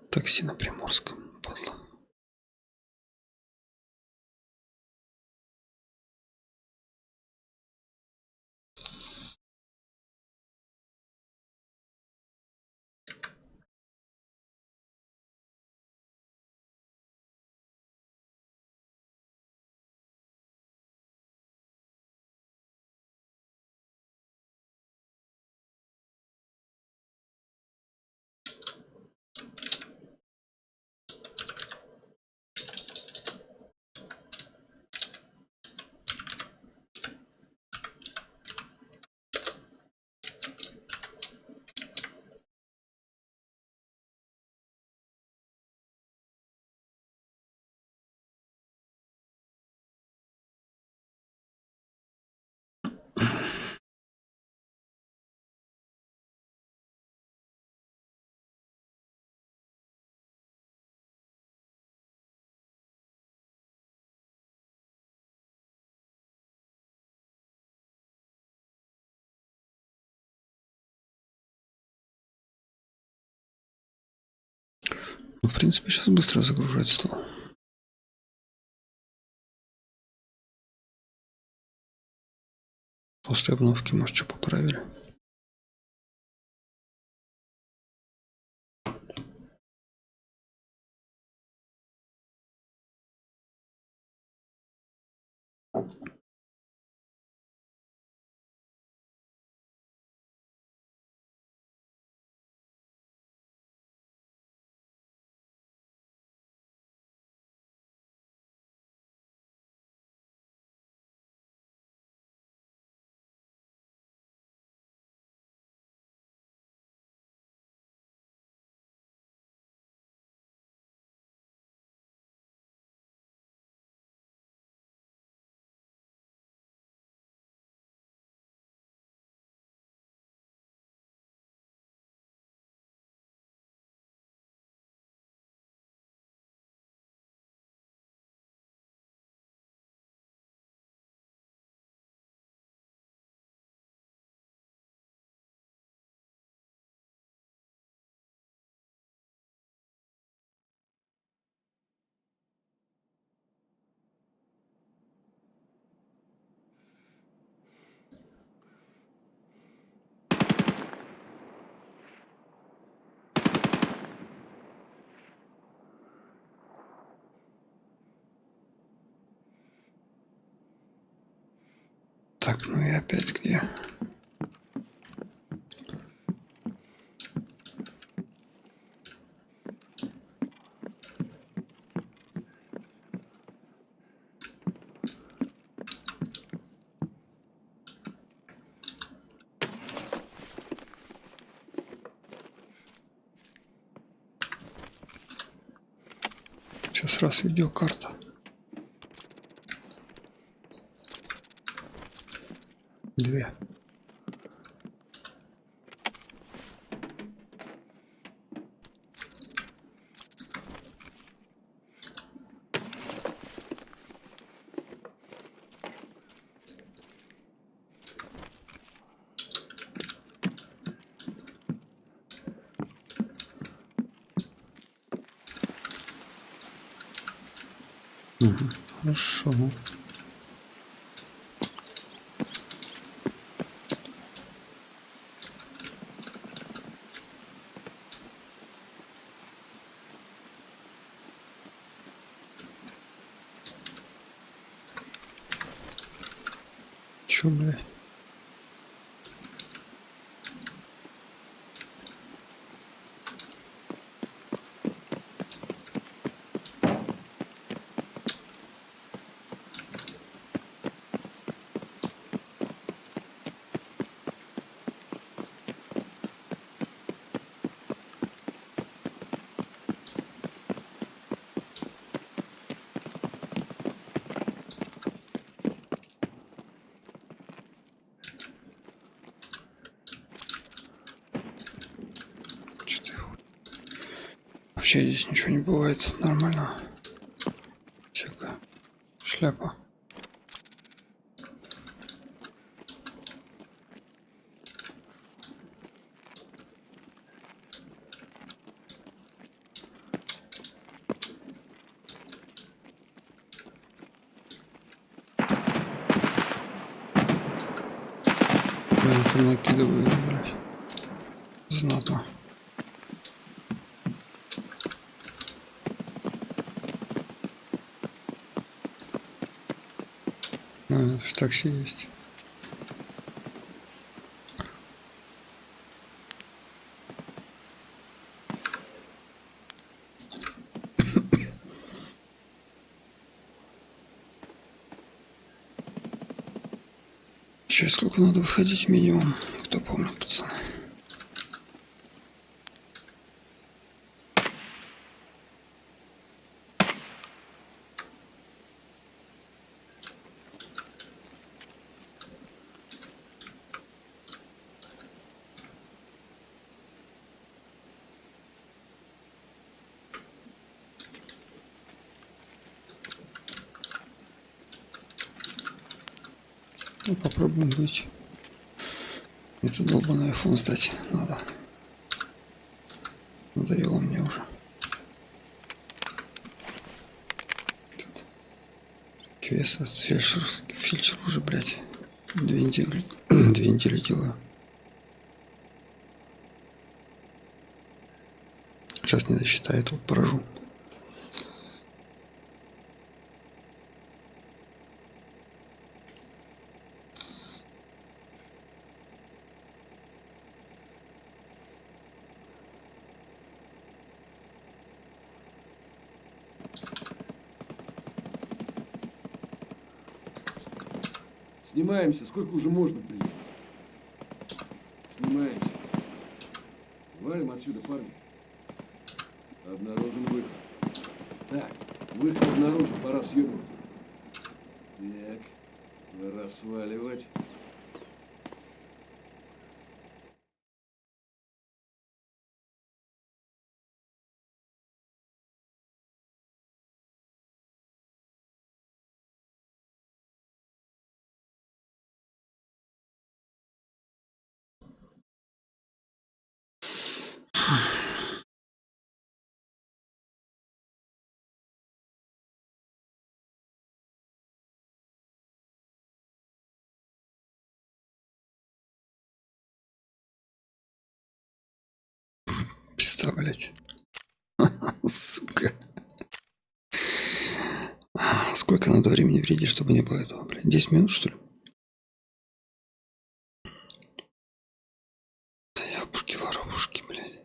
Speaker 1: Такси на Приморском, падла. Ну, в принципе, сейчас быстро загружать стало. После обновки, может, что поправили. Так, ну и опять где? Сейчас раз видеокарта. 2. Хорошо. Чё, блядь? Вообще здесь ничего не бывает, нормально. Всякая шляпа. Я это накидываю, блядь. Знатно. В такси есть. Сейчас сколько надо выходить минимум? Кто помнит, пацаны? Ну, попробуем выйти. Это долбаный айфон, кстати, надо. Надоело мне уже. Тут квест, фельдшер уже, блядь. 2 недели, 2 недели делаю. Сейчас не засчитает, вот поражу.
Speaker 2: Снимаемся, сколько уже можно, блин? Снимаемся. Валим отсюда, парни. Обнаружен выход. Так, выход обнаружен, пора съебывать. Так, пора сваливать.
Speaker 1: Пизда, блядь. Сука. Сколько надо времени вредить, чтобы не было этого, блядь? 10 минут, что ли? Да ябушки-воробушки, блядь.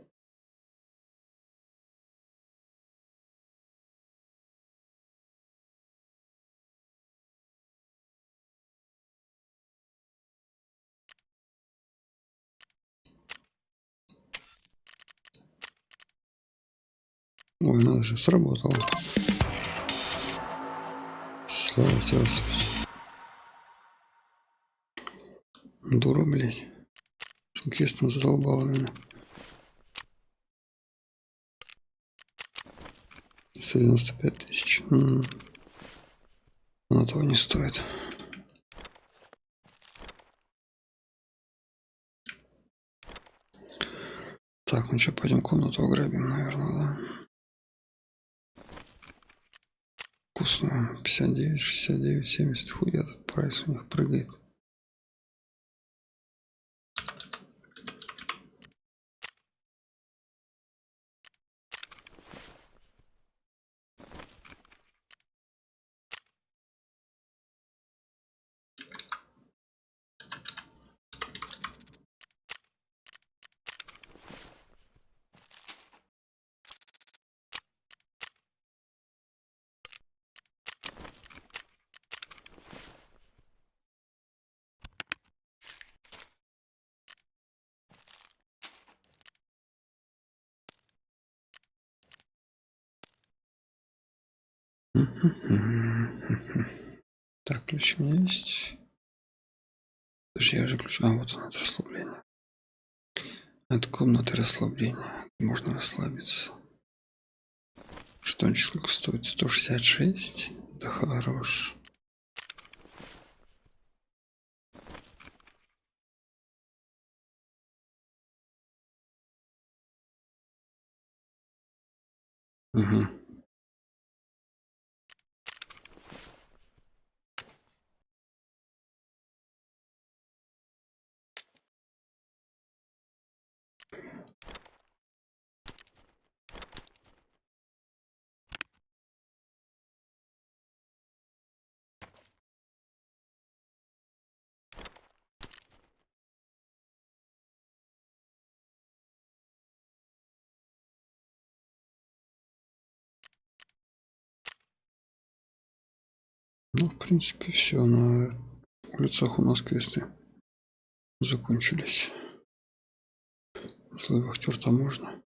Speaker 1: Ой, надо же, сработало. Слава тебе, Господи. Дура, блядь. Квестом задолбала меня. 195 тысяч. Оно того не стоит. Так, ну что, пойдем комнату ограбим, наверное, да? Вкусную. 59, 69, 70. Хуя этот прайс у них прыгает. Так, ключ у меня есть. Подожди, я же ключ. А, вот он, это расслабление. Это комната расслабления. Можно расслабиться. Жетончик сколько стоит? 166. Да хорош. Угу. Ну, в принципе, все. На улицах у нас квесты закончились. Злой вахтер там можно.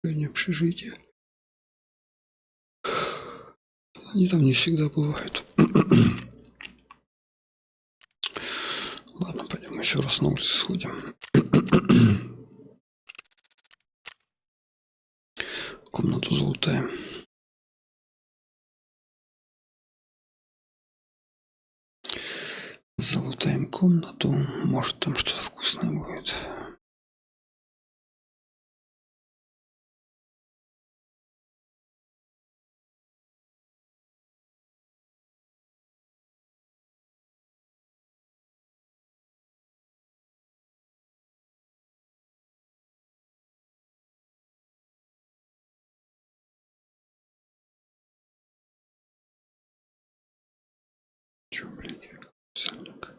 Speaker 1: Не общежитие. Они там не всегда бывают. Ладно, пойдем еще раз на улицу сходим. Комнату залутаем. Залутаем комнату. Может, там что-то вкусное будет. Чё, блядь, сальник.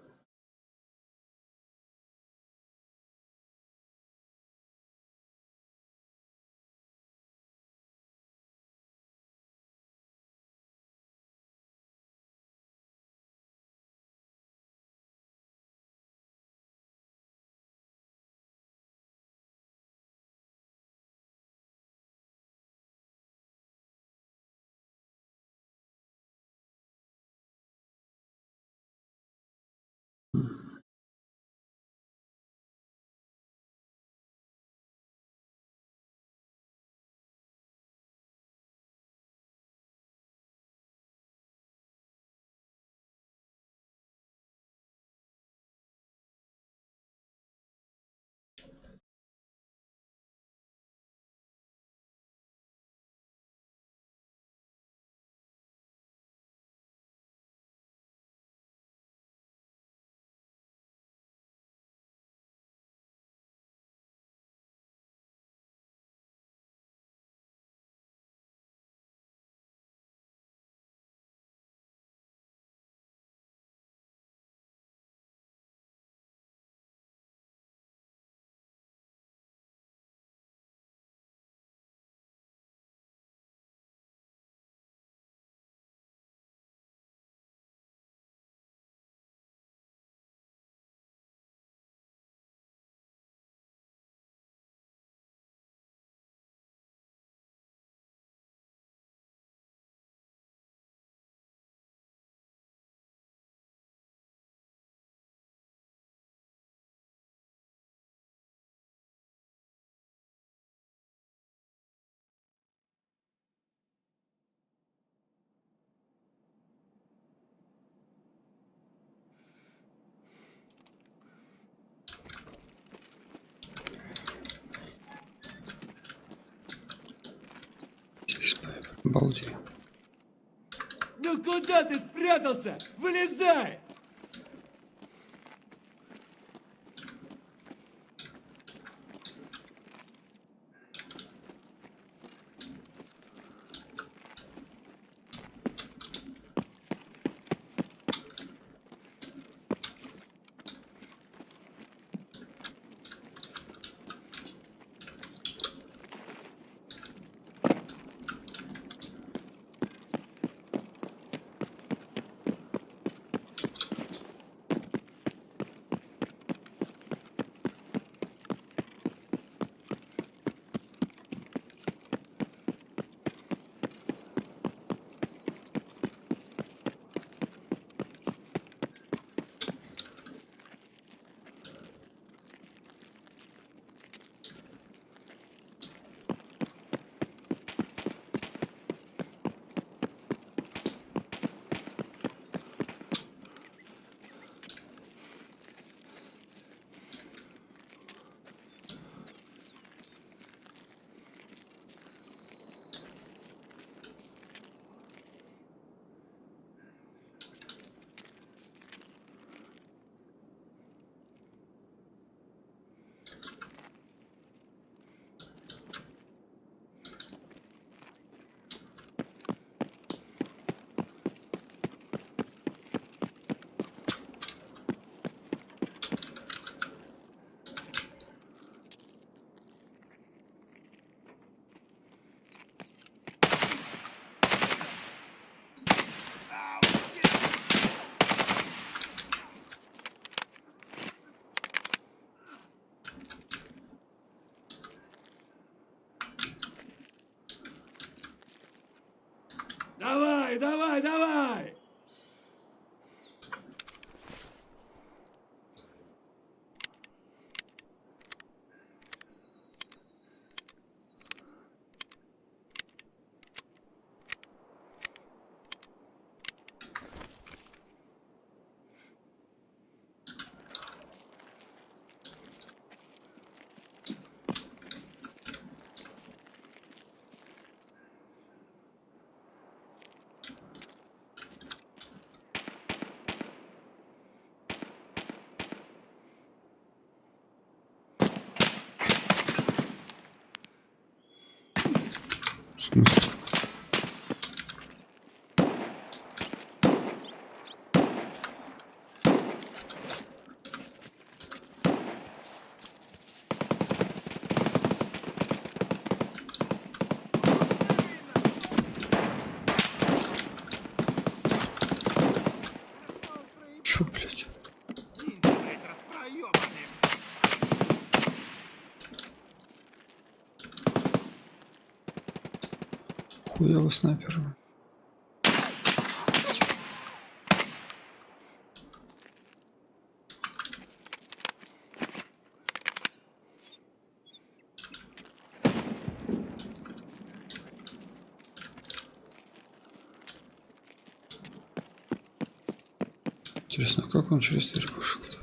Speaker 1: Балди.
Speaker 2: Ну куда ты спрятался? Вылезай! Давай, давай, давай!
Speaker 1: В смысле? Чё, блядь?
Speaker 3: Ниндзя, блядь, распроёбанный.
Speaker 1: Хуёвый снайпер. Интересно, а как он через дверь вышел-то?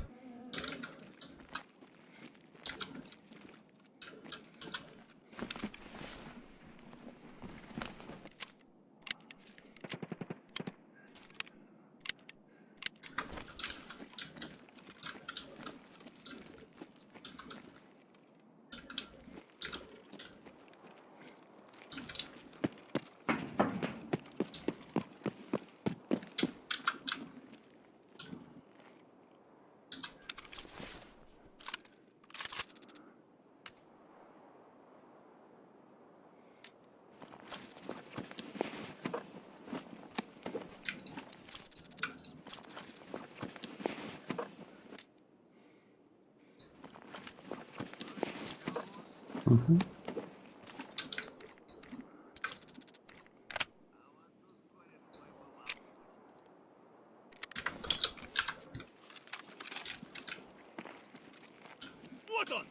Speaker 1: Угу.
Speaker 3: Вот он!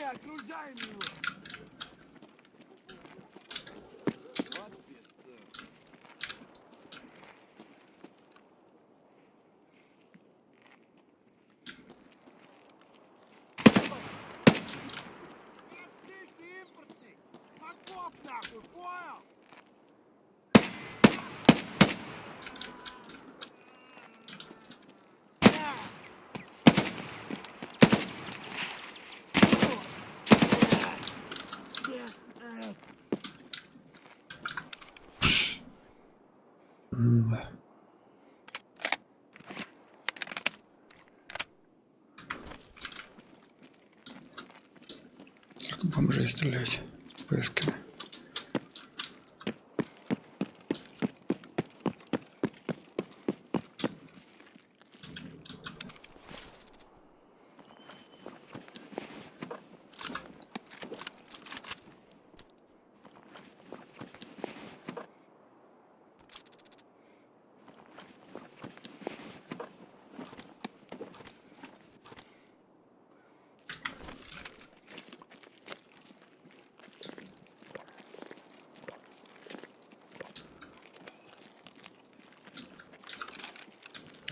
Speaker 3: окружаем его. Вот пизда. Российский импортник! Покоп нахуй, понял?
Speaker 1: Да. Только бомжей стрелять ПСК.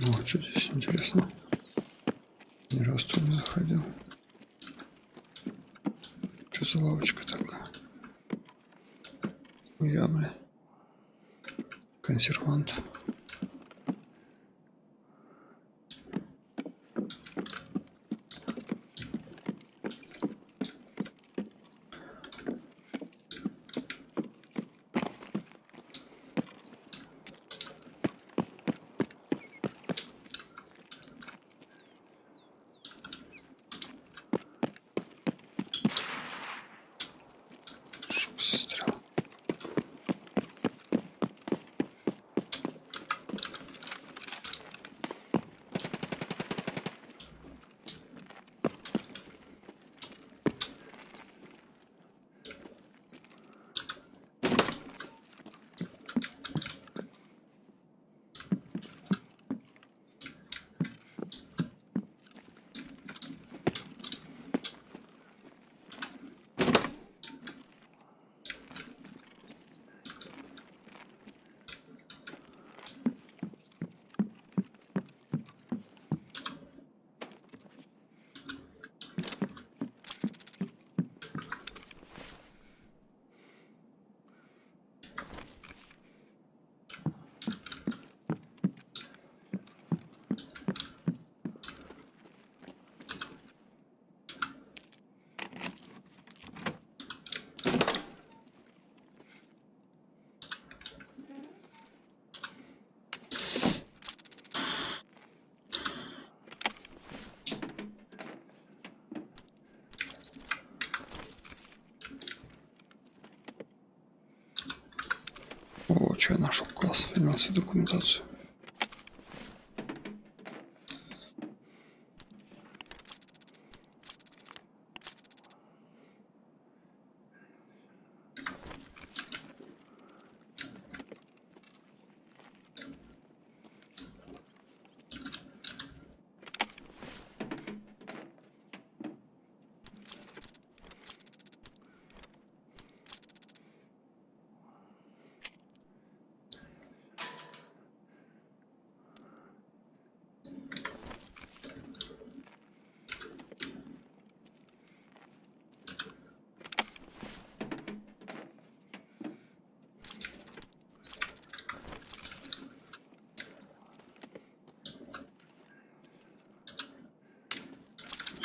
Speaker 1: Ну, что здесь интересно? Ни раз туда не заходил. Что за лавочка такая? Я, бля. Консервант. Чтоб застрял. О, что я нашел? Класс. Финансовую документацию.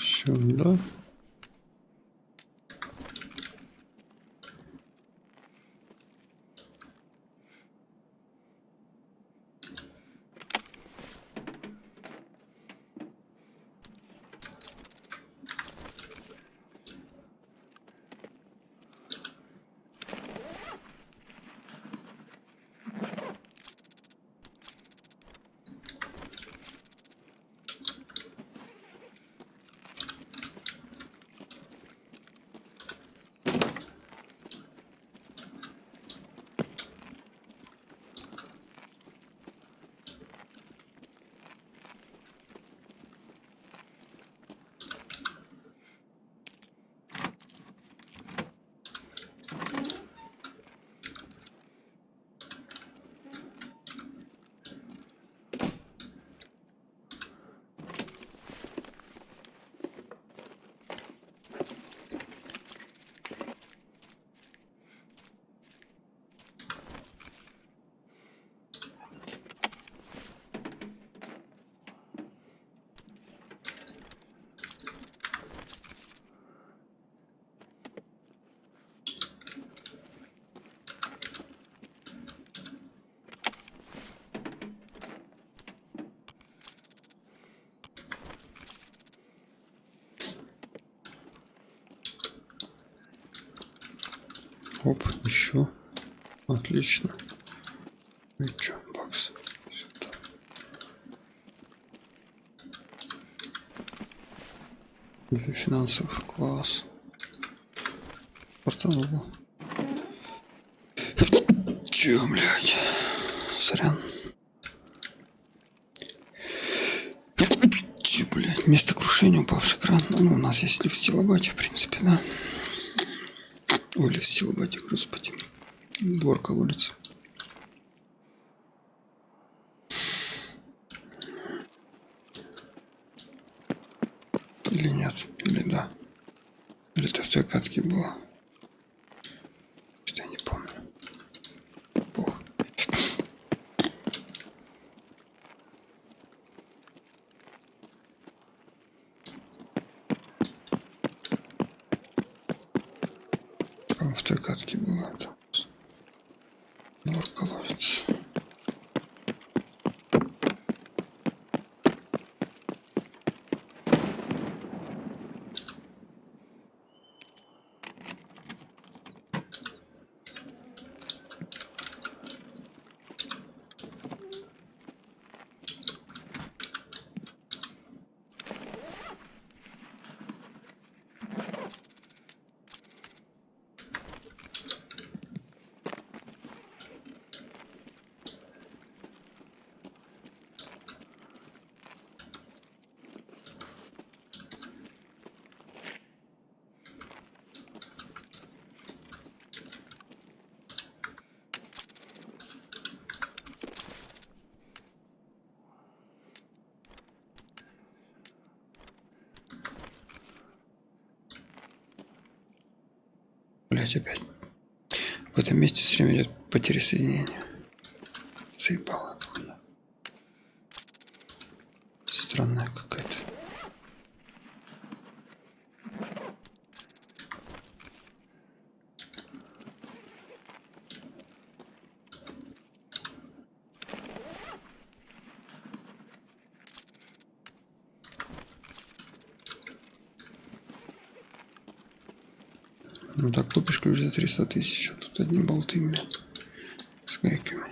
Speaker 1: Сюда. Оп, еще. Отлично. И чё, бакс? Сюда. Для финансовых класс. Портануло. Чё, блядь? Сорян. Чё, блядь? Место крушения, упавший кран. Ну, у нас есть лифт в стилобате, в принципе, да. Ой, лифт в стилобате, господи. Двор колодец. Или нет? Или да? Или это в той катке было? Что я не помню. Бог. Там в той катке было это. Двор колодец. Блять, опять. В этом месте все время идет потеря соединения. Заебало. Странная какая-то. Ну так купишь ключ за 300 тысяч, а тут одни болты, бля, с гайками.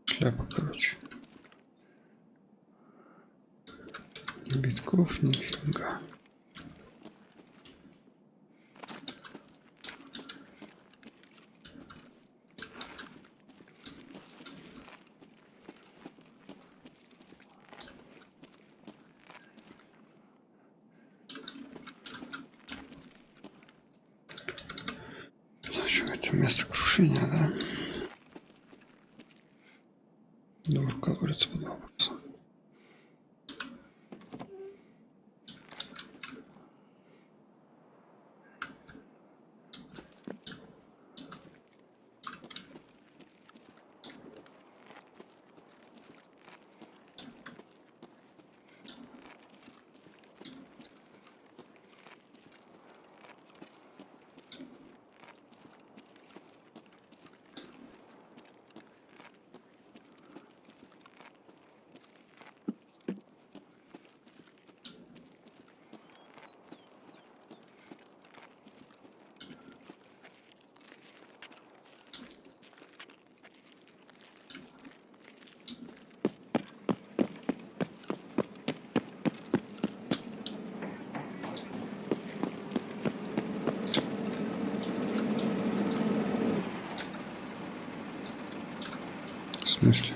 Speaker 1: Шляпа, короче. Битков нифига. Значит, это место крушения, да? Двор колодец под вопросом. смысле?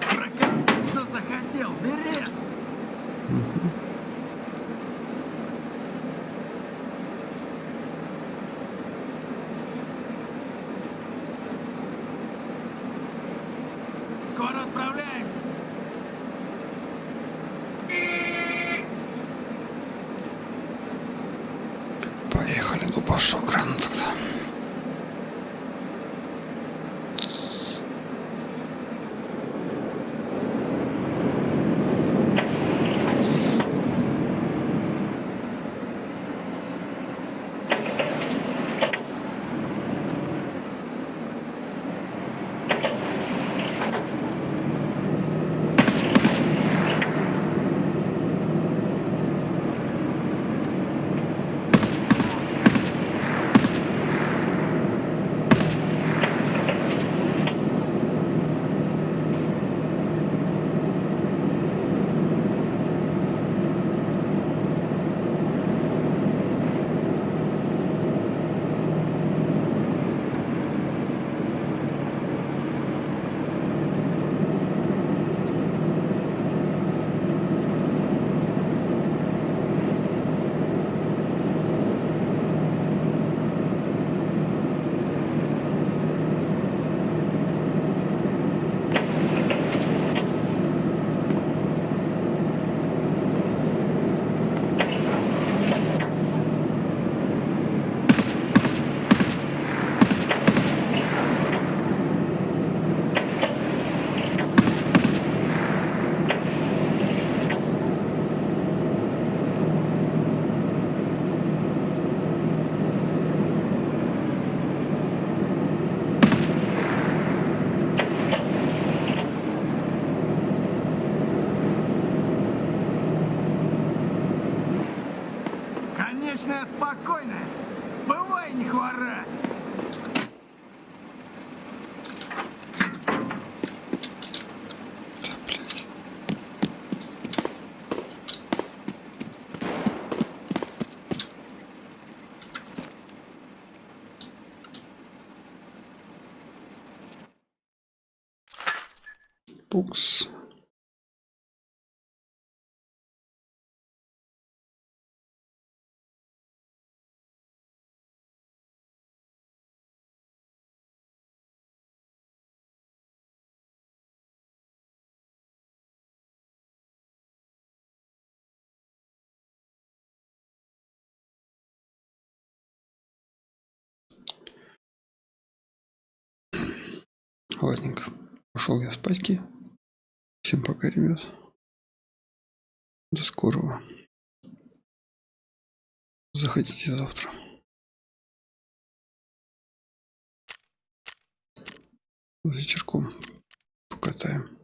Speaker 3: Прокатиться захотел, берец! Скоро отправляемся!
Speaker 1: Поехали, ну пошел кран тогда.
Speaker 3: Конечная спокойная. Бывай, не хворать.
Speaker 1: Пукс. Ладненько. Пошел я спать. Всем пока, ребят. До скорого. Заходите завтра. Вечерком покатаем.